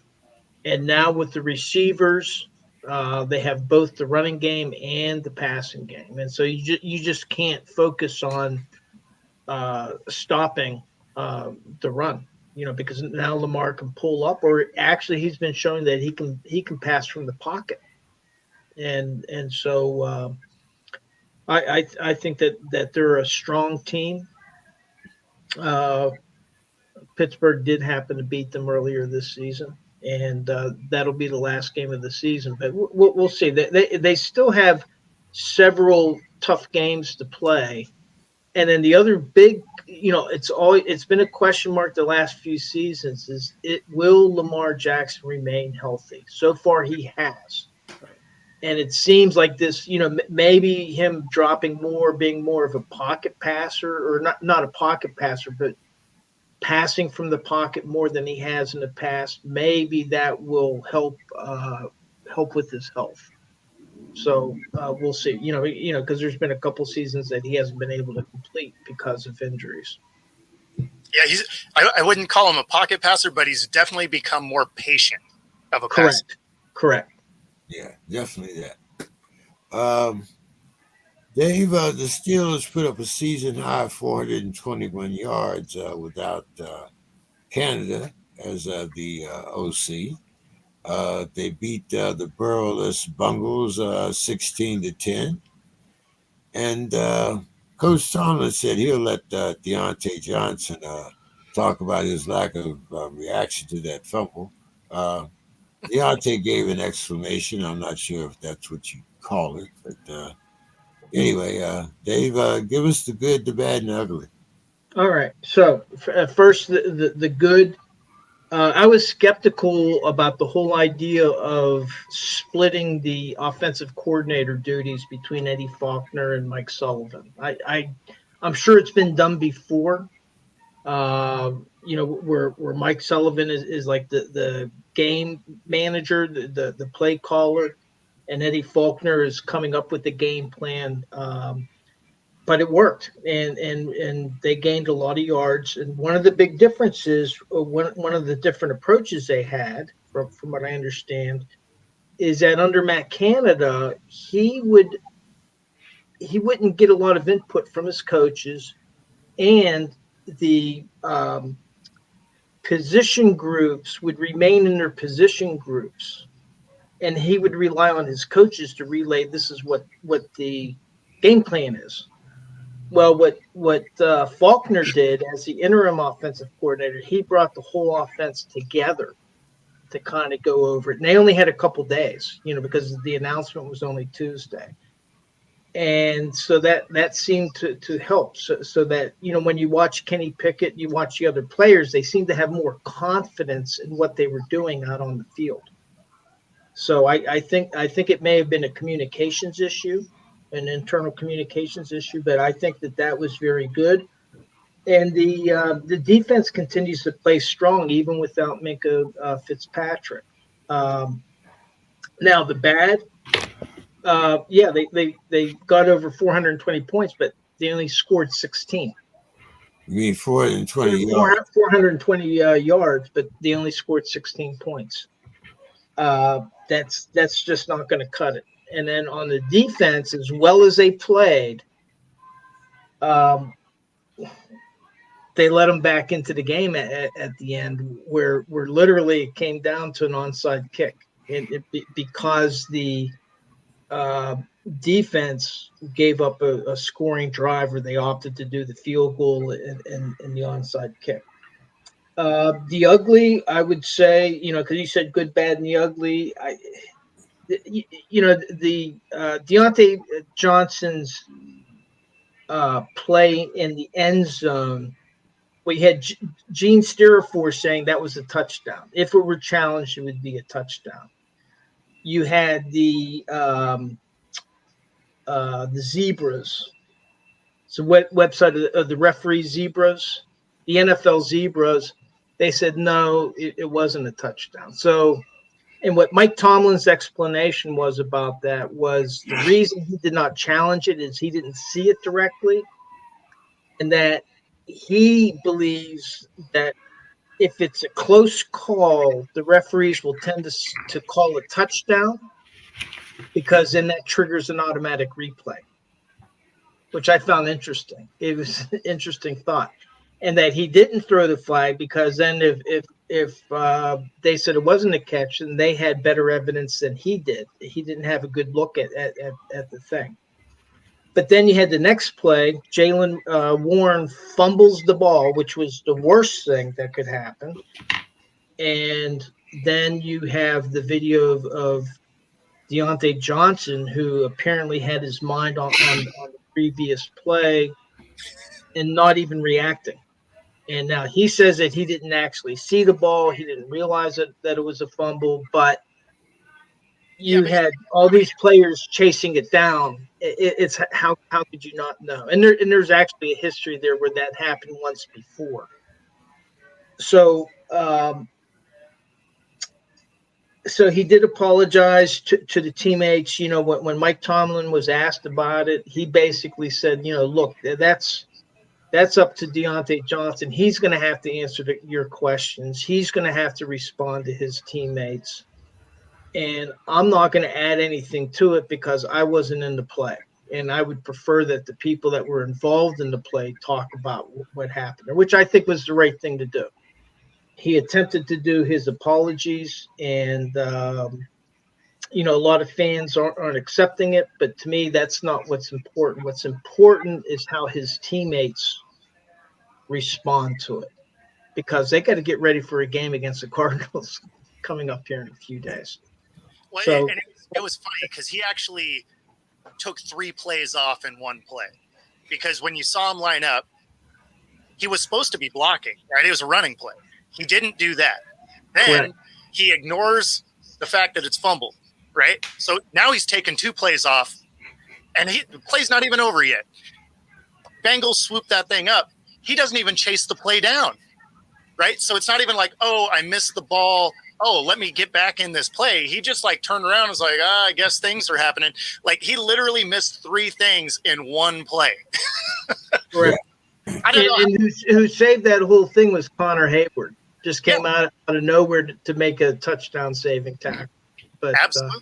and now with the receivers, they have both the running game and the passing game, and so you just can't focus on stopping the run. Because now Lamar can pull up, or actually he's been showing that he can pass from the pocket, and so I think that they're a strong team. Uh, Pittsburgh did happen to beat them earlier this season, and that'll be the last game of the season. But we'll see. They still have several tough games to play, and then the other big, it's been a question mark the last few seasons. Will Lamar Jackson remain healthy? So far, he has. And it seems like this, maybe him dropping more, being more of a pocket passer, or not a pocket passer, but passing from the pocket more than he has in the past. Maybe that will help with his health. So we'll see. Because there's been a couple seasons that he hasn't been able to complete because of injuries. Yeah, I wouldn't call him a pocket passer, but he's definitely become more patient of a passer. Correct. Yeah, definitely that. Dave, the Steelers put up a season high 421 yards without Canada as the OC. They beat the Burrowless Bungles 16-10, and Coach Tomlin said he'll let Deontay Johnson talk about his lack of reaction to that fumble. Deontay gave an exclamation. I'm not sure if that's what you call it, but anyway, Dave, give us the good, the bad, and the ugly. All right. So first, the good. I was skeptical about the whole idea of splitting the offensive coordinator duties between Eddie Faulkner and Mike Sullivan. I'm sure it's been done before. Where Mike Sullivan is like the game manager, the play caller, and Eddie Faulkner is coming up with the game plan. But it worked, and they gained a lot of yards. And one of the big differences, one of the different approaches they had, from what I understand, is that under Matt Canada, he wouldn't get a lot of input from his coaches, and the position groups would remain in their position groups, and he would rely on his coaches to relay, this is what the game plan is. Well, what Faulkner did as the interim offensive coordinator, he brought the whole offense together to kind of go over it. And they only had a couple days, because the announcement was only Tuesday. And so that seemed to help. So that, when you watch Kenny Pickett, you watch the other players, they seem to have more confidence in what they were doing out on the field. So I think it may have been a communications issue, an internal communications issue, but I think that was very good. And the defense continues to play strong even without Minkah Fitzpatrick. Now the bad, they got over 420 points, but they only scored 16. You mean 420 yards? 420 yards, but they only scored 16 points. That's just not going to cut it. And then on the defense, as well as they played, they let them back into the game at the end, where literally it came down to an onside kick, because the defense gave up a scoring drive where they opted to do the field goal and the onside kick. The ugly, I would say, because you said good, bad, and the ugly. The Deontay Johnson's play in the end zone, we had Gene Stirafor saying that was a touchdown. If it were challenged, it would be a touchdown. You had the zebras. So website of the referee zebras, the NFL zebras. They said no, it wasn't a touchdown. So. And what Mike Tomlin's explanation was about that was the reason he did not challenge it is he didn't see it directly, and that he believes that if it's a close call, the referees will tend to call a touchdown because then that triggers an automatic replay, which I found interesting. It was an interesting thought. And that he didn't throw the flag because then if they said it wasn't a catch, then they had better evidence than he did. He didn't have a good look at the thing. But then you had the next play. Jalen Warren fumbles the ball, which was the worst thing that could happen. And then you have the video of Deontay Johnson, who apparently had his mind on the previous play and not even reacting. And now he says that he didn't actually see the ball. He didn't realize that it was a fumble, but you had all these players chasing it down. It's how could you not know? And there's actually a history there where that happened once before. So so he did apologize to the teammates. You know, when Mike Tomlin was asked about it, he basically said, you know, look, that's up to Deontay Johnson. He's going to have to answer your questions. He's going to have to respond to his teammates. And I'm not going to add anything to it because I wasn't in the play. And I would prefer that the people that were involved in the play talk about what happened, which I think was the right thing to do. He attempted to do his apologies, and, you know, a lot of fans aren't accepting it. But to me, that's not what's important. What's important is how his teammates respond to it, because they got to get ready for a game against the Cardinals coming up here in a few days. Well, So, and it was funny because he actually took 3 plays off in one play, because when you saw him line up, he was supposed to be blocking, right? It was a running play. He didn't do that. Then correct. he ignores the fact that it's fumbled, right? So now he's taken 2 plays off, and the play's not even over yet. Bengals swoop that thing up. He doesn't even chase the play down, right? So it's not even like, oh, I missed the ball. Oh, let me get back in this play. He just like turned around and was like, I guess things are happening. Like he literally missed 3 things in one play. Correct. I don't know. And who saved that whole thing was Connor Hayward. Just came out of nowhere to make a touchdown saving tackle. But Absolutely.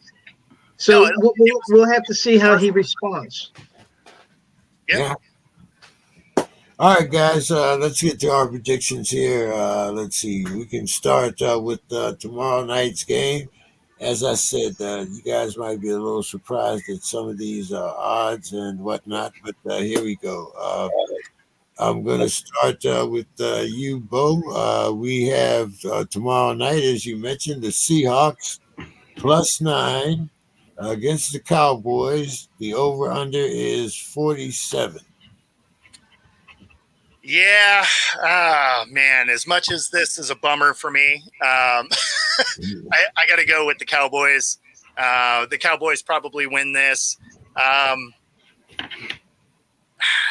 so No, we'll have to see how he responds. Yeah. All right, guys, let's get to our predictions here. Let's see. We can start with tomorrow night's game. As I said, you guys might be a little surprised at some of these odds and whatnot, but here we go. I'm going to start with you, Bo. We have tomorrow night, as you mentioned, the Seahawks +9 against the Cowboys. The over-under is 47. Yeah. Man, as much as this is a bummer for me, I got to go with the Cowboys. The Cowboys probably win this.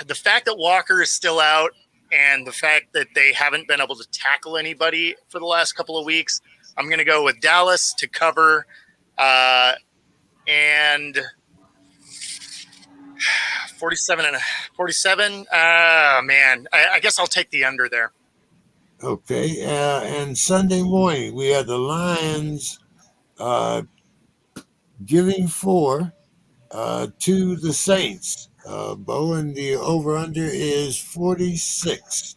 The fact that Walker is still out and the fact that they haven't been able to tackle anybody for the last couple of weeks, I'm going to go with Dallas to cover. And 47. Man, I guess I'll take the under there. Okay. And Sunday morning, we have the Lions giving 4 to the Saints. Bo, and the over-under is 46.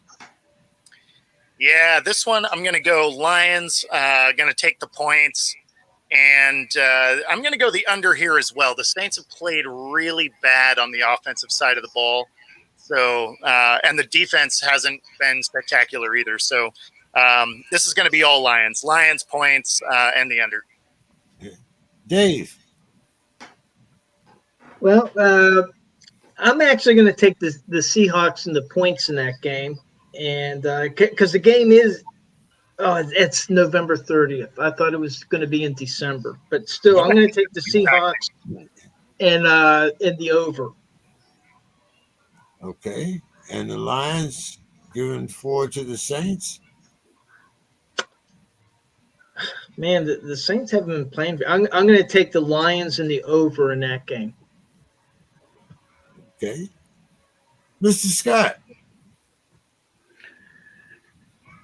Yeah, this one I'm going to go Lions. Going to take the points. And I'm going to go the under here as well. The Saints have played really bad on the offensive side of the ball. So, and the defense hasn't been spectacular either. So this is going to be all Lions. Lions points and the under. Dave. Well, I'm actually going to take the Seahawks and the points in that game. And because the game is, it's November 30th. I thought it was going to be in December. But still, I'm going to take the Seahawks and the over. Okay. And the Lions giving 4 to the Saints? Man, the Saints haven't been playing. I'm going to take the Lions in the over in that game. Okay. Mr. Scott.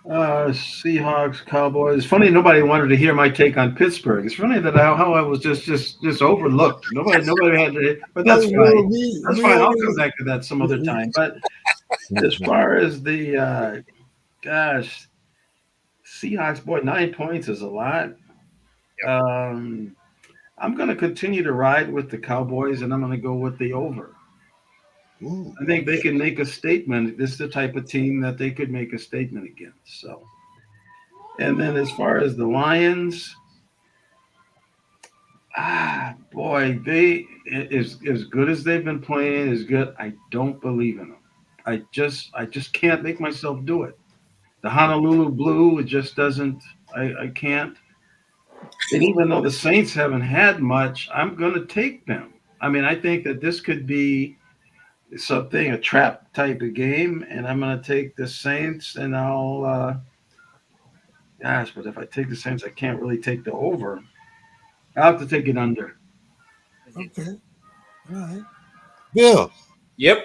Seahawks, Cowboys. It's funny nobody wanted to hear my take on Pittsburgh. It's funny that how I was just overlooked. Nobody had to, but that's Oh, well, fine. That's we fine. I'll already. come back to that some other time. But as far as the gosh, Seahawks, boy, 9 points is a lot. I'm going to continue to ride with the Cowboys, and I'm going to go with the over. Ooh, I think they can make a statement. This is the type of team that they could make a statement against. So, and then as far as the Lions, boy, they as good as they've been playing is good. I don't believe in them. I just can't make myself do it. The Honolulu Blue, it just doesn't. I can't. And even though the Saints haven't had much, I'm going to take them. I mean, I think that this could be something, a trap type of game, and I'm going to take the Saints, and gosh, but if I take the Saints, I can't really take the over. I'll have to take it under. okay. All right. Bill, Yep.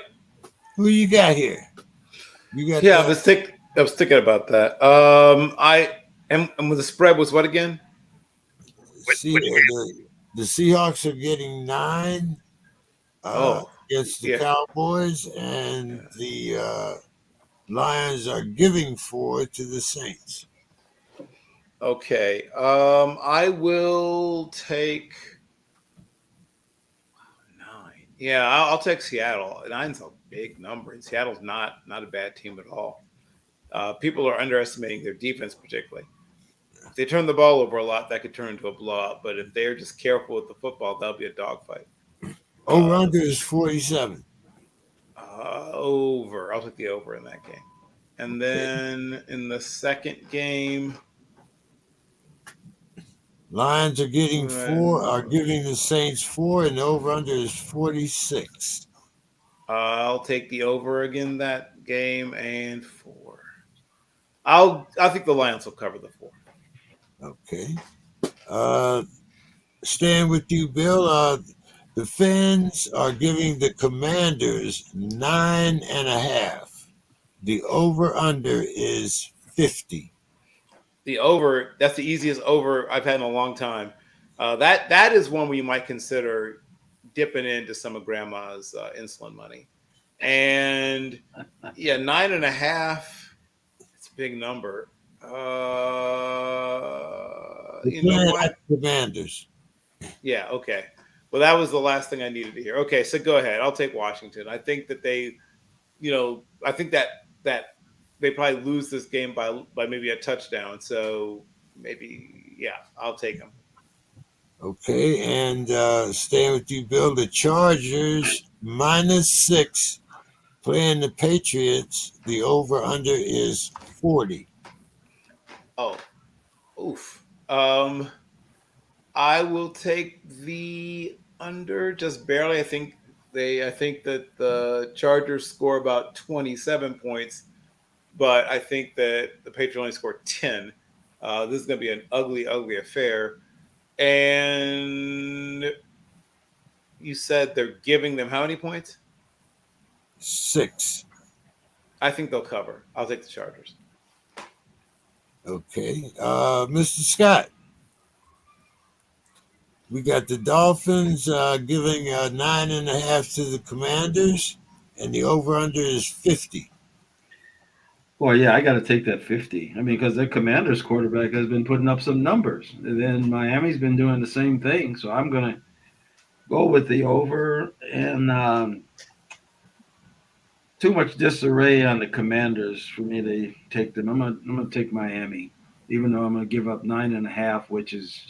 who you got here? You got Yeah, I was thinking about that. And the spread was what again? the Seahawks are getting 9 against the yeah. Cowboys, and the Lions are giving 4 to the Saints. Okay. I will take 9. Yeah, I'll take Seattle. 9's a big number, and Seattle's not a bad team at all. People are underestimating their defense, particularly. If they turn the ball over a lot, that could turn into a blowout. But if they're just careful with the football, that'll be a dogfight. Over under is 47. Over. I'll take the over in that game. And then in the second game, Lions are getting 4, are giving the Saints 4, and the over under is 46. I'll take the over again that game and 4. I think the Lions will cover the 4. Okay. Staying with you, Bill. The fans are giving the Commanders 9.5. The over under is 50. The over, that's the easiest over I've had in a long time. That is one where you might consider dipping into some of Grandma's insulin money. And yeah, 9.5. It's a big number. You know what? Commanders. Yeah, okay. Well, that was the last thing I needed to hear. Okay, so go ahead. I'll take Washington. I think that they, I think that they probably lose this game by maybe a touchdown. So maybe, yeah, I'll take them. Okay, and staying with you, Bill, the Chargers -6 playing the Patriots. The over under is 40. Oh, oof. I will take the under just barely. I think that the Chargers score about 27 points, but I think that the Patriots only score 10. This is going to be an ugly, ugly affair. And you said they're giving them how many points? 6. I think they'll cover. I'll take the Chargers. Okay. Mr. Scott, we got the Dolphins giving 9.5 to the Commanders, and the over-under is 50. Well, yeah, I got to take that 50. I mean, because the Commanders quarterback has been putting up some numbers. And then Miami's been doing the same thing. So I'm going to go with the over. And too much disarray on the Commanders for me to take them. I'm going to take Miami, even though I'm going to give up 9.5, which is,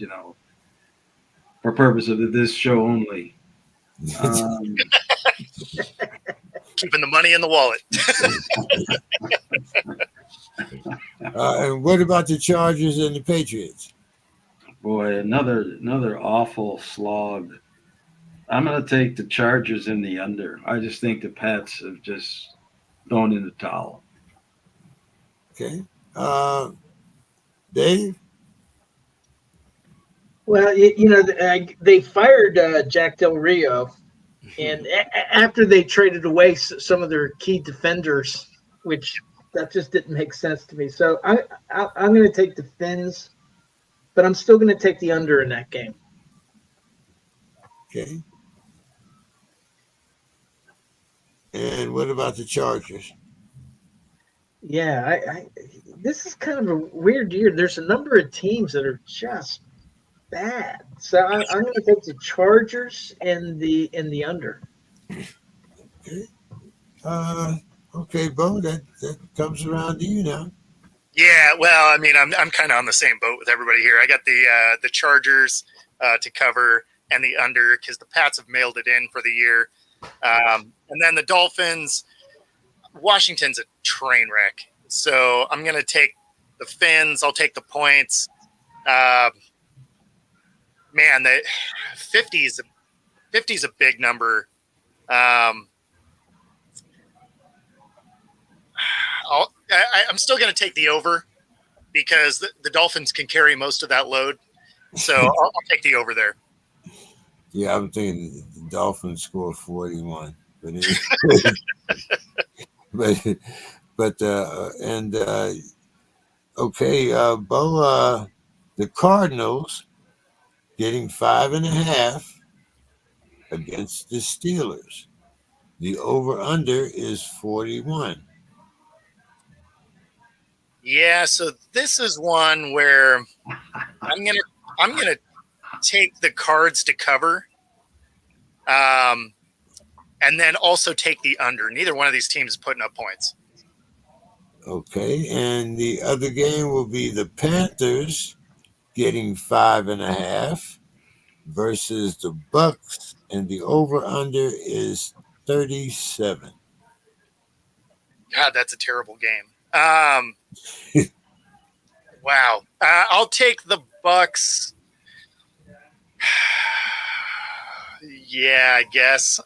for purpose of this show only. Keeping the money in the wallet. And what about the Chargers and the Patriots? Boy, another awful slog. I'm going to take the Chargers in the under. I just think the Pats have just thrown in the towel. Okay. Dave? Well, they fired Jack Del Rio, and after they traded away some of their key defenders, which that just didn't make sense to me. So I'm going to take the Finns, but I'm still going to take the under in that game. Okay. And what about the Chargers? Yeah, this is kind of a weird year. There's a number of teams that are just bad. So I'm going to take the Chargers and the under. Okay. Okay, Bo, that comes around to you now. Yeah, well, I mean, I'm kind of on the same boat with everybody here. I got the Chargers to cover and the under because the Pats have mailed it in for the year, and then the Dolphins. Washington's a train wreck, so I'm going to take the Finns. I'll take the points. Man, the 50 is a big number. I'm still going to take the over because the Dolphins can carry most of that load. So I'll take the over there. Yeah, I'm thinking the Dolphins scored 41, but okay, Bo, the Cardinals getting 5.5 against the Steelers. The over/under is 41. Yeah, so this is one where I'm gonna take the Cards to cover, and then also take the under. Neither one of these teams is putting up points. Okay, and the other game will be the Panthers getting 5.5 versus the Bucks, and the over/under is 37. God, that's a terrible game. Wow. I'll take the Bucks. Yeah, I guess.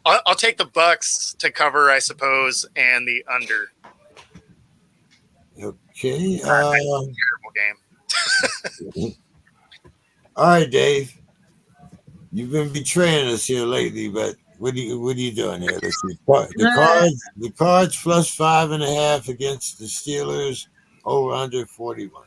I'll take the Bucks to cover, I suppose, and the under. Okay. Terrible game. All right, Dave. You've been betraying us here lately, but what are you doing here? Let's see. The Cards plus 5.5 against the Steelers, over under 41.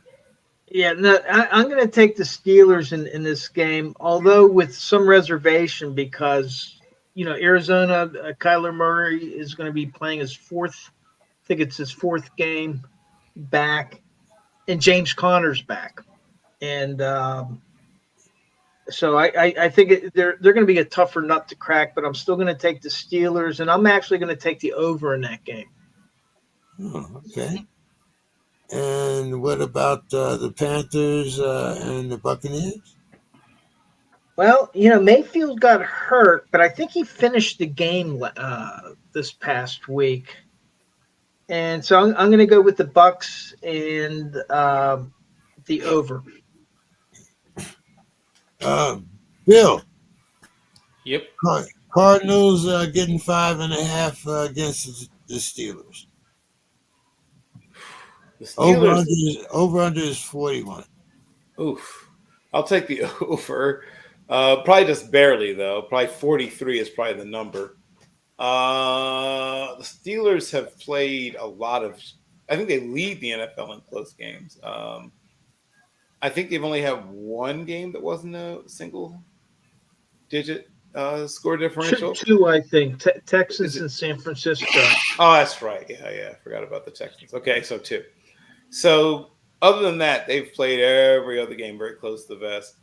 Yeah, no, I'm going to take the Steelers in this game, although with some reservation because Arizona, Kyler Murray is going to be playing his fourth. I think it's his fourth game back, and James Conner's back, and so I think they're going to be a tougher nut to crack. But I'm still going to take the Steelers, and I'm actually going to take the over in that game. Oh, okay. And what about the Panthers and the Buccaneers? Well, Mayfield got hurt, but I think he finished the game this past week, and so I'm going to go with the Bucks and the over. Bill. Yep. Cardinals getting 5.5 against the Steelers. The Steelers. Over under is 41. Oof. I'll take the over. Probably just barely, though. Probably 43 is probably the number. The Steelers have played a lot of – I think they lead the NFL in close games. I think they've only had one game that wasn't a single-digit score differential. Two, I think. Texans and San Francisco. Oh, that's right. Yeah. I forgot about the Texans. Okay, so 2. So other than that, they've played every other game very close to the vest.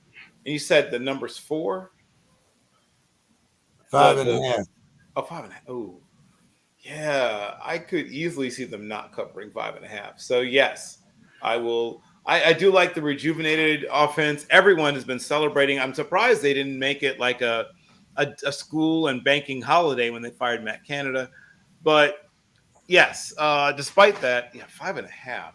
And you said the number's 4? 5.5. Oh, 5.5. Oh, yeah. I could easily see them not covering 5.5. So yes, I will. I do like the rejuvenated offense. Everyone has been celebrating. I'm surprised they didn't make it like a school and banking holiday when they fired Matt Canada. But yes, despite that, 5.5.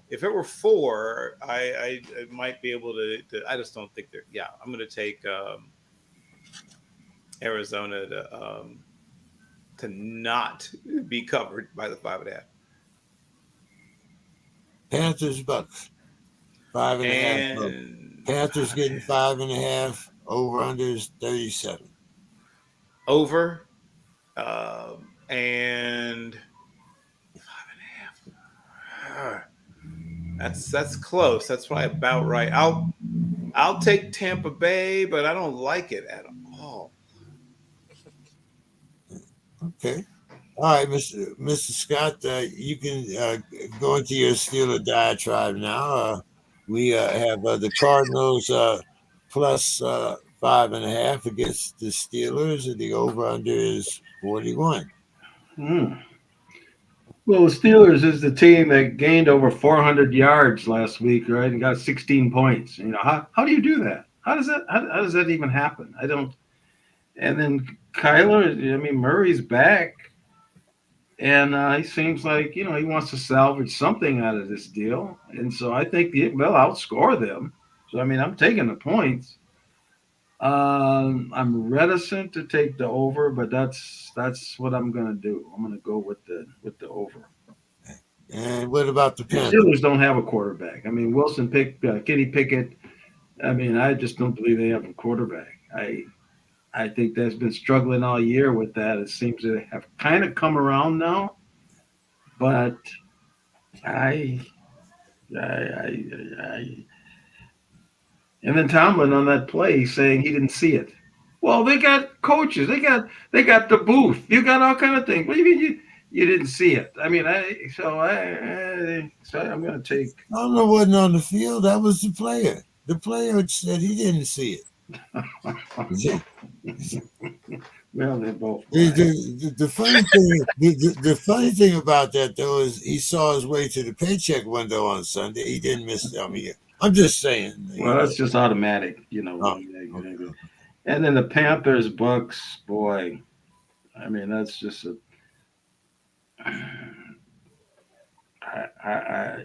If it were 4, I might be able to. I just don't think they're. Yeah, I'm going to take Arizona to not be covered by the 5.5. Panthers, Bucks, 5.5. And Panthers getting 5.5. Over under is 37. Over. And 5.5. That's close. That's probably about right. I'll take Tampa Bay, but I don't like it at all. Okay. All right, Mr. Scott, you can go into your Steeler diatribe now. We have the Cardinals plus 5.5 against the Steelers, and the over/under is 41. Hmm. Well, the Steelers is the team that gained over 400 yards last week, right, and got 16 points. You know, how do you do that? How does that even happen? I don't. And then Kyler, I mean, Murray's back, and he seems like he wants to salvage something out of this deal, and so I think they'll outscore them. So I mean, I'm taking the points. I'm reticent to take the over, but that's what I'm gonna do. I'm gonna go with the over. And what about the The Panthers? Steelers don't have a quarterback. I mean, Wilson picked Kenny Pickett. I mean, I just don't believe they have a quarterback. I think that's been struggling all year with that. It seems to have kind of come around now, but I and then Tomlin on that play saying he didn't see it. Well, they got coaches. They got the booth. You got all kind of things. What do you mean you didn't see it? I mean, so I'm going to take. I don't know, wasn't on the field. That was the player. The player said he didn't see it. Well, they're both. The funny thing about that though is he saw his way to the paycheck window on Sunday. He didn't miss. I mean, I'm just saying. Well, that's just automatic, Okay. And then the Panthers, Bucks, boy, I mean, that's just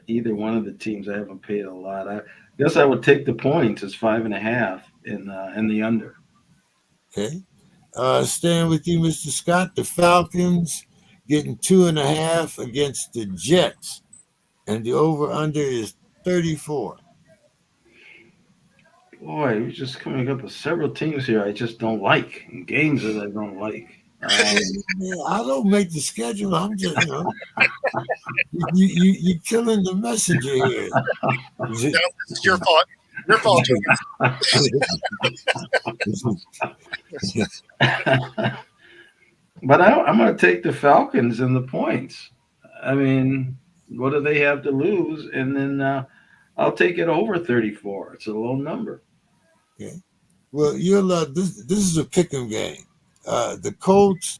either one of the teams I haven't paid a lot. I guess I would take the points as 5.5 in the under. Okay. Staying with you, Mr. Scott, the Falcons getting 2.5 against the Jets, and the over/under is 34. Boy, we're just coming up with several teams here I just don't like, and games that I don't like. I don't make the schedule. I'm just, you're killing the messenger here. No, it's your fault. Your fault. But I'm going to take the Falcons and the points. I mean, what do they have to lose? And then I'll take it over 34. It's a low number. Okay. Well, you'll this is a pick'em game. The Colts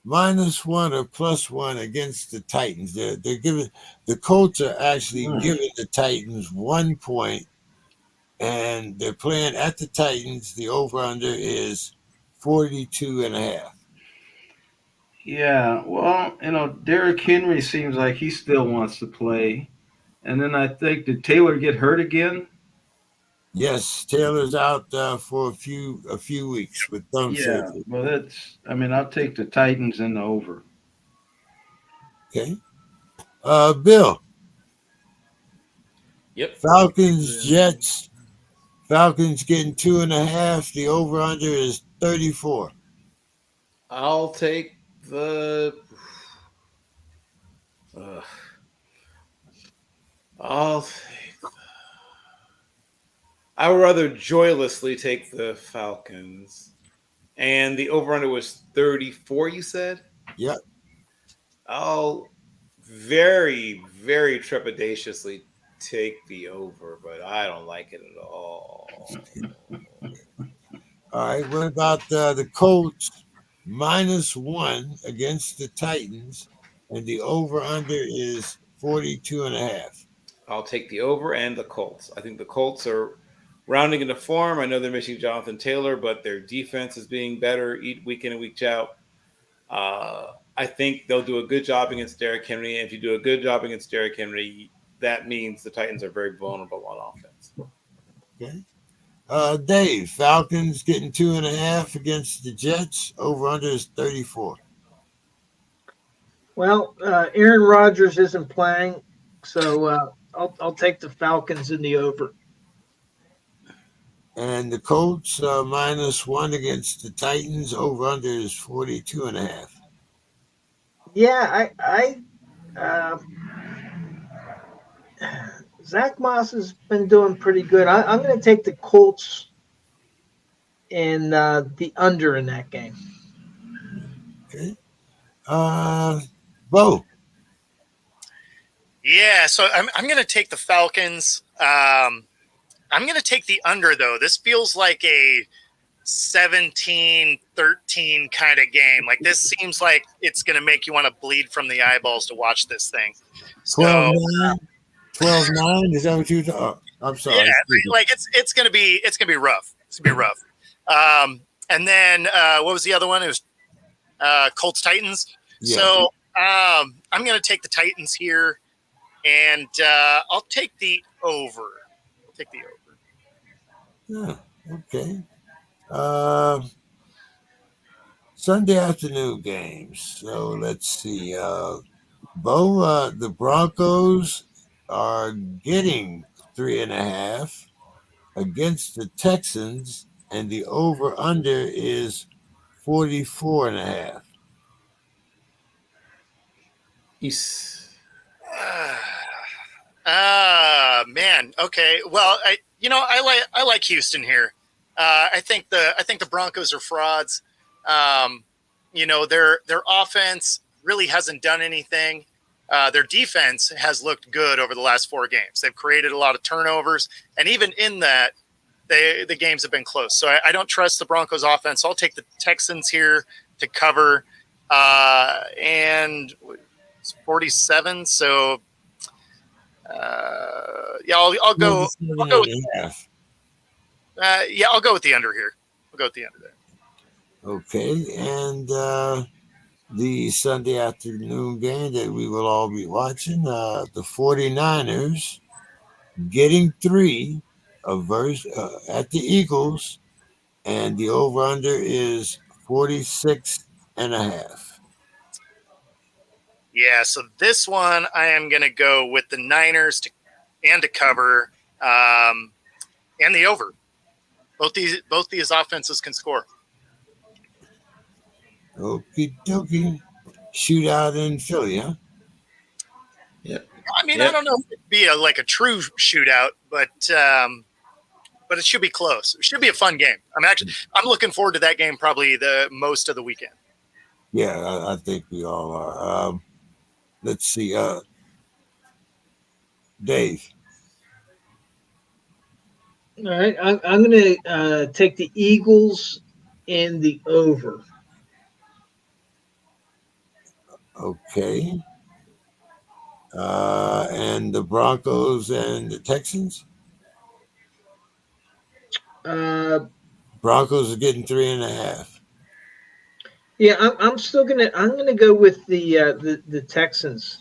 -1 or +1 against the Titans. They're giving the Colts are actually giving the Titans 1 point, and they're playing at the Titans. The over/under is 42.5. Yeah, well, Derrick Henry seems like he still wants to play. And then I think, did Taylor get hurt again? Yes, Taylor's out for a few weeks with thumb surgery. Well, I'll take the Titans and the over. Okay. Bill. Yep. Falcons, Jets. Falcons getting 2.5. The over/under is 34. I'll take the. I would rather joylessly take the Falcons. And the over/under was 34, you said? Yep. I'll very, very trepidatiously take the over, but I don't like it at all. All right. What about the Colts -1 against the Titans, and the over/under is 42.5. I'll take the over and the Colts. I think the Colts are rounding into form. I know they're missing Jonathan Taylor, but their defense is being better week in and week out. I think they'll do a good job against Derrick Henry. And if you do a good job against Derrick Henry, that means the Titans are very vulnerable on offense. Okay. Dave, Falcons getting 2.5 against the Jets. Over/under is 34. Well, Aaron Rodgers isn't playing, so I'll take the Falcons in the over. And the Colts -1 against the Titans. Over under is 42.5. Yeah, Zach Moss has been doing pretty good. I'm going to take the Colts in the under in that game. Okay. Bo. Yeah, so I'm going to take the Falcons. I'm going to take the under, though. This feels like a 17-13 kind of game. Like, this seems like it's going to make you want to bleed from the eyeballs to watch this thing. So 12-9. 12-9. Is that what you thought? I'm yeah, sorry. like it's going to be rough. It's going to be rough. And then what was the other one? It was Colts Titans. Yeah. So I'm going to take the Titans here, and I'll take the over. I'll take the over. Yeah. Okay. Sunday afternoon games. So let's see. Bo, the Broncos are getting 3.5 against the Texans, and the over/under is 44.5. Man. Okay. Well, I like Houston here. I think the Broncos are frauds. Their offense really hasn't done anything. Their defense has looked good over the last 4 games. They've created a lot of turnovers, and even in that, the games have been close. So I don't trust the Broncos offense. I'll take the Texans here to cover, and it's 47. So I'll go. I'll go with the under here. I'll go with the under there. Okay, and the Sunday afternoon game that we will all be watching, the 49ers getting 3 at the Eagles, and the over/under is 46.5. Yeah, so this one I am going to go with the Niners to cover, and the over. Both these offenses can score. Okie dokie. Shootout in Philly, huh? Yep. I mean, I don't know if it'd be a true shootout, but it should be close. It should be a fun game. I'm looking forward to that game probably the most of the weekend. Yeah, I think we all are. Let's see. Dave. All right, I'm going to take the Eagles in the over. Okay. And the Broncos and the Texans? Broncos are getting 3.5. Yeah, I'm gonna go with the Texans.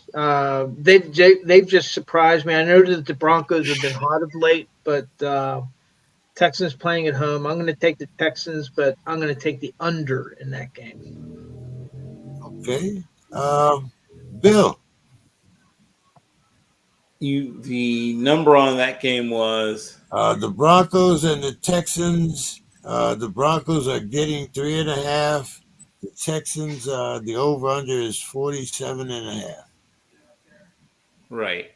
They've just surprised me. I know that the Broncos have been hot of late, but Texans playing at home. I'm gonna take the Texans, but I'm gonna take the under in that game. Okay. Bill. The number on that game was the Broncos and the Texans. The Broncos are getting 3.5. The Texans, the over/under is 47.5. right.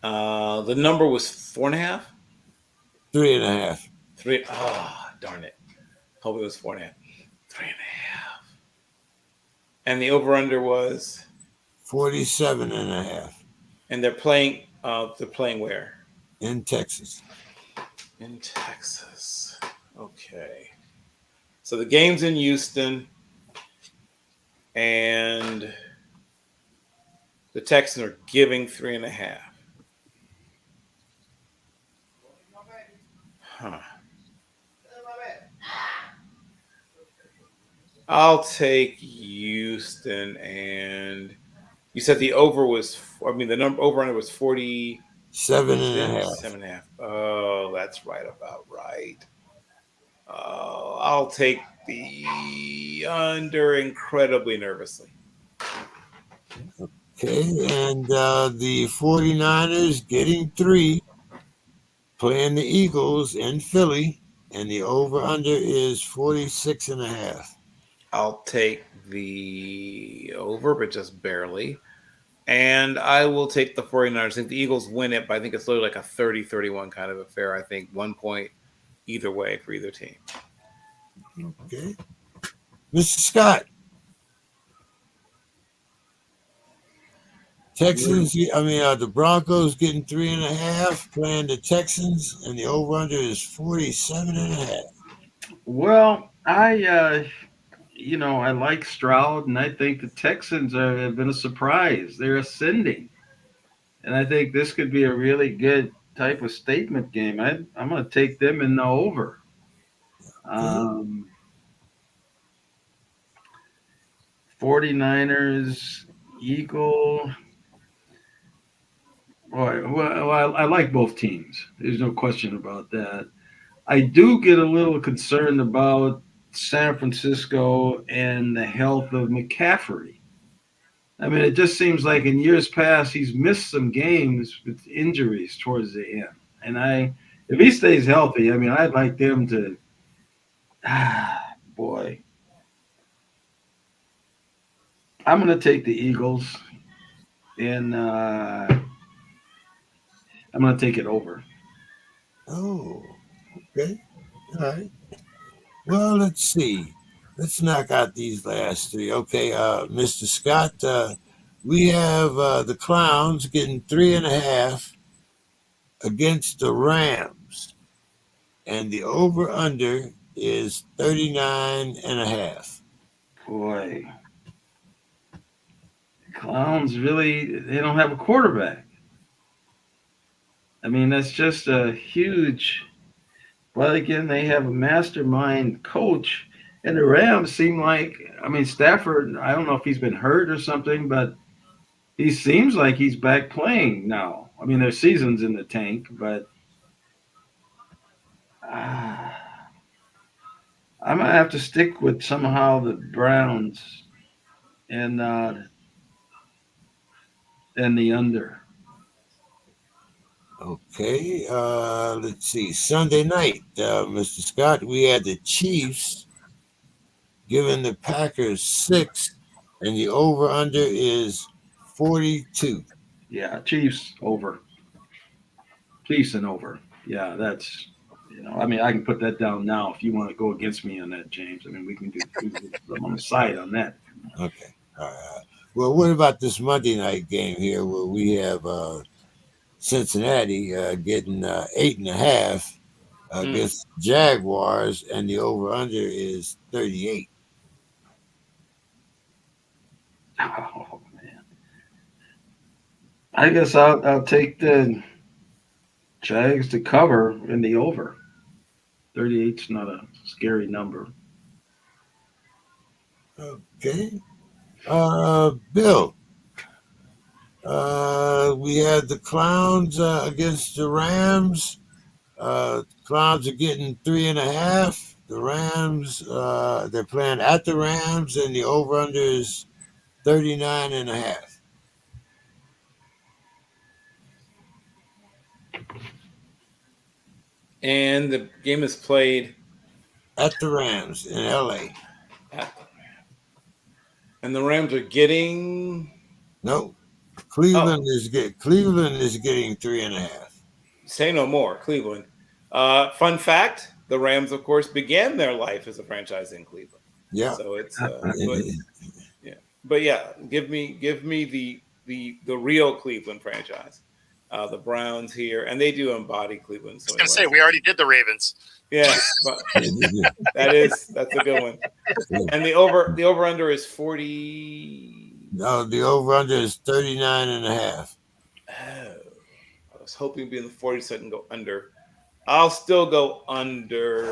The number was 4.5. 3.5. 3. Oh, darn it! Hope it was 4.5. 3.5. And the over/under was 47.5. And they're playing. They're playing where? In Texas. In Texas. Okay. So the game's in Houston, and the Texans are giving 3.5. Huh. I'll take Houston, and you said the over was. The number over under was 47.5. 7.5. Oh, that's right about right. I'll take the under incredibly nervously. Okay, and the 49ers getting 3 playing the Eagles in Philly, and the over/under is 46.5. I'll take the over, but just barely. And I will take the 49ers. I think the Eagles win it, but I think it's literally like a 30-31 kind of affair. I think 1 point either way for either team. Okay. Mr. Scott. Texans, the Broncos getting 3.5, playing the Texans, and the over/under is 47.5. Well, I like Stroud, and I think the Texans have been a surprise. They're ascending, and I think this could be a really good type of statement game. I'm going to take them in the over. 49ers, Eagle. Well, I like both teams. There's no question about that. I do get a little concerned about San Francisco and the health of McCaffrey. I mean, it just seems like in years past he's missed some games with injuries towards the end. And if he stays healthy, I'd like them to. Boy, I'm going to take the Eagles, and I'm going to take it over. Oh, okay. All right. Well, let's see. Let's knock out these last three. Okay, Mr. Scott, we have the Clowns getting 3.5 against the Rams, and the over/under is 39.5. Boy, Clowns they don't have a quarterback. That's just a huge. But again, they have a mastermind coach, and the Rams seem like. Stafford. I don't know if he's been hurt or something, but he seems like he's back playing now. Their season's in the tank, but I'm gonna have to stick with somehow the Browns and the under. Okay, let's see. Sunday night, Mr. Scott, we had the Chiefs giving the Packers 6, and the over/under is 42. Yeah, Chiefs over. Chiefs and over. Yeah, that's. I can put that down now if you want to go against me on that, James. We can do. I'm on the side on that. Okay, all right. Well, what about this Monday night game here, where we have Cincinnati getting 8.5 against Jaguars, and the over/under is 38. Oh man. I guess I'll take the Jags to cover in the over. 38's not a scary number. Okay. Bill, we had the Clowns against the Rams. Clowns are getting 3.5. The Rams, they're playing at the Rams, and the over/under is 39.5. And the game is played at the Rams in LA. And the Rams are getting no. Cleveland is getting 3.5. Say no more, Cleveland. Fun fact: the Rams, of course, began their life as a franchise in Cleveland. Yeah. So it's but yeah, give me the real Cleveland franchise. The Browns here, and they do embody Cleveland. So I was going to say we already did the Ravens. Yeah, but that's a good one. And the over under is 40. No, the over/under is 39.5. Oh, I was hoping to be in the 40s so I can go under. I'll still go under.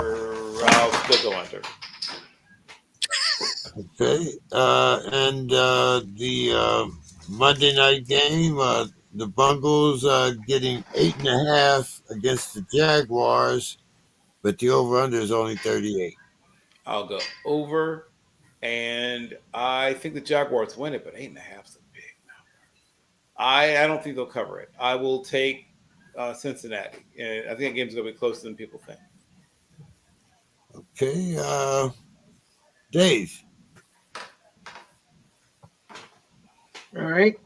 Okay, and the Monday night game, the Bungles getting 8.5 against the Jaguars, but the over/under is only 38. I'll go over, and I think the Jaguars win it, but 8.5 is a big number. I don't think they'll cover it. I will take Cincinnati, and I think that game's going to be closer than people think. Okay, Dave. All right.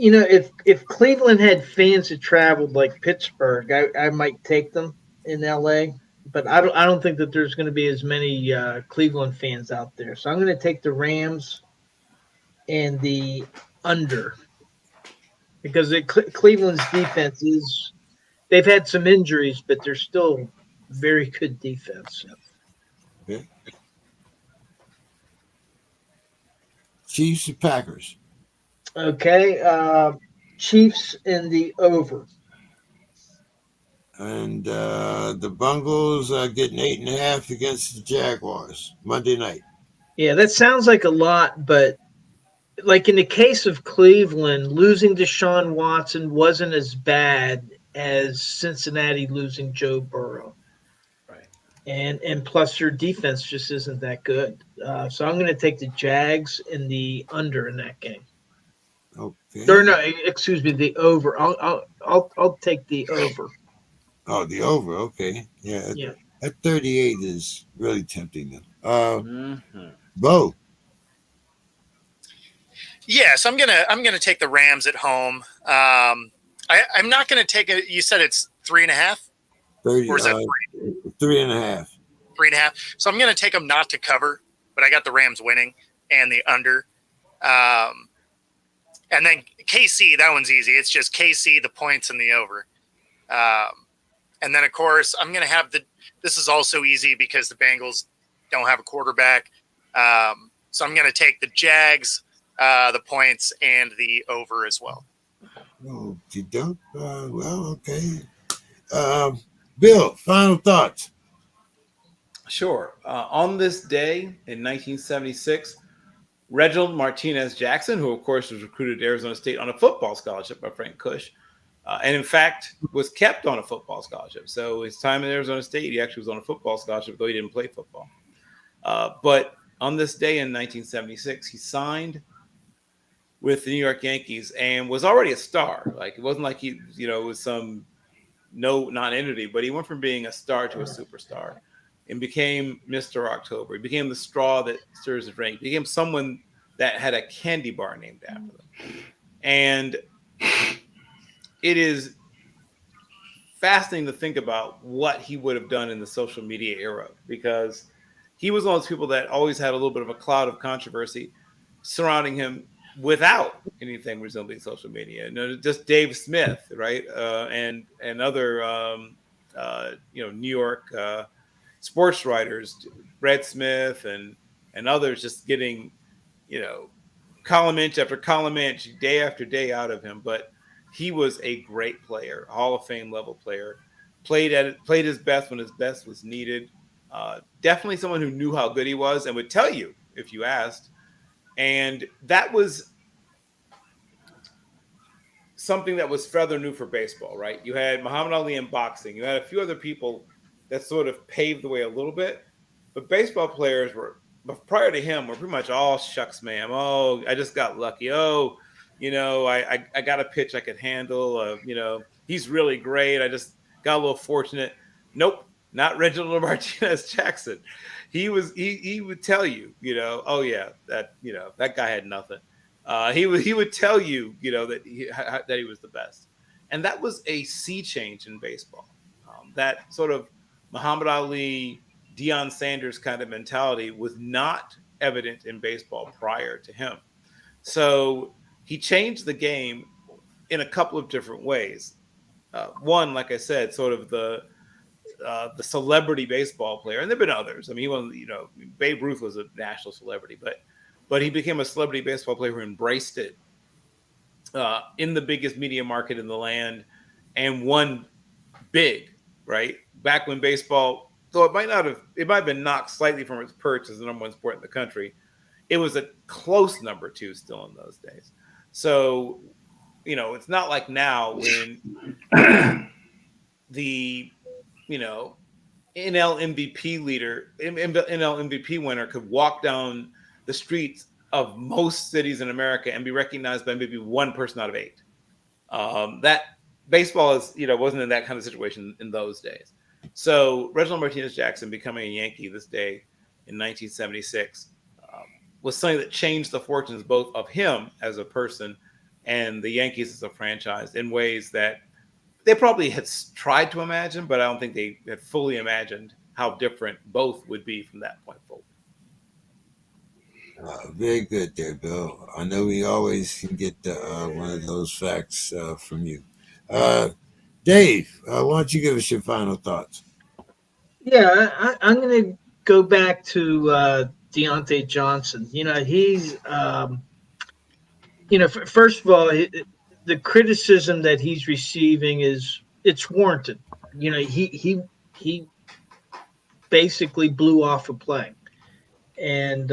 If Cleveland had fans that traveled like Pittsburgh, I might take them in LA, but I don't think that there's going to be as many Cleveland fans out there. So I'm going to take the Rams and the under because Cleveland's defense is they've had some injuries, but they're still very good defense. Okay. Chiefs and Packers. Okay, Chiefs in the over. And the Bungles are getting 8.5 against the Jaguars Monday night. Yeah, that sounds like a lot, but like in the case of Cleveland, losing Deshaun Watson wasn't as bad as Cincinnati losing Joe Burrow. Right. And plus their defense just isn't that good. So I'm going to take the Jags in the under in that game. Okay. Or no, excuse me, the over. I'll take the over. Oh, the over. Okay. Yeah. Yeah. That 38 is really tempting them. Mm-hmm. Bo. Yes, I'm gonna take the Rams at home. I'm not gonna take it. You said it's 3.5, 30, or is it 3.5. 3.5? So I'm gonna take them not to cover, but I got the Rams winning and the under. And then KC, that one's easy. It's just KC, the points, and the over. And then, of course, I'm going to have this is also easy because the Bengals don't have a quarterback. So I'm going to take the Jags, the points, and the over as well. Okay, dope. Well, okay. Bill, final thoughts. Sure. On this day in 1976, Reginald Martinez Jackson, who of course was recruited to Arizona State on a football scholarship by Frank Cush, and in fact was kept on a football scholarship. So his time at Arizona State, he actually was on a football scholarship, though he didn't play football. But on this day in 1976, he signed with the New York Yankees and was already a star. Like it wasn't like he, was some non-entity, but he went from being a star to a superstar and became Mr. October. He became the straw that stirs the drink. He became someone that had a candy bar named after them. And it is fascinating to think about what he would have done in the social media era, because he was one of those people that always had a little bit of a cloud of controversy surrounding him without anything resembling social media. Just Dave Smith, right? And other, New York sports writers, Brett Smith and others, just getting, column inch after column inch, day after day out of him. But he was a great player, Hall of Fame level player, played his best when his best was needed. Definitely someone who knew how good he was and would tell you if you asked. And that was something that was rather new for baseball, right? You had Muhammad Ali in boxing. You had a few other people that sort of paved the way a little bit. But baseball players prior to him, were pretty much all shucks, ma'am. Oh, I just got lucky. Oh, I got a pitch I could handle. He's really great. I just got a little fortunate. Nope, not Reginald Martinez Jackson. He would tell you, oh yeah, that guy had nothing. He would tell you, that he was the best, and that was a sea change in baseball. That sort of Muhammad Ali, Deion Sanders kind of mentality was not evident in baseball prior to him. So he changed the game in a couple of different ways. One, like I said, sort of the celebrity baseball player, and there've been others. I mean, he wasn't, Babe Ruth was a national celebrity, but he became a celebrity baseball player who embraced it in the biggest media market in the land and won big, right? Back when baseball, though it might have been knocked slightly from its perch as the number one sport in the country, it was a close number two still in those days. So, it's not like now when the, NL MVP winner could walk down the streets of most cities in America and be recognized by maybe one person out of 8. That baseball is, wasn't in that kind of situation in those days. So Reginald Martinez Jackson becoming a Yankee this day in 1976 was something that changed the fortunes both of him as a person and the Yankees as a franchise in ways that they probably had tried to imagine, but I don't think they had fully imagined how different both would be from that point forward. Very good there, Bill. I know we always can get one of those facts from you. Dave, why don't you give us your final thoughts? Yeah, I'm going to go back to Deontay Johnson. He's, first of all, the criticism that he's receiving it's warranted. He basically blew off a play, and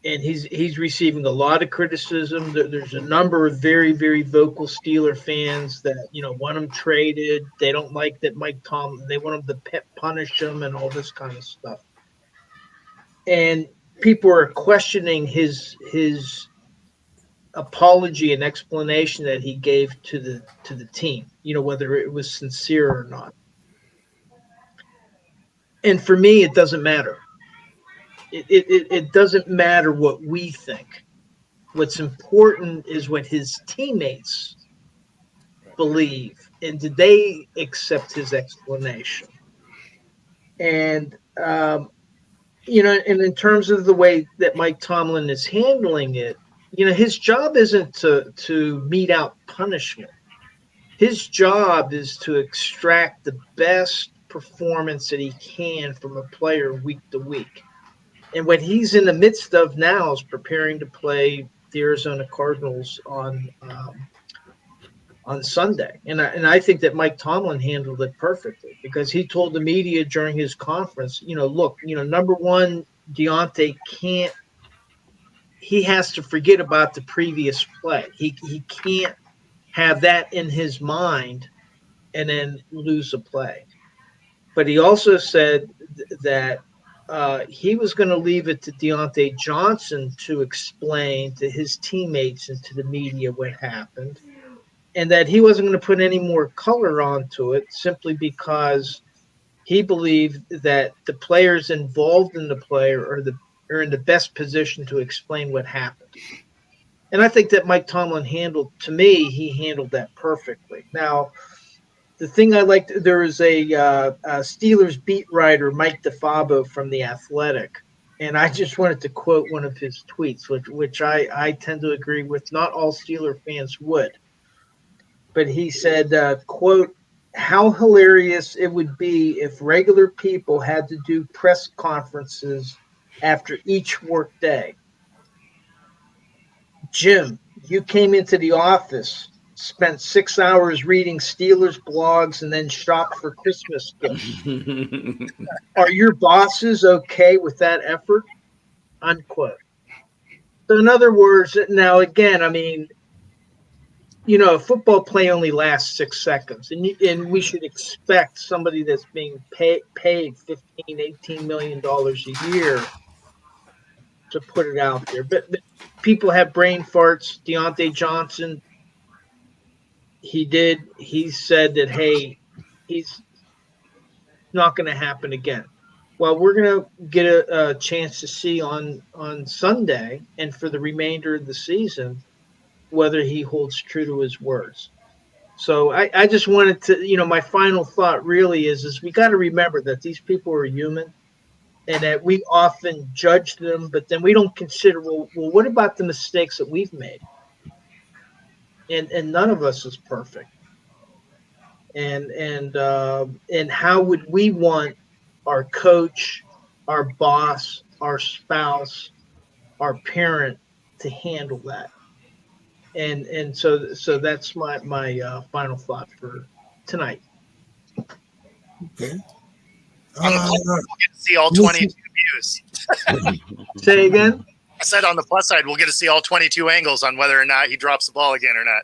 he's receiving a lot of criticism. There's a number of very, very vocal Steeler fans that want him traded. They don't like that Mike Tomlin. They want him to punish him and all this kind of stuff. And people are questioning his apology and explanation that he gave to the team. Whether it was sincere or not. And for me, it doesn't matter. It doesn't matter what we think. What's important is what his teammates believe, and did they accept his explanation? And and in terms of the way that Mike Tomlin is handling it, his job isn't to mete out punishment. His job is to extract the best performance that he can from a player week to week. And what he's in the midst of now is preparing to play the Arizona Cardinals on Sunday. And I think that Mike Tomlin handled it perfectly because he told the media during his conference, look, number one, Deontay he has to forget about the previous play. He can't have that in his mind and then lose a play. But he also said that he was going to leave it to Deontay Johnson to explain to his teammates and to the media what happened, and that he wasn't going to put any more color onto it simply because he believed that the players involved in the play are in the best position to explain what happened. And I think that Mike Tomlin handled that perfectly. Now, the thing I liked, there was a Steelers beat writer, Mike DeFabo from The Athletic, and I just wanted to quote one of his tweets, which I tend to agree with. Not all Steeler fans would. But he said, quote, "How hilarious it would be if regular people had to do press conferences after each work day. Jim, you came into the office, spent 6 hours reading Steelers blogs, and then shopped for Christmas gifts. Are your bosses okay with that effort?" Unquote. So in other words, now again, I mean, a football play only lasts 6 seconds, and we should expect somebody that's being paid $15, $18 million a year to put it out there. But people have brain farts. Deontay Johnson, he said that, hey, he's not going to happen again. Well, we're going to get a chance to see on Sunday and for the remainder of the season whether he holds true to his words. So I just wanted to, my final thought really is we got to remember that these people are human and that we often judge them, but then we don't consider, well, what about the mistakes that we've made? And none of us is perfect. And how would we want our coach, our boss, our spouse, our parent to handle that? And so that's my final thought for tonight. Okay. On the plus side, we'll get to see all 22 views. Say again? I said on the plus side, we'll get to see all 22 angles on whether or not he drops the ball again or not.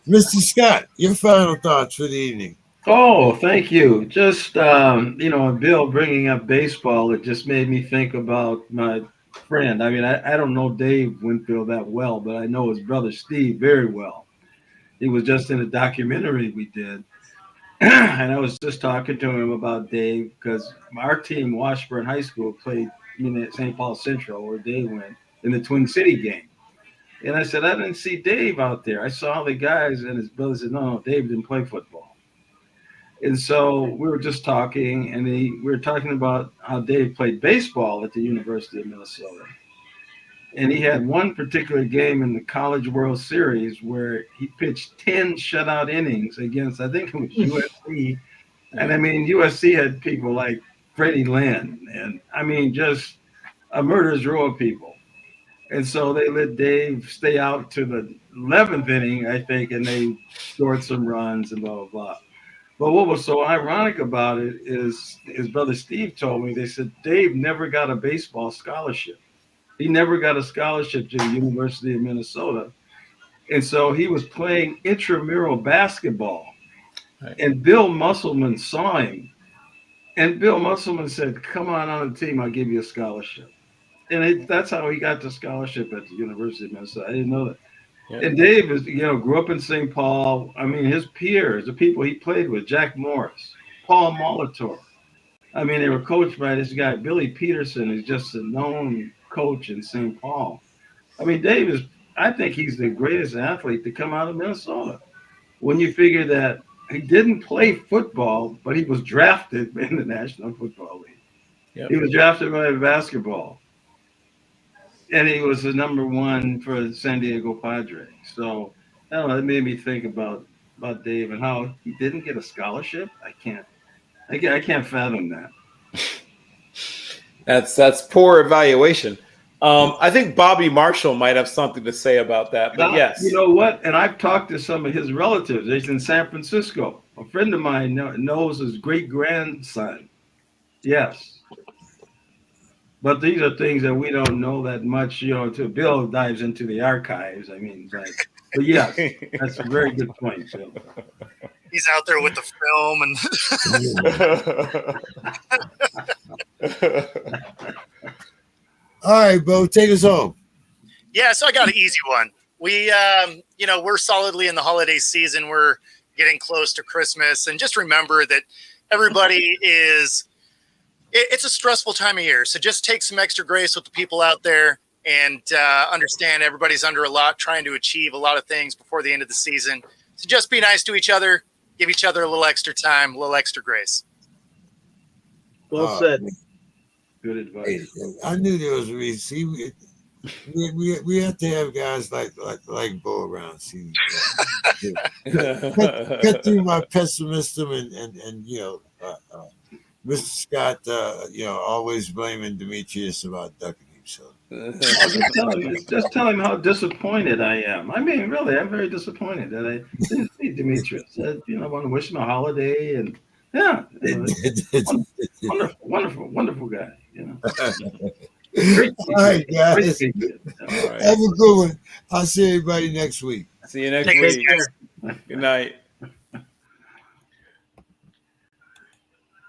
Mr. Scott, your final thoughts for the evening. Oh, thank you. Just Bill bringing up baseball, it just made me think about my friend. I mean, I don't know Dave Winfield that well, but I know his brother Steve very well. He was just in a documentary we did, and I was just talking to him about Dave because our team, Washburn High School, played at St. Paul Central, where Dave went in the Twin City game. And I said, I didn't see Dave out there. I saw the guys, and his brother said, no, Dave didn't play football. And so we were just talking, and we were talking about how Dave played baseball at the University of Minnesota. And he had one particular game in the College World Series where he pitched 10 shutout innings against, I think it was USC. And I mean, USC had people like Freddie Lynn, and I mean, just a murderer's row of people. And so they let Dave stay out to the 11th inning, I think, and they scored some runs and blah, blah, blah. But what was so ironic about it is his brother Steve told me, they said Dave never got a baseball scholarship. He never got a scholarship to the University of Minnesota. And so he was playing intramural basketball. Right. And Bill Musselman saw him. And Bill Musselman said, come on the team, I'll give you a scholarship. And that's how he got the scholarship at the University of Minnesota. I didn't know that. Yep. And Dave is, grew up in St. Paul. I mean, his peers, the people he played with, Jack Morris, Paul Molitor. I mean, they were coached by this guy, Billy Peterson, who's just a known coach in St. Paul. I mean, Dave is, I think he's the greatest athlete to come out of Minnesota. When you figure that he didn't play football, but he was drafted in the National Football League. Yep. He was drafted by basketball. And he was the number one for the San Diego Padres. So, I don't know, it made me think about Dave and how he didn't get a scholarship. I can't fathom that. That's poor evaluation. I think Bobby Marshall might have something to say about that. But yes, you know what? And I've talked to some of his relatives. He's in San Francisco. A friend of mine knows his great grandson. Yes. But these are things that we don't know that much, until Bill dives into the archives. I mean, but yes, that's a very good point, Bill. He's out there with the film and All right, Bo, take us home. Yeah, so I got an easy one. We we're solidly in the holiday season. We're getting close to Christmas, and just remember that everybody it's a stressful time of year. So just take some extra grace with the people out there and understand everybody's under a lot, trying to achieve a lot of things before the end of the season. So just be nice to each other, give each other a little extra time, a little extra grace. Well said. Good advice. I knew there was a reason. See, we have to have guys like Bo around. See, cut through my pessimism and Mr. Scott, always blaming Demetrius about ducking him. So just tell him how disappointed I am. I mean, really, I'm very disappointed that I didn't see Demetrius. I want to wish him a holiday, and wonderful guy. Great all right, guys. All right. Have a good one. I'll see everybody next week. See you next week. Good night.